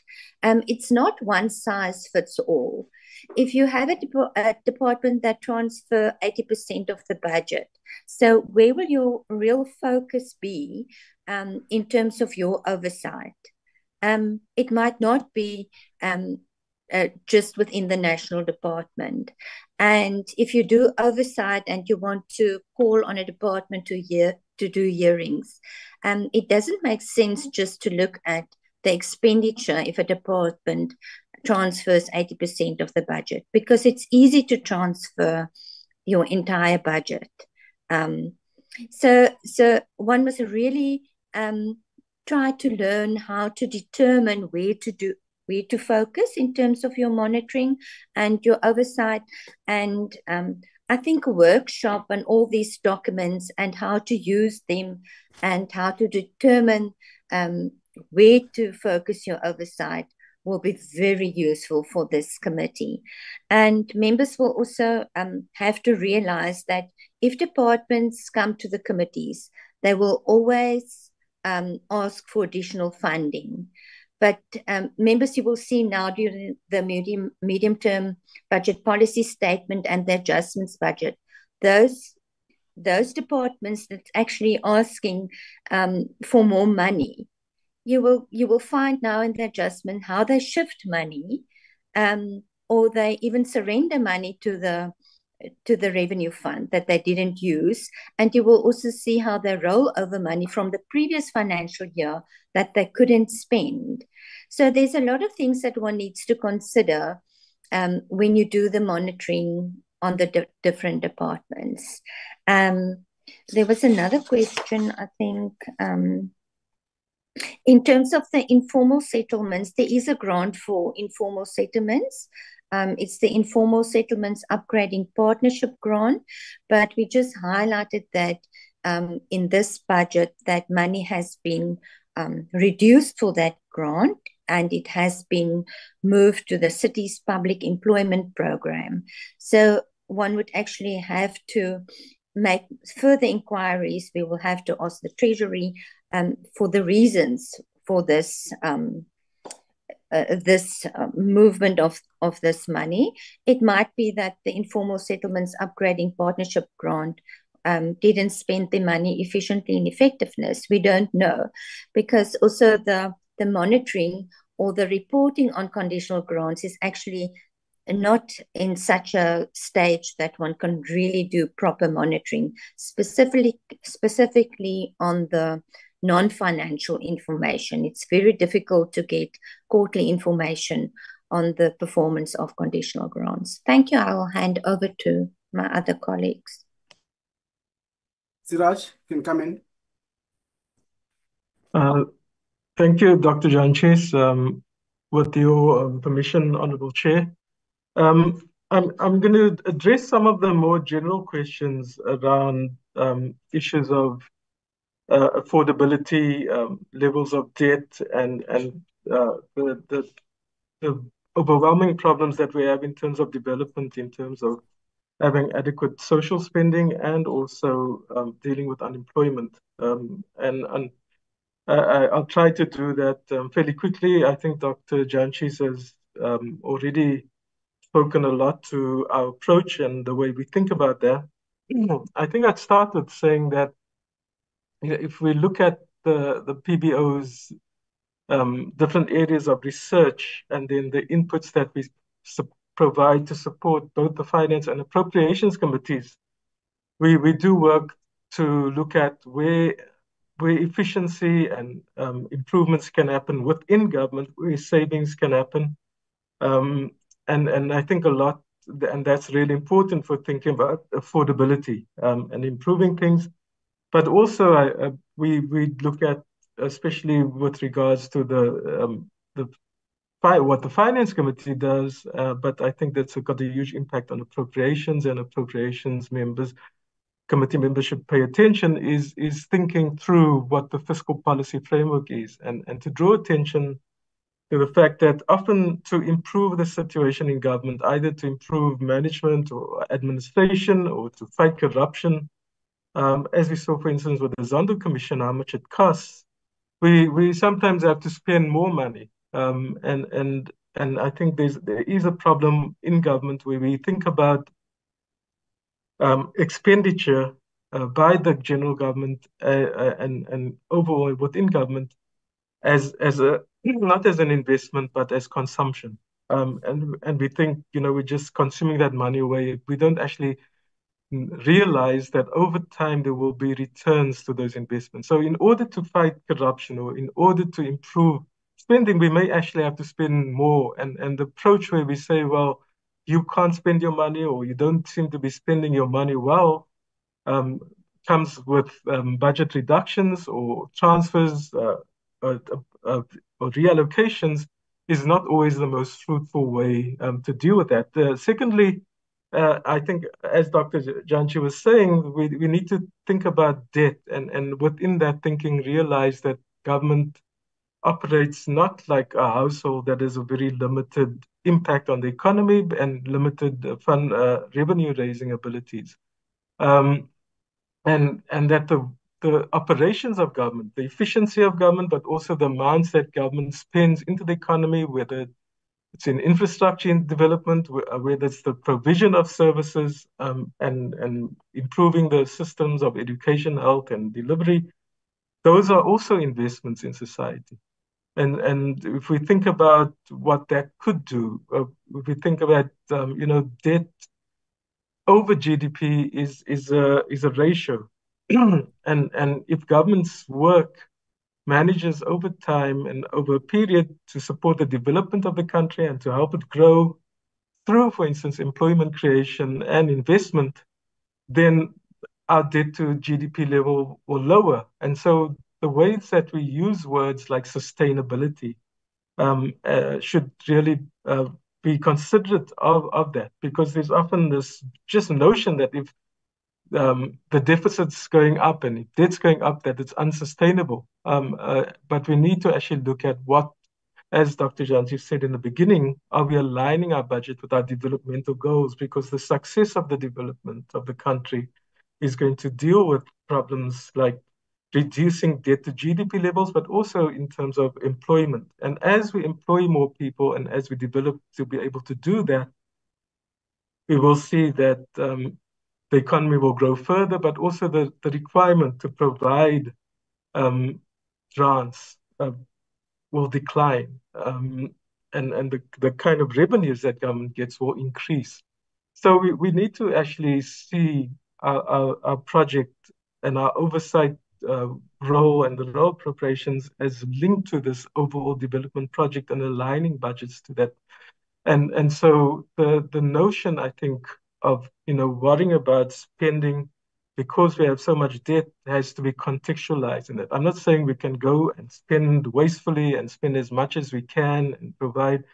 It's not one size fits all. If you have a department that transfer 80% of the budget, so where will your real focus be in terms of your oversight? It might not be just within the national department. And if you do oversight and you want to call on a department to do hearings, it doesn't make sense just to look at the expenditure if a department transfers 80% of the budget, because it's easy to transfer your entire budget. So one must really try to learn how to determine where to focus in terms of your monitoring and your oversight. And I think a workshop on all these documents and how to use them and how to determine where to focus your oversight will be very useful for this committee. And members will also have to realize that if departments come to the committees, they will always ask for additional funding. But members, you will see now during the medium-term budget policy statement and the adjustments budget, those departments that's actually asking for more money, you will find now in the adjustment how they shift money, or they even surrender money to the revenue fund that they didn't use. And you will also see how they roll over money from the previous financial year that they couldn't spend. So there's a lot of things that one needs to consider when you do the monitoring on the different departments. There was another question, I think, in terms of the informal settlements, there is a grant for informal settlements. It's the Informal Settlements Upgrading Partnership Grant, but we just highlighted that in this budget that money has been reduced for that grant, and it has been moved to the city's public employment program. So one would actually have to make further inquiries. We will have to ask the Treasury for the reasons for this movement of this money. It might be that the Informal Settlements Upgrading Partnership Grant didn't spend the money efficiently in effectiveness. We don't know, because also the monitoring or the reporting on conditional grants is actually not in such a stage that one can really do proper monitoring, specifically on the non-financial information. It's very difficult to get quarterly information on the performance of conditional grants. Thank you. I will hand over to my other colleagues. Siraj, you can come in. Thank you, Dr. Jantjies. With your permission, Honorable Chair, I'm going to address some of the more general questions around issues of affordability, levels of debt, and the overwhelming problems that we have in terms of development, in terms of having adequate social spending, and also dealing with unemployment. I'll try to do that fairly quickly. I think Dr. Jantjies has already spoken a lot to our approach and the way we think about that. I think I'd start with saying that if we look at the PBO's different areas of research and then the inputs that we provide to support both the Finance and Appropriations committees, we do work to look at where efficiency and improvements can happen within government, where savings can happen. And I think a lot, and that's really important for thinking about affordability and improving things. But also we look at, especially with regards to what the Finance Committee does, but I think that's got a huge impact on appropriations, and appropriations committee members should pay attention, is thinking through what the fiscal policy framework is, and to draw attention to the fact that often to improve the situation in government, either to improve management or administration or to fight corruption, as we saw, for instance, with the Zondo Commission, how much it costs, we sometimes have to spend more money. And I think there is a problem in government where we think about expenditure by the general government and overall within government as not as an investment but as consumption, and we think we're just consuming that money away. We don't actually realize that over time there will be returns to those investments. So in order to fight corruption or in order to improve spending, we may actually have to spend more, and the approach where we say, well, you can't spend your money or you don't seem to be spending your money well, comes with budget reductions or transfers or reallocations, is not always the most fruitful way to deal with that. Secondly, I think, as Dr. Jantjies was saying, we need to think about debt, and within that thinking realize that government operates not like a household that has a very limited impact on the economy and limited fund revenue raising abilities, and that the operations of government, the efficiency of government, but also the amounts that government spends into the economy, whether it's in infrastructure and development, whether it's the provision of services and improving the systems of education, health, and delivery, those are also investments in society. And if we think about what that could do, if we think about debt over GDP is a ratio, and if government's work manages over time and over a period to support the development of the country and to help it grow through, for instance, employment creation and investment, then our debt to GDP level will lower. And so the ways that we use words like sustainability should really be considerate of that, because there's often this just notion that if the deficit's going up and if debt's going up, that it's unsustainable. But we need to actually look at what, as Dr. Jantjies said in the beginning, are we aligning our budget with our developmental goals? Because the success of the development of the country is going to deal with problems like reducing debt to GDP levels, but also in terms of employment. And as we employ more people and as we develop to be able to do that, we will see that the economy will grow further, but also the requirement to provide grants will decline. and the kind of revenues that government gets will increase. So we need to actually see our project and our oversight role and the role of appropriations as linked to this overall development project and aligning budgets to that. And so the notion, I think, of worrying about spending because we have so much debt has to be contextualized in it. I'm not saying we can go and spend wastefully and spend as much as we can and provide,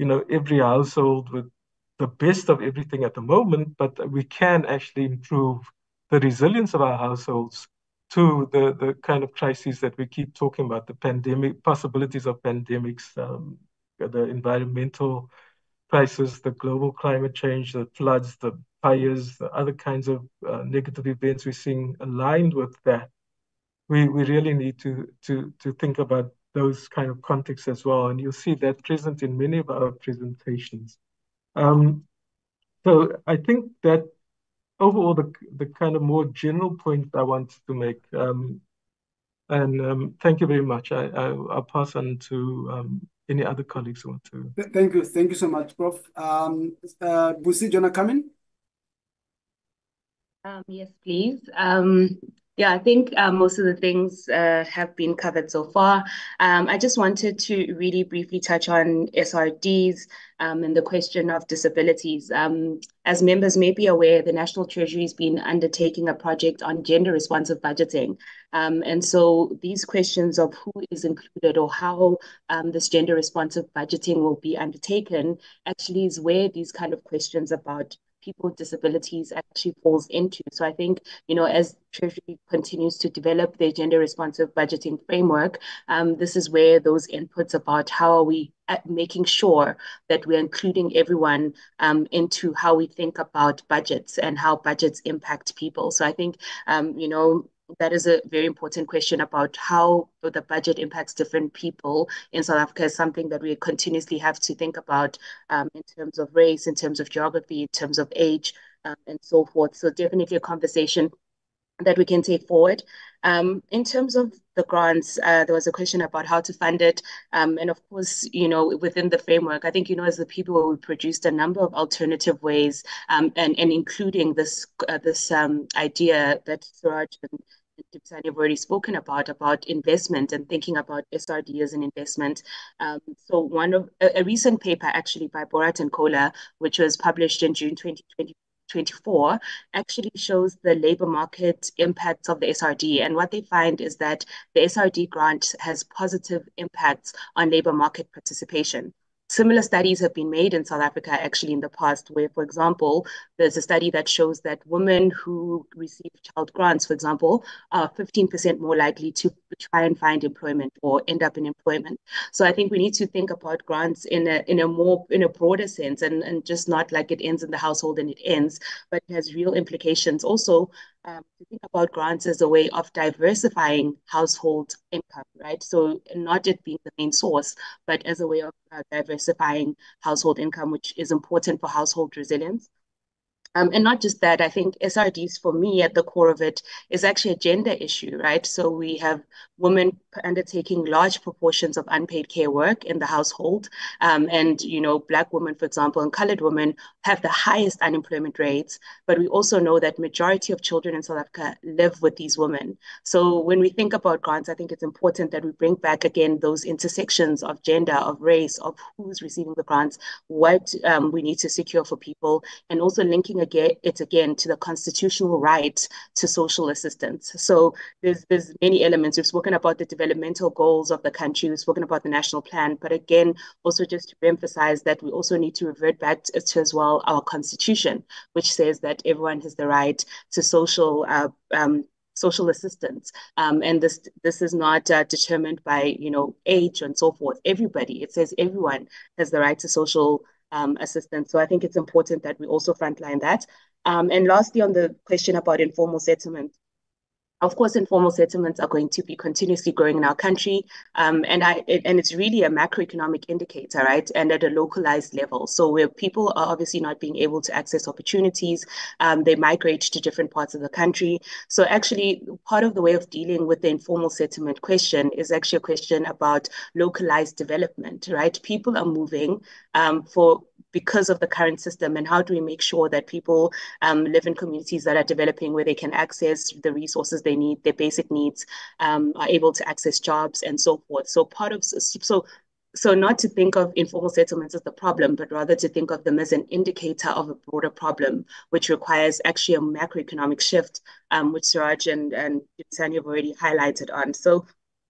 every household with the best of everything at the moment, but we can actually improve the resilience of our households to the kind of crises that we keep talking about, the pandemic, possibilities of pandemics, the environmental crisis, the global climate change, the floods, the fires, the other kinds of negative events we're seeing aligned with that. We really need to think about those kind of contexts as well, and you'll see that present in many of our presentations. So I think that overall the kind of more general point I wanted to make, and thank you very much. I'll pass on to any other colleagues who want to. Thank you so much, Prof. Busi, do you want to come in? Yes, please. Yeah, I think most of the things have been covered so far. I just wanted to really briefly touch on SRDs and the question of disabilities. As members may be aware, the National Treasury has been undertaking a project on gender responsive budgeting. And so these questions of who is included or how this gender responsive budgeting will be undertaken actually is where these kind of questions about people with disabilities actually falls into. So I think, as Treasury continues to develop their gender responsive budgeting framework, this is where those inputs about how are we making sure that we're including everyone into how we think about budgets and how budgets impact people. So I think, that is a very important question about how the budget impacts different people in South Africa is something that we continuously have to think about in terms of race, in terms of geography, in terms of age, and so forth. So definitely a conversation that we can take forward. In terms of the grants, there was a question about how to fund it. And of course, within the framework, I think, as the people, we produced a number of alternative ways and including this idea that Suraj and Dipsani have already spoken about investment and thinking about SRD as an investment. So a recent paper actually by Borat and Kola, which was published in June 2024, actually shows the labor market impacts of the SRD. And what they find is that the SRD grant has positive impacts on labor market participation. Similar studies have been made in South Africa actually in the past, where, for example, there's a study that shows that women who receive child grants, for example, are 15% more likely to try and find employment or end up in employment. So I think we need to think about grants in a broader sense and just not like it ends in the household and it ends, but it has real implications also to think about grants as a way of diversifying household income, right? So not it being the main source, but as a way of diversifying household income, which is important for household resilience. And not just that, I think SRDs for me at the core of it is actually a gender issue, right? So we have women undertaking large proportions of unpaid care work in the household. And, Black women, for example, and colored women have the highest unemployment rates. But we also know that majority of children in South Africa live with these women. So when we think about grants, I think it's important that we bring back again those intersections of gender, of race, of who's receiving the grants, what we need to secure for people, and also linking it again to the constitutional right to social assistance. So there's many elements. We've spoken about the developmental goals of the country. We've spoken about the national plan, but again, also just to emphasize that we also need to revert back to as well our constitution, which says that everyone has the right to social assistance. And this is not determined by, age and so forth. Everybody, it says everyone has the right to social assistance. So I think it's important that we also frontline that. And lastly, on the question about informal settlement, Of course, informal settlements are going to be continuously growing in our country, and it's really a macroeconomic indicator, right? And at a localized level. So where people are obviously not being able to access opportunities, they migrate to different parts of the country. So actually, part of the way of dealing with the informal settlement question is actually a question about localized development, right? People are moving because of the current system, and how do we make sure that people live in communities that are developing, where they can access the resources they need, their basic needs, are able to access jobs and so forth. So not to think of informal settlements as the problem, but rather to think of them as an indicator of a broader problem, which requires actually a macroeconomic shift, which Suraj and Sani have already highlighted on. So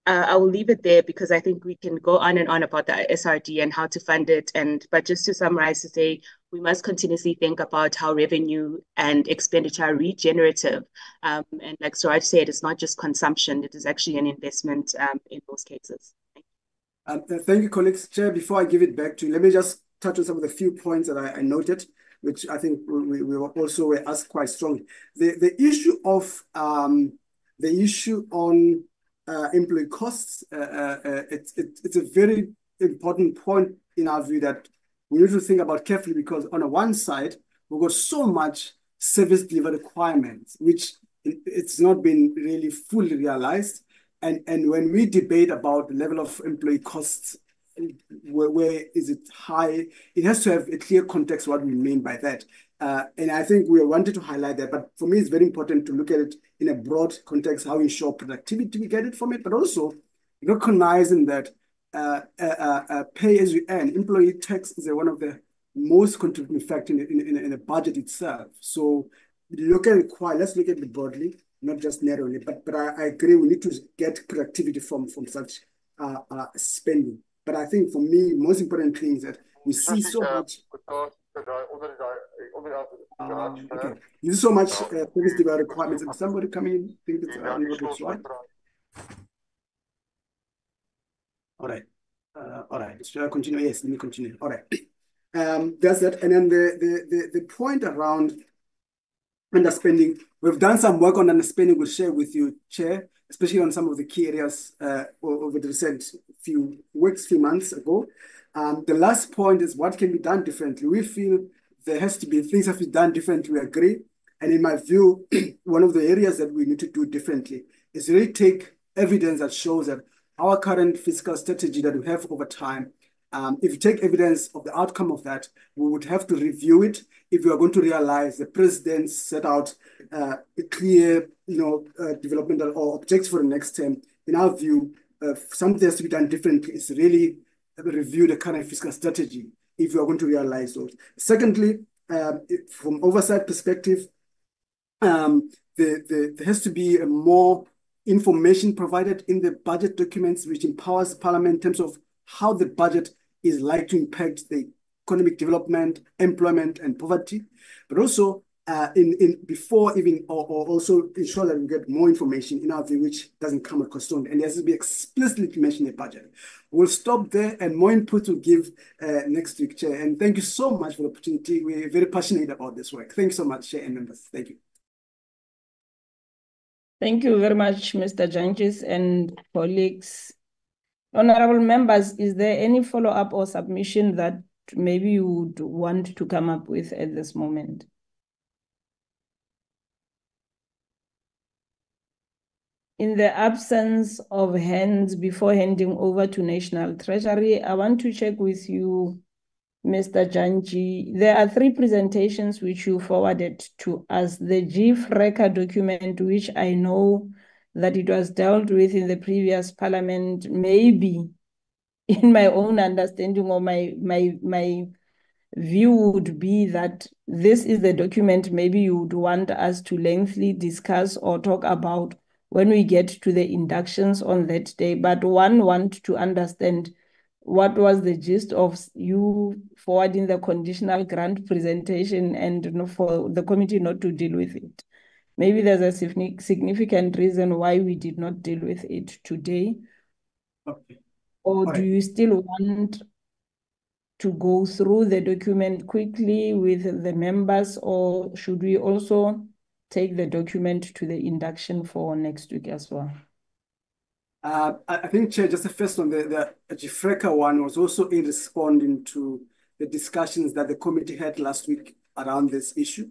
I will leave it there, because I think we can go on and on about the SRD and how to fund it. But just to summarize, to say we must continuously think about how revenue and expenditure are regenerative. And like Suraj said, it's not just consumption, it is actually an investment in most cases. Thank you, colleagues. Chair, before I give it back to you, let me just touch on some of the few points that I noted, which I think we were also asked quite strongly. The issue on employee costs, it's a very important point in our view that we need to think about carefully, because on the one side, we've got so much service delivery requirements, which it's not been really fully realized. And when we debate about the level of employee costs, where is it high, it has to have a clear context what we mean by that. And I think we wanted to highlight that. But for me, it's very important to look at it in a broad context, how we ensure productivity we get it from it, but also recognizing that pay as you earn, employee tax is one of the most contributing factor in the budget itself. So let's look at it broadly, not just narrowly. But I agree, we need to get productivity from such spending. But I think for me, most important thing is that we see so much. Okay, you see so much service delivery requirements. And somebody coming in, think it's not right. All right. Should I continue? Yes, let me continue. All right. That's that. And then the point around underspending, we've done some work on underspending. We'll share with you, Chair, especially on some of the key areas over the recent few months ago. The last point is what can be done differently. We feel there has to be things have to be done differently. We agree. And in my view, one of the areas that we need to do differently is really take evidence that shows that our current fiscal strategy that we have over time, if you take evidence of the outcome of that, we would have to review it if we are going to realize the president set out a clear, developmental or objectives for the next term. In our view, something has to be done differently. It's really review the current fiscal strategy if we are going to realize those. Secondly, from oversight perspective, there has to be a more information provided in the budget documents, which empowers Parliament in terms of how the budget is likely to impact the economic development, employment, and poverty, but also before even or also ensure that we get more information in our view, which doesn't come across strong, and it has to be explicitly mentioned in the budget. We'll stop there, and more input will give next week, Chair. And thank you so much for the opportunity. We're very passionate about this work. Thanks so much, Chair and members. Thank you. Thank you very much, Mr. Jantjies and colleagues. Honorable members, is there any follow-up or submission that maybe you would want to come up with at this moment? In the absence of hands before handing over to National Treasury, I want to check with you, Mr. Jantjies. There are 3 presentations which you forwarded to us. The GFRECA document, which I know that it was dealt with in the previous parliament, maybe in my own understanding or my view would be that this is the document maybe you would want us to lengthily discuss or talk about when we get to the inductions on that day. But one want to understand what was the gist of you forwarding the conditional grant presentation and for the committee not to deal with it. Maybe there's a significant reason why we did not deal with it today. Okay. Or do you still want to go through the document quickly with the members, or should we also take the document to the induction for next week as well. I think, Chair, just the first one, the Jifreka one was also in responding to the discussions that the committee had last week around this issue.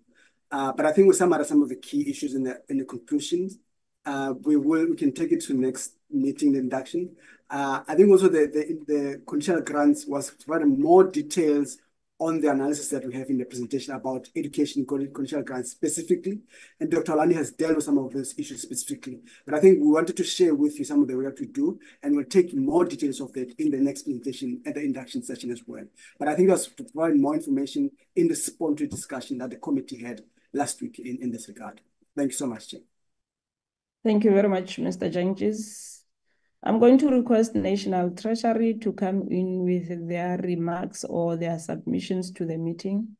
But I think we summarized some of the key issues in the conclusions. We can take it to the next meeting, the induction. I think also the conditional grants was providing more details on the analysis that we have in the presentation about education conditional grants specifically. And Dr. Alani has dealt with some of those issues specifically. But I think we wanted to share with you some of the work we do, and we'll take more details of that in the next presentation at the induction session as well. But I think that's to provide more information in the sponsored discussion that the committee had last week in this regard. Thank you so much, Chair. Thank you very much, Mr. Jantjies. I'm going to request National Treasury to come in with their remarks or their submissions to the meeting.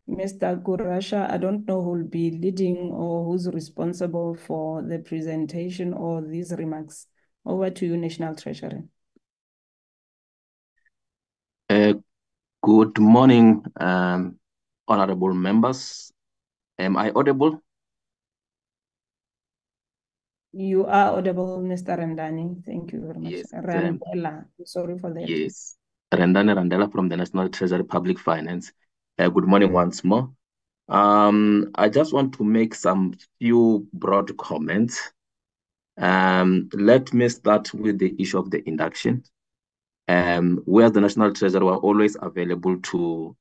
Mr. Gurasha, I don't know who will be leading or who's responsible for the presentation or these remarks. Over to you, National Treasury. Good morning, honorable members. Am I audible? You are audible, Mr. Rendani. Thank you very much. Yes, Randela, sorry for that. yes. Randela from the National Treasury Public Finance. Good morning once more. I just want to make some few broad comments. Let me start with the issue of the induction. We as the National Treasury are always available to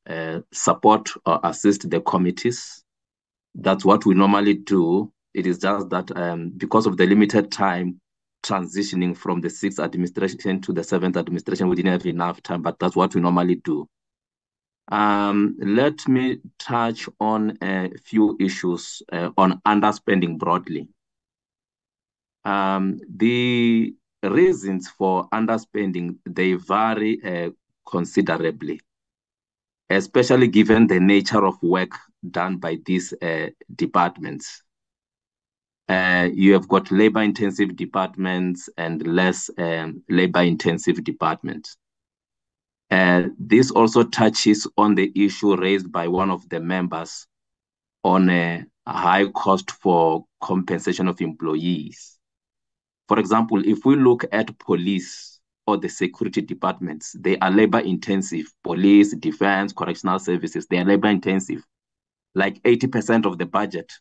support or assist the committees. That's what we normally do. It is just that because of the limited time transitioning from the 6th administration to the 7th administration, we didn't have enough time, but that's what we normally do. Let me touch on a few issues on underspending broadly. The reasons for underspending, they vary considerably, especially given the nature of work done by these departments. You have got labor-intensive departments and less labor-intensive departments. This also touches on the issue raised by one of the members on a high cost for compensation of employees. For example, if we look at police or the security departments, they are labor-intensive. Police, defense, correctional services, they are labor-intensive. Like 80% of the budget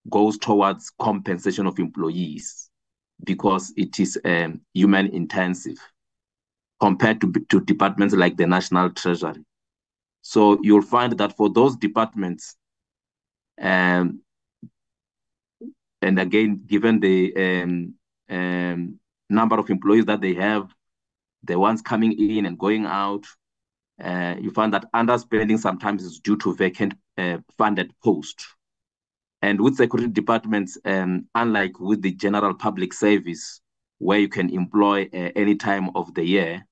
goes towards compensation of employees because it is human-intensive compared to departments like the National Treasury. So you'll find that for those departments, and again, given the number of employees that they have, the ones coming in and going out, you find that underspending sometimes is due to vacant funded posts. And with security departments, unlike with the general public service, where you can employ any time of the year,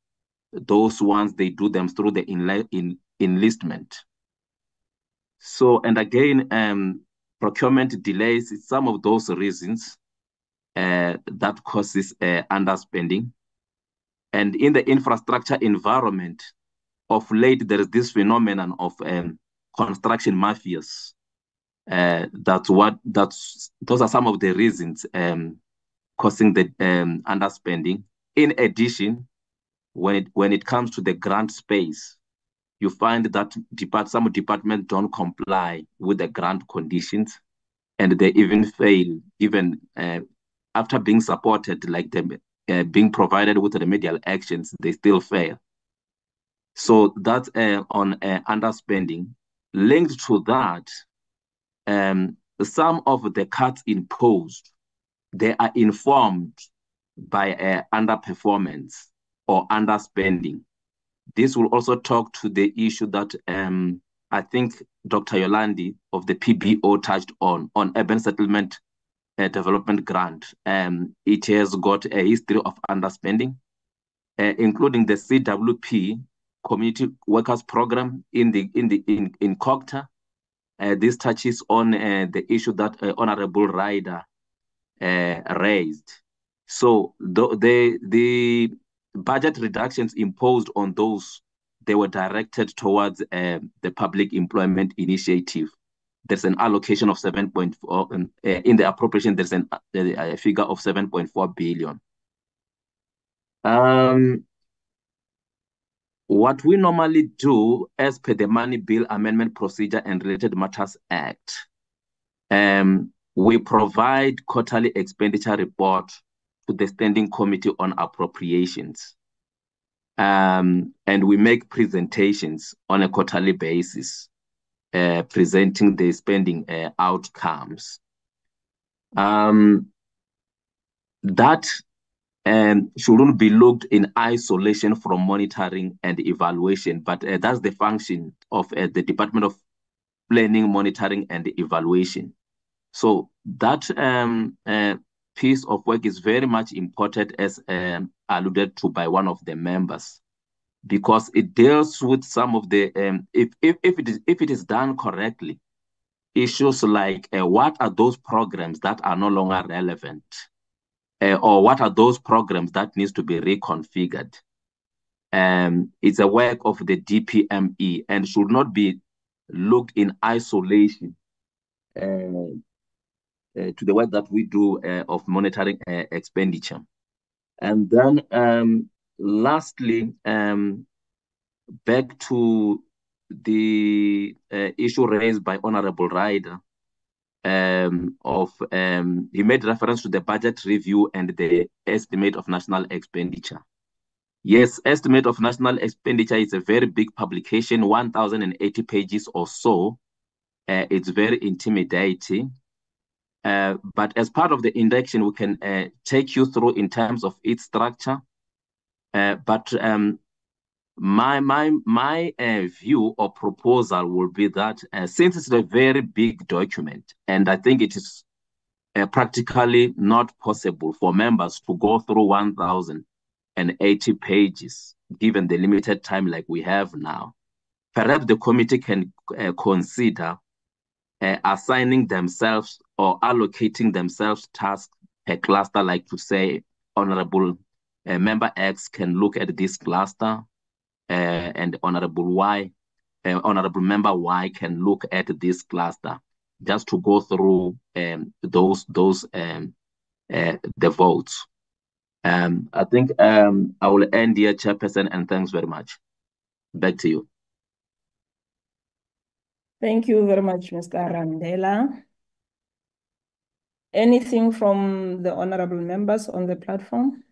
those ones, they do them through the enlistment. So, and again, procurement delays is some of those reasons that causes underspending. And in the infrastructure environment, of late, there is this phenomenon of construction mafias. Those are some of the reasons causing the underspending. In addition, when it comes to the grant space, you find that some departments don't comply with the grant conditions, and they even fail, even after being supported, like them being provided with remedial actions, they still fail. So that's on underspending. Linked to that, some of the cuts imposed, they are informed by underperformance or underspending. This will also talk to the issue that I think Dr. Yolandi of the PBO touched on urban settlement development grant. It has got a history of underspending, including the CWP Community Workers Program in COGTA. This touches on the issue that Honorable Ryder raised. So the budget reductions imposed on those, they were directed towards the Public Employment Initiative. there's an allocation of 7.4, in the appropriation, there's a figure of 7.4 billion. What we normally do, as per the Money Bill Amendment Procedure and Related Matters Act, we provide quarterly expenditure report to the Standing Committee on Appropriations. And we make presentations on a quarterly basis, presenting the spending outcomes. That shouldn't be looked in isolation from monitoring and evaluation, but that's the function of the Department of Planning, Monitoring and Evaluation. So that piece of work is very much important, as alluded to by one of the members, because it deals with some of the, if it is done correctly, issues like what are those programs that are no longer relevant, or what are those programs that needs to be reconfigured. It's a work of the DPME and should not be looked in isolation to the work that we do of monitoring expenditure. And then lastly, back to the issue raised by Honorable Ryder, he made reference to the budget review and the estimate of national expenditure. Yes, estimate of national expenditure is a very big publication, 1,080 pages or so. It's very intimidating. But as part of the induction, we can take you through in terms of its structure. But my view or proposal will be that since it's a very big document, and I think it is practically not possible for members to go through 1,080 pages, given the limited time like we have now, perhaps the committee can consider assigning themselves or allocating themselves tasks per cluster, like to say, Honorable Member X can look at this cluster, and Honorable Member Y can look at this cluster, just to go through the votes. I think I will end here, Chairperson, and thanks very much. Back to you. Thank you very much, Mr. Randela. Anything from the honorable members on the platform?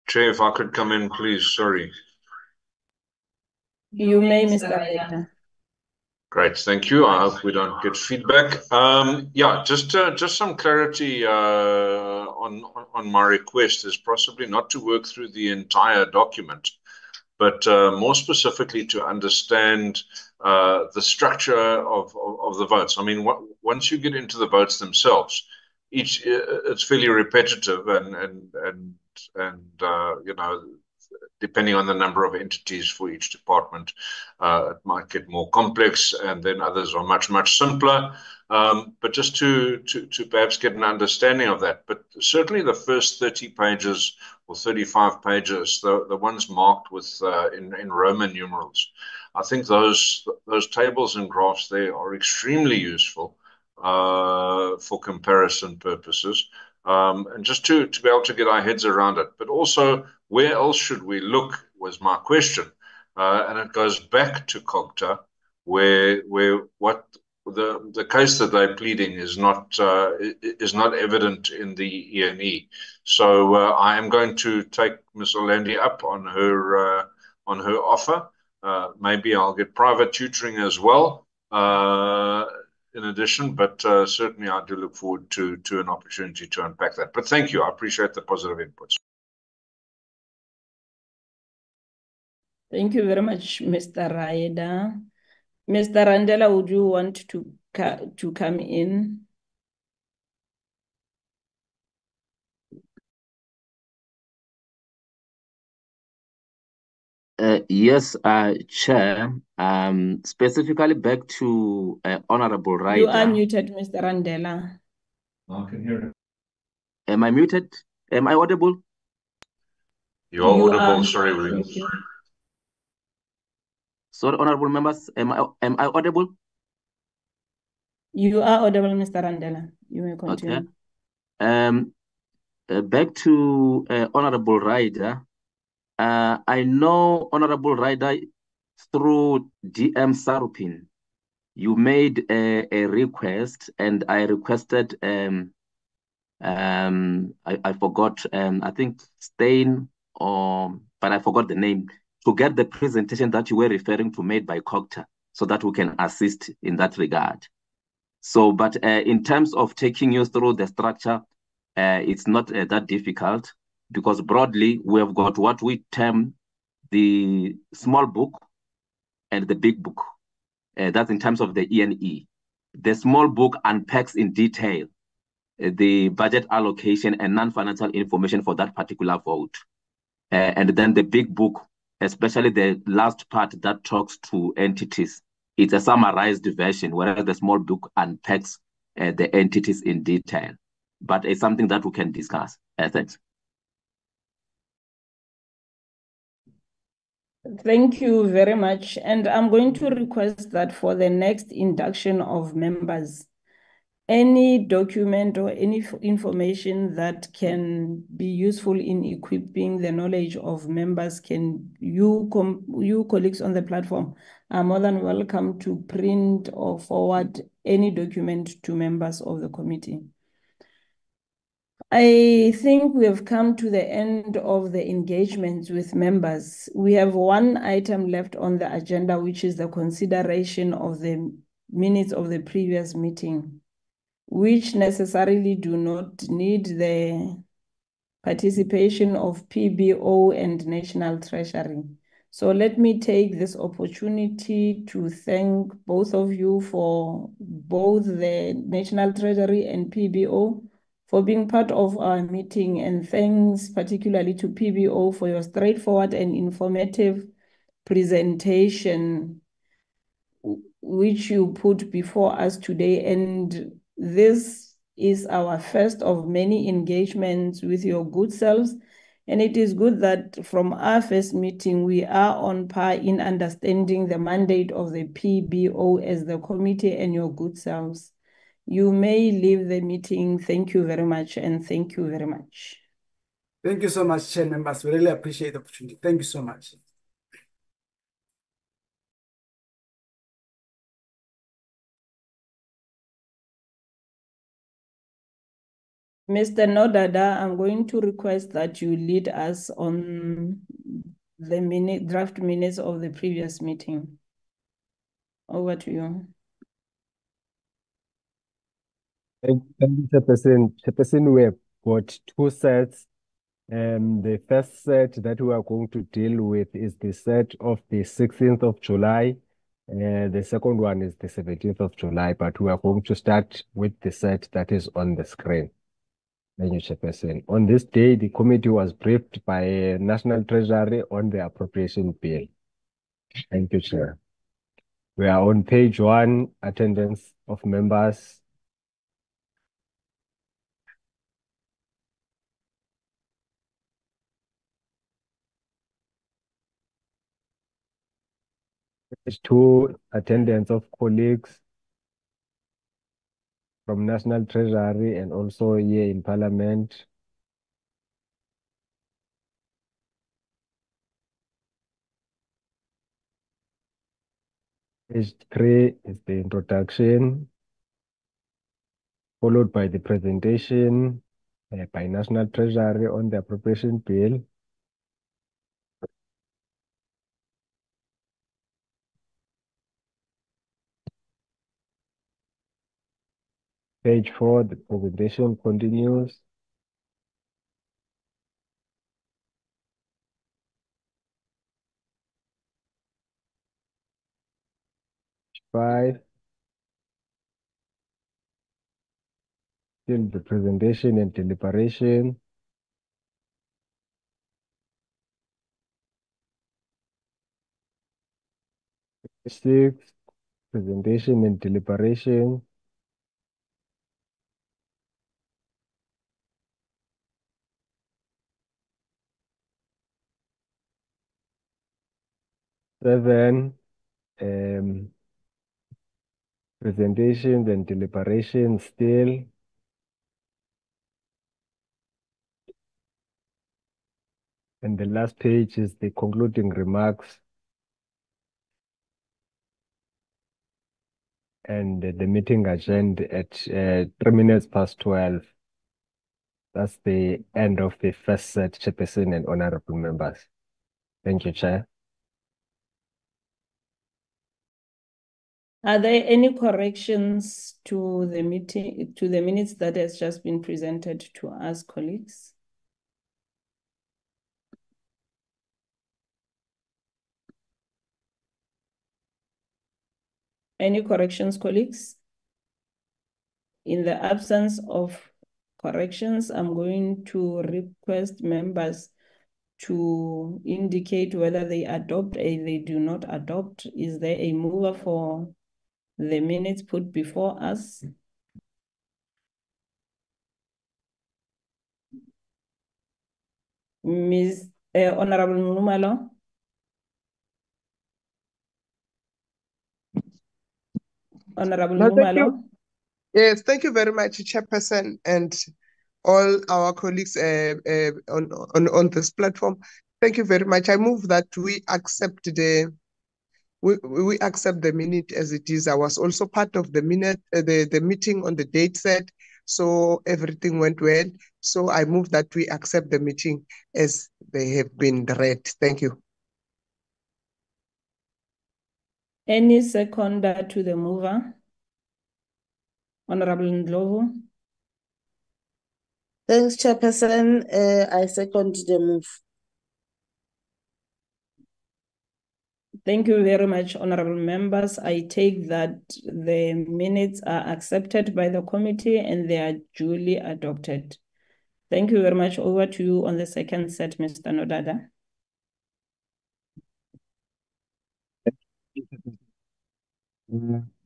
Chair, if I could come in, please. Sorry. You may, Mr. Randela. Great, thank you. I hope we don't get feedback. Yeah, just some clarity on my request is possibly not to work through the entire document, but more specifically to understand the structure of the votes. I mean, once you get into the votes themselves, it's fairly repetitive, and you know, depending on the number of entities for each department, it might get more complex, and then others are much simpler. But just to perhaps get an understanding of that. But certainly the first 30 pages or 35 pages, the ones marked with in Roman numerals, I think those tables and graphs there are extremely useful for comparison purposes. And just to be able to get our heads around it, but also where else should we look was my question, and it goes back to COGTA, where what the case that they're pleading is not evident in the ENE. So I am going to take Ms. Orlandi up on her offer. Maybe I'll get private tutoring as well. In addition, but certainly I do look forward to an opportunity to unpack that. But thank you. I appreciate the positive inputs. Thank you very much, Mr. Raida. Mr. Randela, would you want to come in? Yes, Chair. Specifically back to Honorable Ryder. You are muted, Mr. Randela. I can hear it. Am I muted? Am I audible? You are audible. Sorry, Thank William. you. Sorry, honorable members, am I audible? You are audible, Mr. Randela. You may continue. Okay. Back to Honorable Ryder. I know Honorable Ryder through DM Sarupin. You made a request, and I requested. I forgot. I think Stein, but I forgot the name, to get the presentation that you were referring to made by Cocta, so that we can assist in that regard. So, but in terms of taking you through the structure, it's not that difficult, because broadly we have got what we term the small book and the big book. That's in terms of the E&E. The small book unpacks in detail the budget allocation and non-financial information for that particular vote. And then the big book, especially the last part that talks to entities, it's a summarized version, whereas the small book unpacks the entities in detail. But it's something that we can discuss. Thanks. Thank you very much. And I'm going to request that for the next induction of members, any document or any information that can be useful in equipping the knowledge of members, you colleagues on the platform are more than welcome to print or forward any document to members of the committee. I think we have come to the end of the engagements with members. We have one item left on the agenda, which is the consideration of the minutes of the previous meeting, which necessarily do not need the participation of PBO and National Treasury. So let me take this opportunity to thank both of you, for both the National Treasury and PBO, for being part of our meeting, and thanks particularly to PBO for your straightforward and informative presentation which you put before us today. And this is our first of many engagements with your good selves. And it is good that from our first meeting, we are on par in understanding the mandate of the PBO as the committee and your good selves. You may leave the meeting. Thank you very much, and thank you very much. Thank you so much, Chair members. We really appreciate the opportunity. Thank you so much. Mr. Nodada, I'm going to request that you lead us on the draft minutes of the previous meeting. Over to you. Thank you, Chairperson. Chairperson, we have got two sets. The first set that we are going to deal with is the set of the 16th of July. The second one is the 17th of July, but we are going to start with the set that is on the screen. Thank you, Chairperson. On this day, the committee was briefed by National Treasury on the appropriation bill. Thank you, Chair. We are on page 1, attendance of members. Page 2, attendance of colleagues from National Treasury and also here in Parliament. Page 3 is the introduction, followed by the presentation by National Treasury on the appropriation bill. Page 4, the presentation continues. Page 5, still the presentation and deliberation. Page 6, presentation and deliberation. 7, presentations and deliberations still. And the last page is the concluding remarks. And the meeting agenda at 3:12. That's the end of the first set, Chairperson and honorable members. Thank you, Chair. Are there any corrections to the meeting, to the minutes that has just been presented to us, colleagues? Any corrections, colleagues? In the absence of corrections, I'm going to request members to indicate whether they adopt or they do not adopt. Is there a mover for the minutes put before us? Ms. Honorable Numalo? Honorable No, thank Numalo? you. Yes, thank you very much, Chairperson, and all our colleagues on this platform. Thank you very much. I move that we accept we accept the minute as it is. I was also part of the minute the meeting on the date set, so everything went well. So I move that we accept the meeting as they have been read. Thank you. Any seconder to the mover? Honorable Ndlovu? Thanks, Chairperson. I second the move. Thank you very much, honorable members. I take that the minutes are accepted by the committee and they are duly adopted. Thank you very much. Over to you on the second set, Mr. Nodada.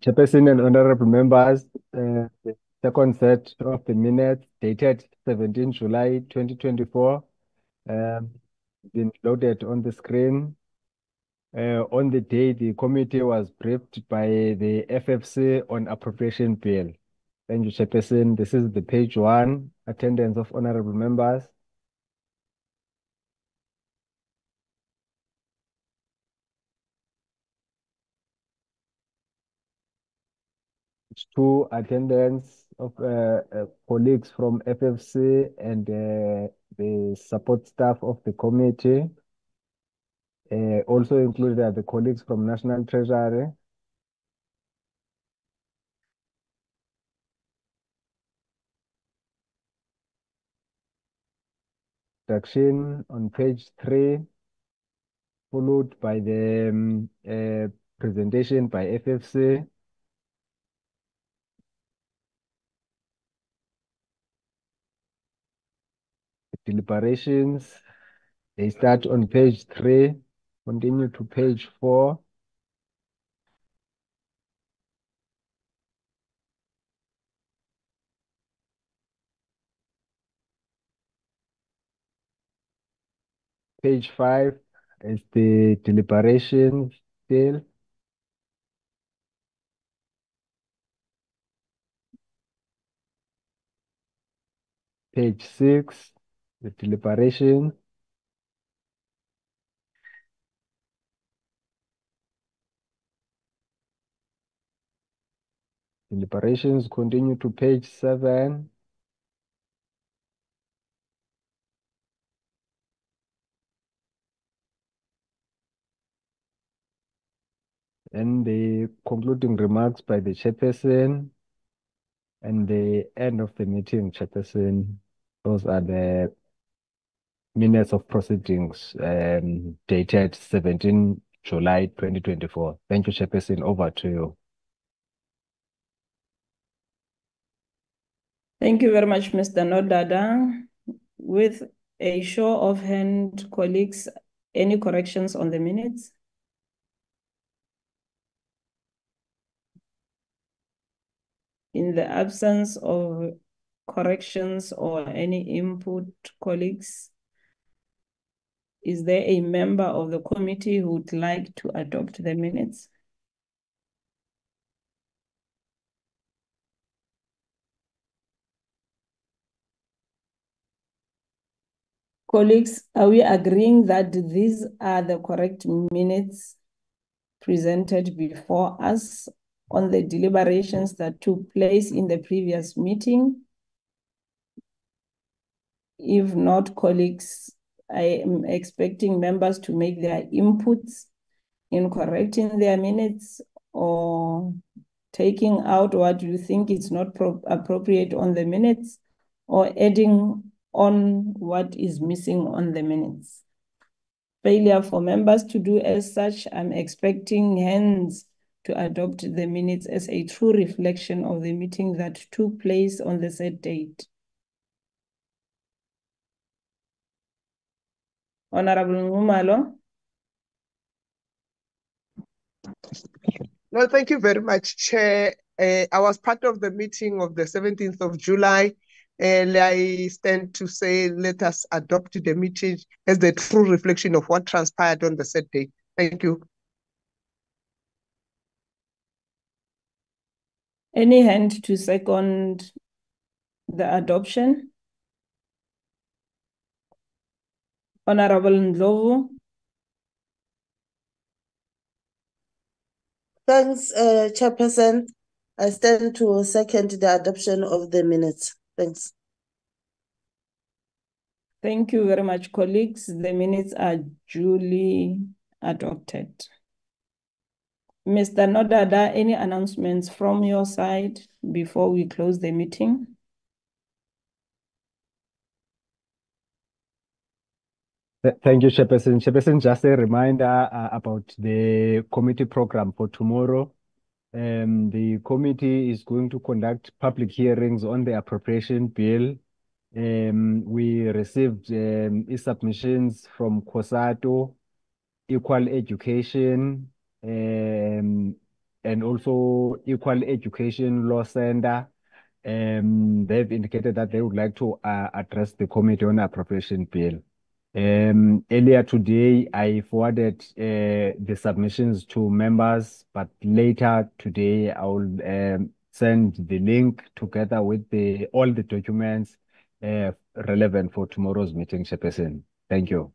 Chairperson and honorable members, the second set of the minutes dated 17 July 2024 been loaded on the screen. On the day, the committee was briefed by the FFC on appropriation bill. Thank you, Chairperson. This is the page 1, attendance of honorable members. Page 2, attendance of colleagues from FFC and the support staff of the committee. Also included are the colleagues from National Treasury. Introduction on page 3, followed by the presentation by FFC. Deliberations, they start on page 3, continue to page 4. Page 5 is the deliberation still. Page 6, the deliberation. Deliberations continue to page 7. And the concluding remarks by the chairperson and the end of the meeting, Chairperson. Those are the minutes of proceedings dated 17 July 2024. Thank you, Chairperson. Over to you. Thank you very much, Mr. Nodada. With a show of hand, colleagues, any corrections on the minutes? In the absence of corrections or any input, colleagues, Is there a member of the committee who would like to adopt the minutes? Colleagues, are we agreeing that these are the correct minutes presented before us on the deliberations that took place in the previous meeting? If not, colleagues, I am expecting members to make their inputs in correcting their minutes or taking out what you think is not appropriate on the minutes or adding on what is missing on the minutes. Failure for members to do as such, I'm expecting hands to adopt the minutes as a true reflection of the meeting that took place on the said date. Honorable Ngumalo. No, thank you very much, Chair. I was part of the meeting of the 17th of July, and I stand to say let us adopt the meeting as the true reflection of what transpired on the said day. Thank you. Any hand to second the adoption? Honorable Ndlovu. Thanks, Chairperson. I stand to second the adoption of the minutes. Thanks. Thank you very much, colleagues. The minutes are duly adopted. Mr. Nodada, any announcements from your side before we close the meeting? Thank you, Chairperson. Chairperson, just a reminder about the committee program for tomorrow. The committee is going to conduct public hearings on the appropriation bill. We received submissions from COSATO, Equal Education, and also Equal Education Law Center. They've indicated that they would like to address the committee on appropriation bill. Earlier today, I forwarded the submissions to members, but later today, I will send the link together with all the documents relevant for tomorrow's meeting, Chairperson. Thank you.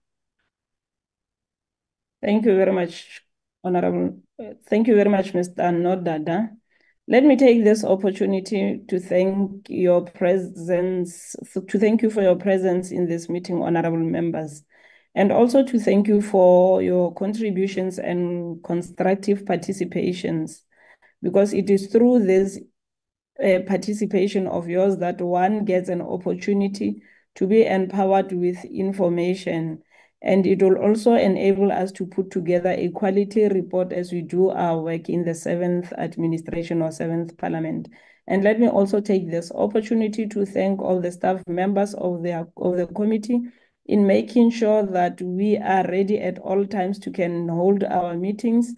Thank you very much, Honorable. Thank you very much, Mr. Nodada. Let me take this opportunity to thank your presence, to thank you for your presence in this meeting, honorable members, and also to thank you for your contributions and constructive participations, because it is through this participation of yours that one gets an opportunity to be empowered with information. And it will also enable us to put together a quality report as we do our work in the 7th administration or 7th parliament. And let me also take this opportunity to thank all the staff members of the committee in making sure that we are ready at all times to can hold our meetings.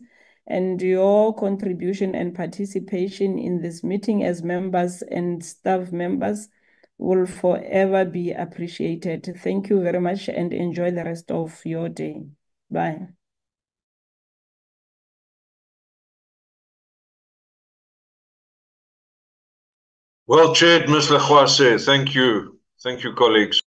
And your contribution and participation in this meeting as members and staff members will forever be appreciated. Thank you very much and enjoy the rest of your day. Bye. Well chaired, Ms. Lekhwase. Thank you. Thank you, colleagues.